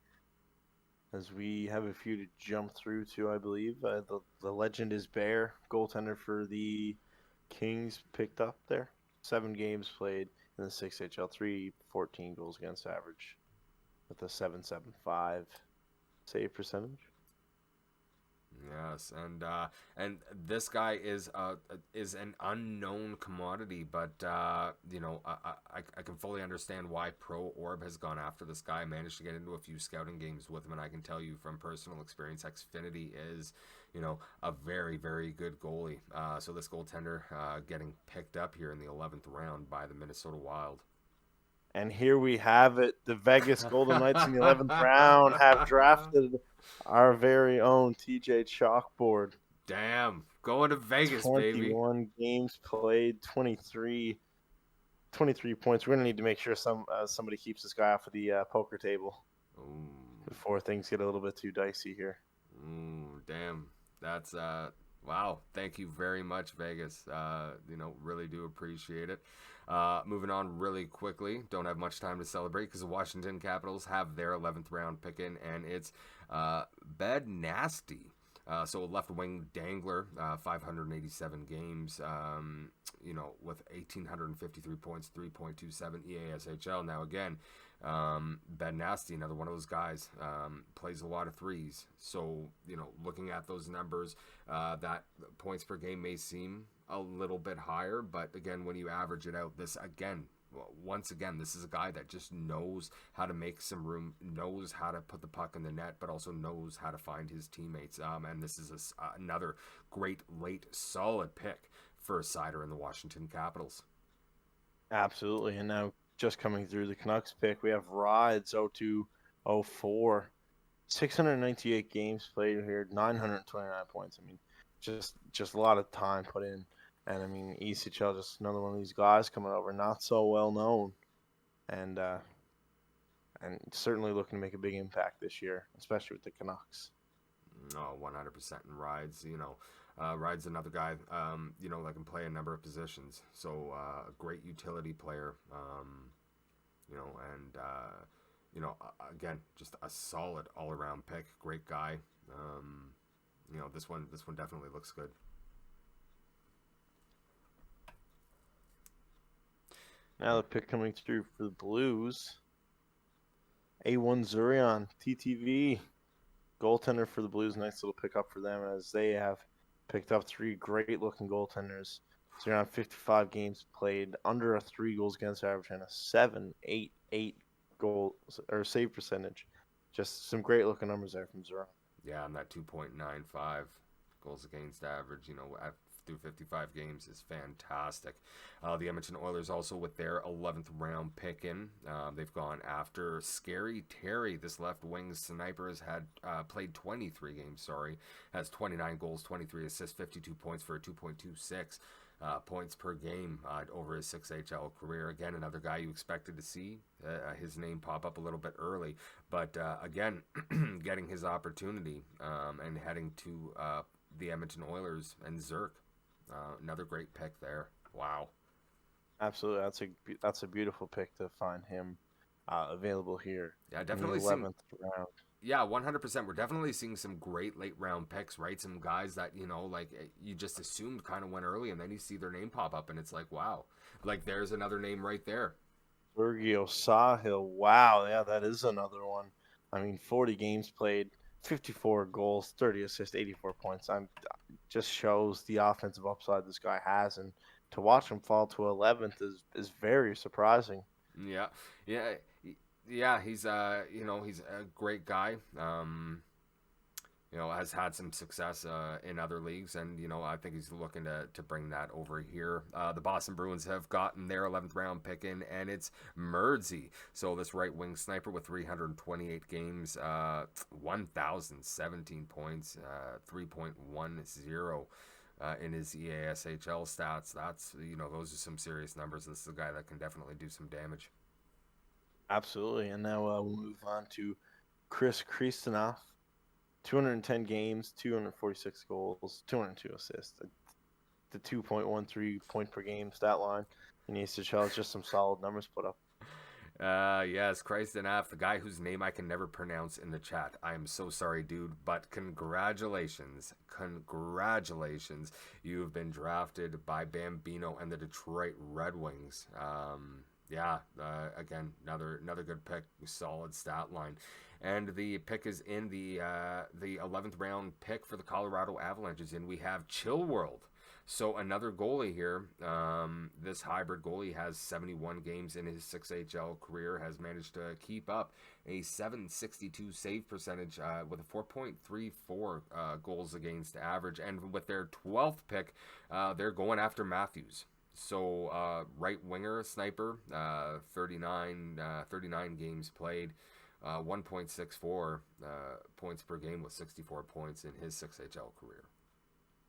As we have a few to jump through to, I believe. The legend is Bear, goaltender for the Kings, picked up there. 7 games played in the 6HL, 314 goals against average with a 7.75 save percentage. Yes, and this guy is an unknown commodity, but you know, I can fully understand why Pro Orb has gone after this guy. I managed to get into a few scouting games with him, and I can tell you from personal experience, Xfinity is, you know, a very, very good goalie. So this goaltender getting picked up here in the 11th round by the Minnesota Wild. And here we have it. The Vegas Golden Knights in the 11th round have drafted our very own TJchalkboard. Damn, going to Vegas, 21 baby. 21 games played, 23 points. We're going to need to make sure somebody keeps this guy off of the poker table. Ooh. Before things get a little bit too dicey here. Ooh, damn. That's wow. Thank you very much, Vegas. You know, really do appreciate it. Moving on really quickly. Don't have much time to celebrate because the Washington Capitals have their 11th round pick in, and it's Bed Nasty. So left wing dangler, 587 games, you know, with 1,853 points, 3.27 EASHL. Now again, Ben Nasty, another one of those guys, plays a lot of threes. So, you know, looking at those numbers, that points per game may seem a little bit higher, but again, when you average it out, this again, once again, this is a guy that just knows how to make some room, knows how to put the puck in the net, but also knows how to find his teammates. And this is another great late solid pick for a sider in the Washington Capitals. Absolutely. And now just coming through the Canucks pick, we have Rides 0204. 698 games played here, 929 points. I mean, just a lot of time put in. And I mean, ECHL, just another one of these guys coming over, not so well known, and certainly looking to make a big impact this year, especially with the Canucks. Oh, 100% in Rides. You know, Rides another guy, you know, that can play a number of positions. So a great utility player, you know, and you know, again, just a solid all-around pick. Great guy. You know, this one definitely looks good. Now the pick coming through for the Blues. A1 Zurion, TTV, goaltender for the Blues. Nice little pickup for them as they have picked up 3 great-looking goaltenders. Zurion, 55 games played, under a 3 goals against average and a 7.88 goal or save percentage. Just some great-looking numbers there from Zurion. Yeah, and that 2.95 goals against average, you know, through 55 games is fantastic. The Edmonton Oilers also with their 11th round pick in. They've gone after Scary Terry. This left wing sniper has had played 23 games, has 29 goals, 23 assists, 52 points for a 2.26 points per game over his 6HL career. Again, another guy you expected to see his name pop up a little bit early, but again, getting his opportunity and heading to the Edmonton Oilers and Zerk. Another great pick there. Wow. Absolutely, that's a beautiful pick to find him available here. Yeah, definitely in the 11th round. Yeah, 100%. We're definitely seeing some great late round picks, right? Some guys that, you know, like you just assumed kind of went early, and then you see their name pop up, and it's like, wow, like there's another name right there. Sergio Sahil. Wow, yeah, that is another one. I mean, 40 games played, 54 goals, 30 assists, 84 points. I'm just shows the offensive upside this guy has, and to watch him fall to 11th is very surprising. Yeah, yeah, yeah. He's he's a great guy. Has had some success in other leagues, and I think he's looking to bring that over here. The Boston Bruins have gotten their 11th round pick in, and it's Merdsey. So this right wing sniper with 328 games, 1,017 points, 3.10. In his EASHL stats, those are some serious numbers. This is a guy that can definitely do some damage. Absolutely. And now we'll move on to Chris Kristoff. 210 games, 246 goals, 202 assists. The 2.13 point per game stat line in EASHL is just some solid numbers put up. Yes, Christ enough, the guy whose name I can never pronounce in the chat. I am so sorry, dude, but congratulations. Congratulations. You have been drafted by Bambino and the Detroit Red Wings. Again, another good pick, solid stat line. And the pick is in the 11th round pick for the Colorado Avalanches, and we have Chill World. So another goalie here. This hybrid goalie has 71 games in his 6HL career, has managed to keep up a 762 save percentage with a 4.34 goals against average. And with their 12th pick, they're going after Matthews. So right winger sniper, 39 games played. 1.64 points per game with 64 points in his 6HL career.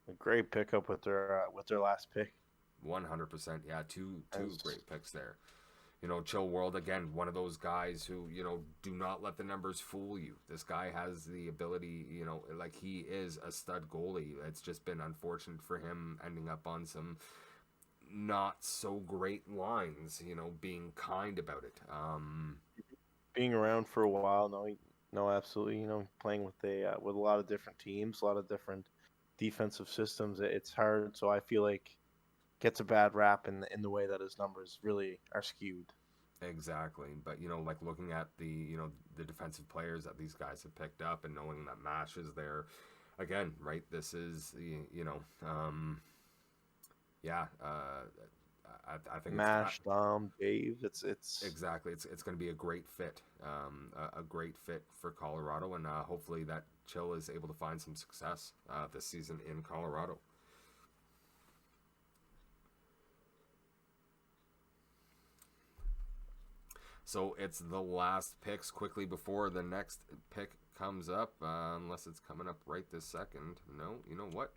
A great pickup with their last pick. 100%, yeah, two great picks there. Chill World, again, one of those guys who, do not let the numbers fool you. This guy has the ability, like he is a stud goalie. It's just been unfortunate for him ending up on some not so great lines, being kind about it. Being around for a while, no, absolutely. Playing with a lot of different teams, a lot of different defensive systems. It's hard, so I feel like gets a bad rap in the way that his numbers really are skewed. Exactly, but like looking at the defensive players that these guys have picked up and knowing that Mash is there, again, right? This is yeah. I think Mash, Dom, Dave. It's exactly. It's going to be a great fit, a great fit for Colorado, and hopefully that Chill is able to find some success this season in Colorado. So it's the last picks quickly before the next pick comes up, unless it's coming up right this second. No, you know what?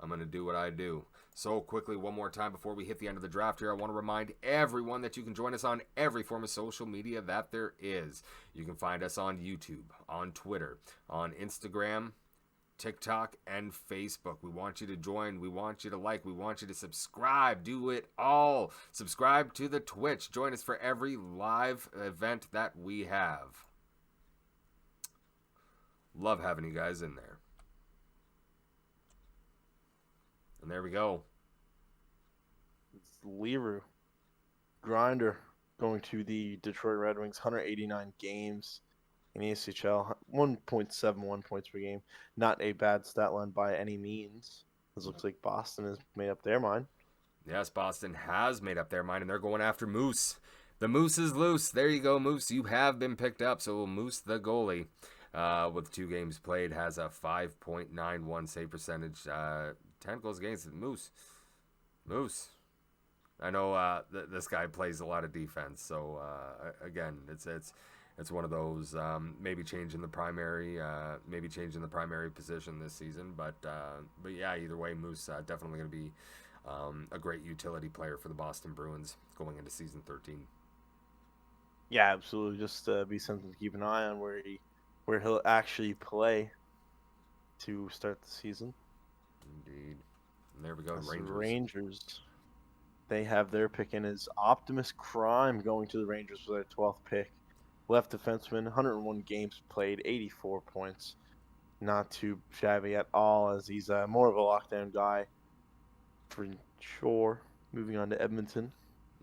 I'm going to do what I do. So quickly, one more time before we hit the end of the draft here, I want to remind everyone that you can join us on every form of social media that there is. You can find us on YouTube, on Twitter, on Instagram, TikTok, and Facebook. We want you to join. We want you to like. We want you to subscribe. Do it all. Subscribe to the Twitch. Join us for every live event that we have. Love having you guys in there. And there we go. It's Leroux. Grinder going to the Detroit Red Wings, 189 games in ECHL, 1.71 points per game. Not a bad stat line by any means. It looks like Boston has made up their mind. Yes, Boston has made up their mind, and they're going after Moose. The Moose is loose. There you go, Moose. You have been picked up. So Moose, the goalie, with 2 games played, has a 5.91 save percentage. 10 goals against Moose. I know this guy plays a lot of defense, so again, it's one of those maybe changing the primary position this season, but yeah, either way, Moose definitely going to be a great utility player for the Boston Bruins going into season 13. Yeah, absolutely. Just be something to keep an eye on where he'll actually play to start the season. Indeed. And there we go. Rangers. They have their pick in as Optimus Crime going to the Rangers for their 12th pick. Left defenseman, 101 games played, 84 points. Not too shabby at all, as he's more of a lockdown guy for sure. Moving on to Edmonton.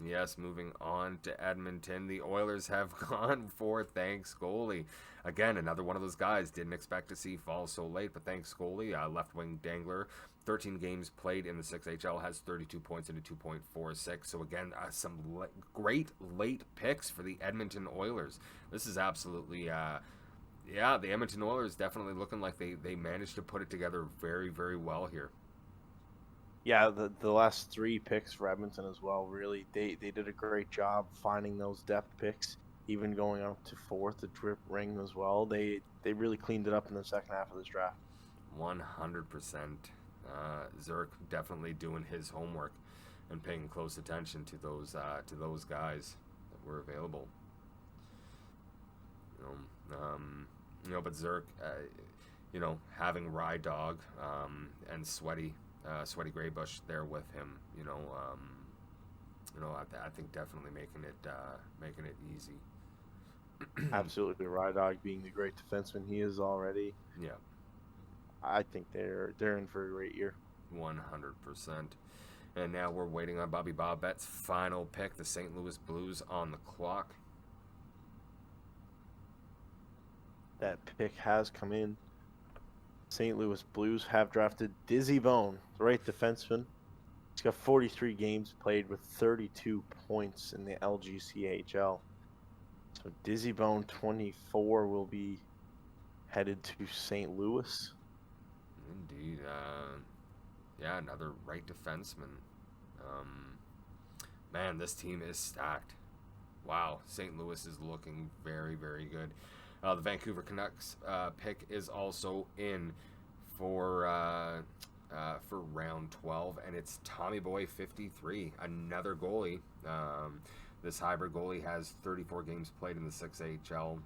Yes, moving on to Edmonton. The Oilers have gone for Thanks Goalie. Again, another one of those guys. Didn't expect to see fall so late, but Thanks Goalie, left wing dangler. 13 games played in the 6HL, has 32 points and a 2.46. So again, some great late picks for the Edmonton Oilers. This is absolutely, yeah, the Edmonton Oilers definitely looking like they managed to put it together very, very well here. Yeah, the last 3 picks for Edmonton as well. Really, they did a great job finding those depth picks, even going up to 4th, the drip ring as well. They really cleaned it up in the second half of this draft. 100%. Zerk definitely doing his homework and paying close attention to those guys that were available. But Zerk, having Rye Dog and Sweaty Graybush there with him, I think definitely making it easy. Absolutely, Rye Dog being the great defenseman he is already. Yeah. I think they're in for a great year. 100%. And now we're waiting on Bobby Bobbett's final pick, the St. Louis Blues on the clock. That pick has come in. St. Louis Blues have drafted Dizzy Bone, the right defenseman. He's got 43 games played with 32 points in the LGCHL. So Dizzy Bone, 24, will be headed to St. Louis. Indeed. Yeah, another right defenseman. Man, this team is stacked. Wow, St. Louis is looking very, very good. The Vancouver Canucks pick is also in for round 12, and it's Tommy Boy 53, another goalie. This hybrid goalie has 34 games played in the 6HL,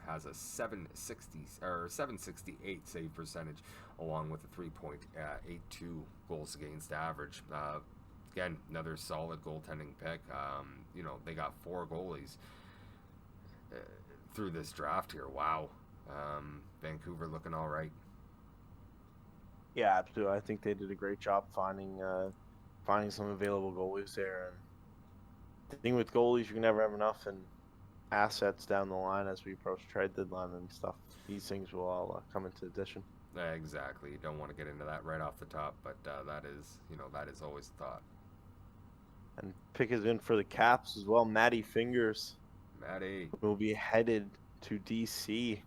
has a 768 save percentage, along with a 3.82 goals against average. Again, another solid goaltending pick. They got 4 goalies through this draft here. Wow. Vancouver looking all right. Yeah, absolutely. I think they did a great job finding some available goalies there. And the thing with goalies, you can never have enough and assets down the line as we approach trade deadline and stuff. These things will all come into addition. Exactly. You don't want to get into that right off the top, but that is always the thought. And pick is in for the Caps as well. Matty Fingers. Matty will be headed to DC.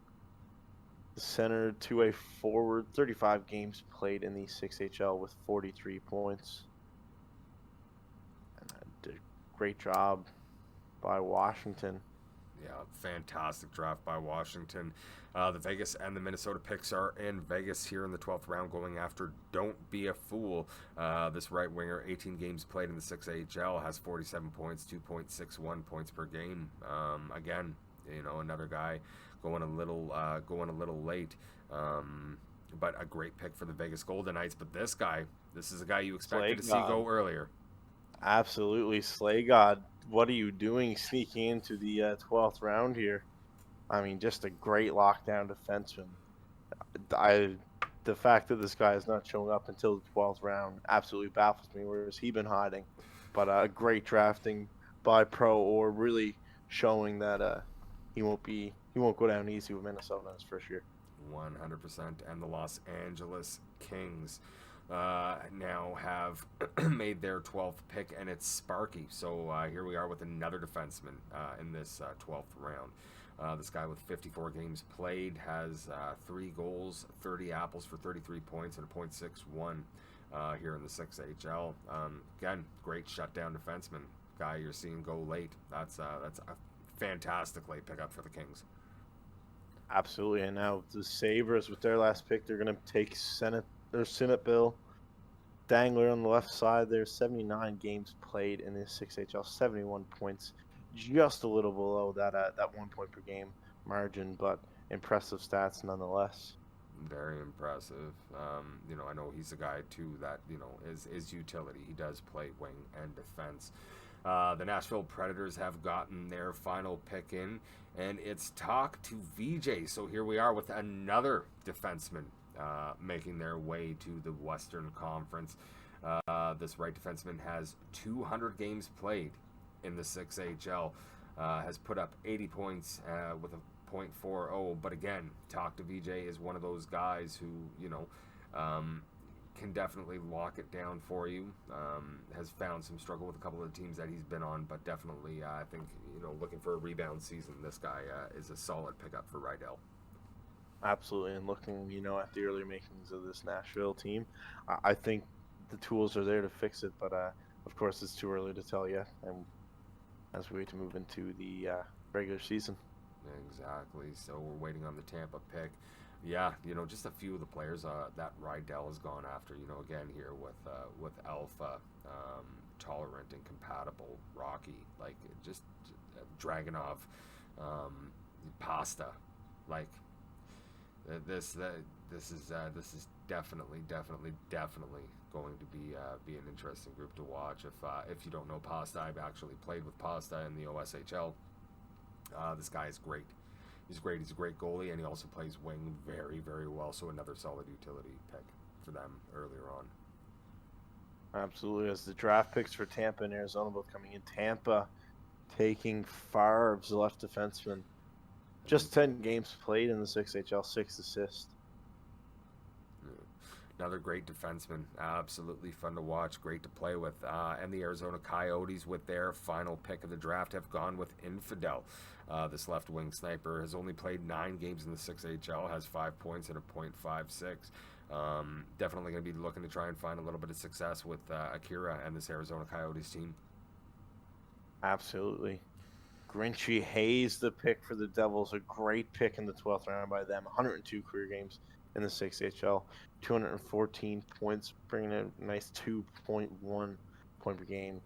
The center, 2-way forward, 35 games played in the 6HL with 43 points. And did a great job by Washington. Yeah, fantastic draft by Washington. The Vegas and the Minnesota picks are in Vegas here in the 12th round, going after Don't Be a Fool. This right winger, 18 games played in the 6AHL, has 47 points, 2.61 points per game. Again, another guy going a little late. But a great pick for the Vegas Golden Knights. But this is a guy you expected to see go earlier. Absolutely, Slay God. What are you doing sneaking into the 12th round here? I mean, just a great lockdown defenseman. The fact that this guy is not showing up until the 12th round absolutely baffles me. Where has he been hiding? But great drafting by Pro, or really showing that he won't go down easy with Minnesota in his first year. 100%. And the Los Angeles Kings now have made their 12th pick, and it's Sparky. So here we are with another defenseman in this 12th round. This guy with 54 games played has 3 goals, 30 apples for 33 points, and a .61 here in the 6HL. Again, great shutdown defenseman. Guy you're seeing go late. That's a fantastic late pickup for the Kings. Absolutely. And now the Sabres, with their last pick, they're going to take Senate Bill Dangler on the left side. There's 79 games played in this 6HL, 71 points, just a little below that 1 point per game margin, but impressive stats nonetheless. Very impressive. I know he's a guy too that is utility. He does play wing and defense. The Nashville Predators have gotten their final pick in, and it's Talk to VJ. So here we are with another defenseman making their way to the Western Conference. This right defenseman has 200 games played in the 6HL, has put up 80 points with a .40. But again, Talk to VJ is one of those guys who, can definitely lock it down for you. Has found some struggle with a couple of the teams that he's been on, but definitely, I think, looking for a rebound season, this guy is a solid pickup for Rydell. Absolutely, and looking, at the early makings of this Nashville team, I think the tools are there to fix it, but of course it's too early to tell yet, and as we wait to move into the regular season. Exactly. So we're waiting on the Tampa pick. Yeah, just a few of the players that Rydell has gone after. Again here with Alpha, Tolerant and Compatible, Rocky, like just Dragonov, Pasta, like this is definitely going to be an interesting group to watch. If you don't know Pasta, I've actually played with Pasta in the OSHL. This guy is great. He's great. He's a great goalie, and he also plays wing very, very well. So another solid utility pick for them earlier on. Absolutely. As the draft picks for Tampa and Arizona both coming in, Tampa taking Favre's left defenseman. Just 10 games played in the 6HL, 6 assists. Another great defenseman. Absolutely fun to watch. Great to play with. And the Arizona Coyotes, with their final pick of the draft, have gone with Infidel. This left wing sniper has only played 9 games in the 6HL, has 5 points and a .56. Definitely going to be looking to try and find a little bit of success with Akira and this Arizona Coyotes team. Absolutely. Grinchy Hayes, the pick for the Devils, a great pick in the 12th round by them. 102 career games in the 6HL, 214 points, bringing in a nice 2.1 point per game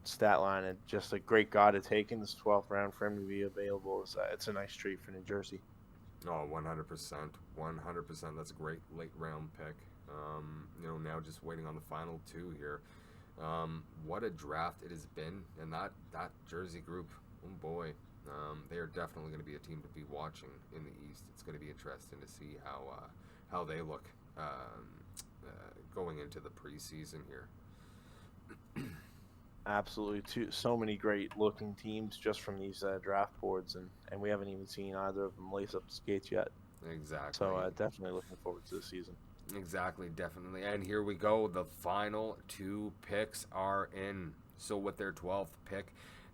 stat line, and just a great guy to take in this 12th round for him to be available. It's a nice treat for New Jersey. Oh, 100%. 100%. That's a great late round pick. Now just waiting on the final 2 here. What a draft it has been, and that Jersey group, oh boy, they are definitely going to be a team to be watching in the East. It's going to be interesting to see how they look going into the preseason here. Absolutely, so many great looking teams just from these draft boards, and we haven't even seen either of them lace up the skates yet. Exactly. So definitely looking forward to the season. Exactly, definitely. And here we go. The final 2 picks are in. So with their 12th pick,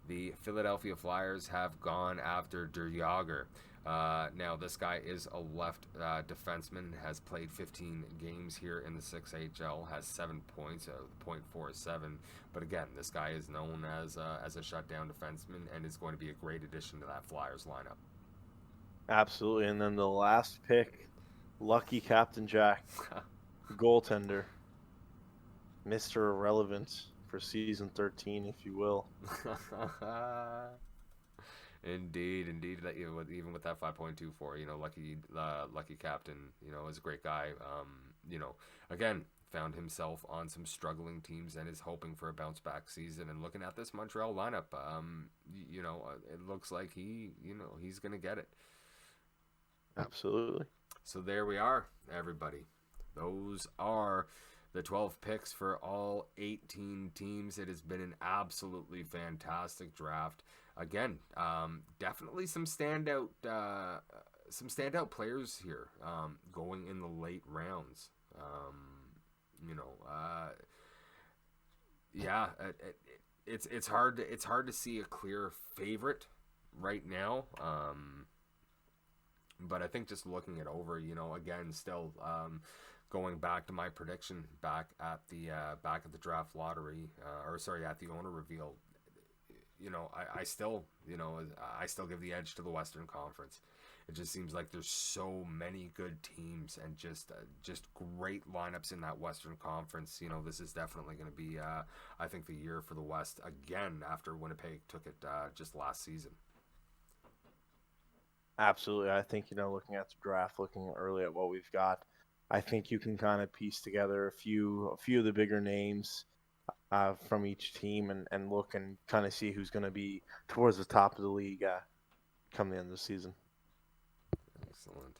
the Philadelphia Flyers have gone after Derjager. Now, this guy is a left defenseman, has played 15 games here in the 6HL, has 7 points, .47. But again, this guy is known as a shutdown defenseman and is going to be a great addition to that Flyers lineup. Absolutely. And then the last pick, Lucky Captain Jack, goaltender, Mr. Irrelevant for season 13, if you will. Indeed. Even with that 5.24, Lucky Captain, is a great guy. Again, found himself on some struggling teams and is hoping for a bounce back season. And looking at this Montreal lineup, it looks like he's gonna get it. Absolutely. So there we are, everybody. Those are the 12 picks for all 18 teams. It has been an absolutely fantastic draft. Again, definitely some standout players here going in the late rounds. It's hard to see a clear favorite right now. But I think just looking it over, again, still going back to my prediction back at the draft lottery, at the owner reveal, I still give the edge to the Western Conference. It just seems like there's so many good teams and just great lineups in that Western Conference. This is definitely going to be, I think, the year for the West again after Winnipeg took it just last season. Absolutely. I think, looking at the draft, looking early at what we've got, I think you can kind of piece together a few of the bigger names from each team and look and kind of see who's going to be towards the top of the league come the end of the season. Excellent.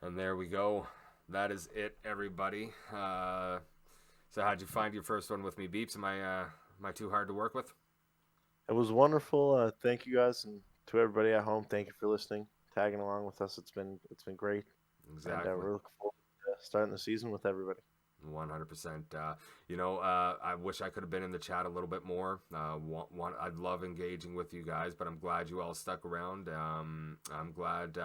And there we go. That is it, everybody. So how'd you find your first one with me, Beepzs? Am I too hard to work with? It was wonderful. Thank you guys, and to everybody at home, thank you for listening, tagging along with us. It's been great, and Exactly. we're looking forward to starting the season with everybody. 100%. I wish I could have been in the chat a little bit more. I'd love engaging with you guys, but I'm glad you all stuck around. I'm glad.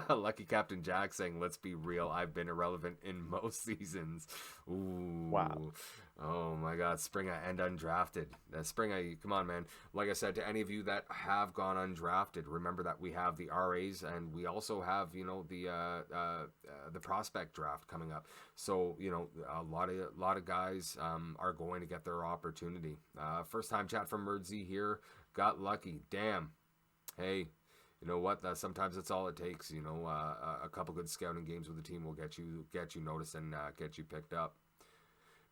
Lucky Captain Jack saying, "Let's be real. I've been irrelevant in most seasons." Wow. Ooh, oh my God, Springer and undrafted. Springer, come on, man. Like I said, to any of you that have gone undrafted, remember that we have the RAs and we also have, the prospect draft coming up. So a lot of guys are going to get their opportunity. First time chat from Merdsy here. Got lucky. Damn. Hey. You know what? Sometimes that's all it takes. A couple good scouting games with the team will get you noticed and get you picked up.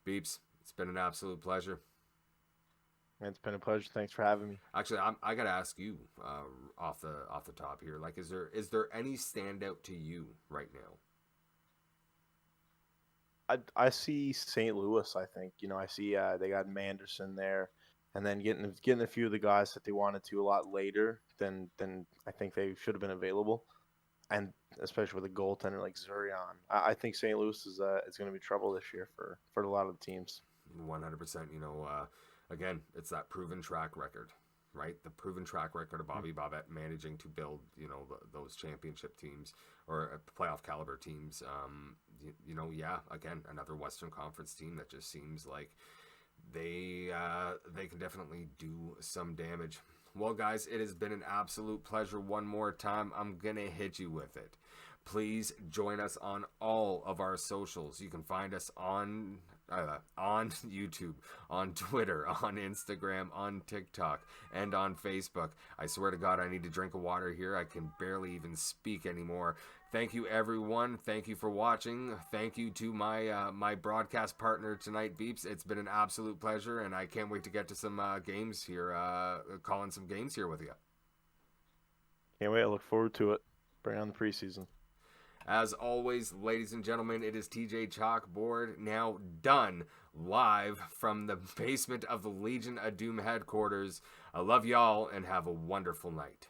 Beeps, it's been an absolute pleasure. It's been a pleasure. Thanks for having me. Actually, I gotta ask you off the top here. Like, is there any standout to you right I see St. Louis. I think I see they got Manderson there, and then getting a few of the guys that they wanted to a lot later than I think they should have been available, and especially with a goaltender like Zurion. I think St. Louis is going to be trouble this year for a lot of the teams. now? 100%. Again, it's that proven track record, right? The proven track record of Bobby Bobette managing to build, those championship teams or playoff caliber teams. Yeah, again, another Western Conference team that just seems like they can definitely do some damage. Well, guys, it has been an absolute pleasure. One more time, I'm gonna hit you with it. Please join us on all of our socials. You can find us on YouTube, on Twitter, on Instagram, on TikTok, and on Facebook. I swear to God, I need to drink of water here. I can barely even speak anymore. Thank you, everyone. Thank you for watching. Thank you to my broadcast partner tonight, Beeps. It's been an absolute pleasure, and I can't wait to get to some games here, calling some games here with you. Can't wait. I look forward to it. Bring on the preseason. As always, ladies and gentlemen, it is TJ Chalkboard, now done live from the basement of the Legion of Doom headquarters. I love y'all and have a wonderful night.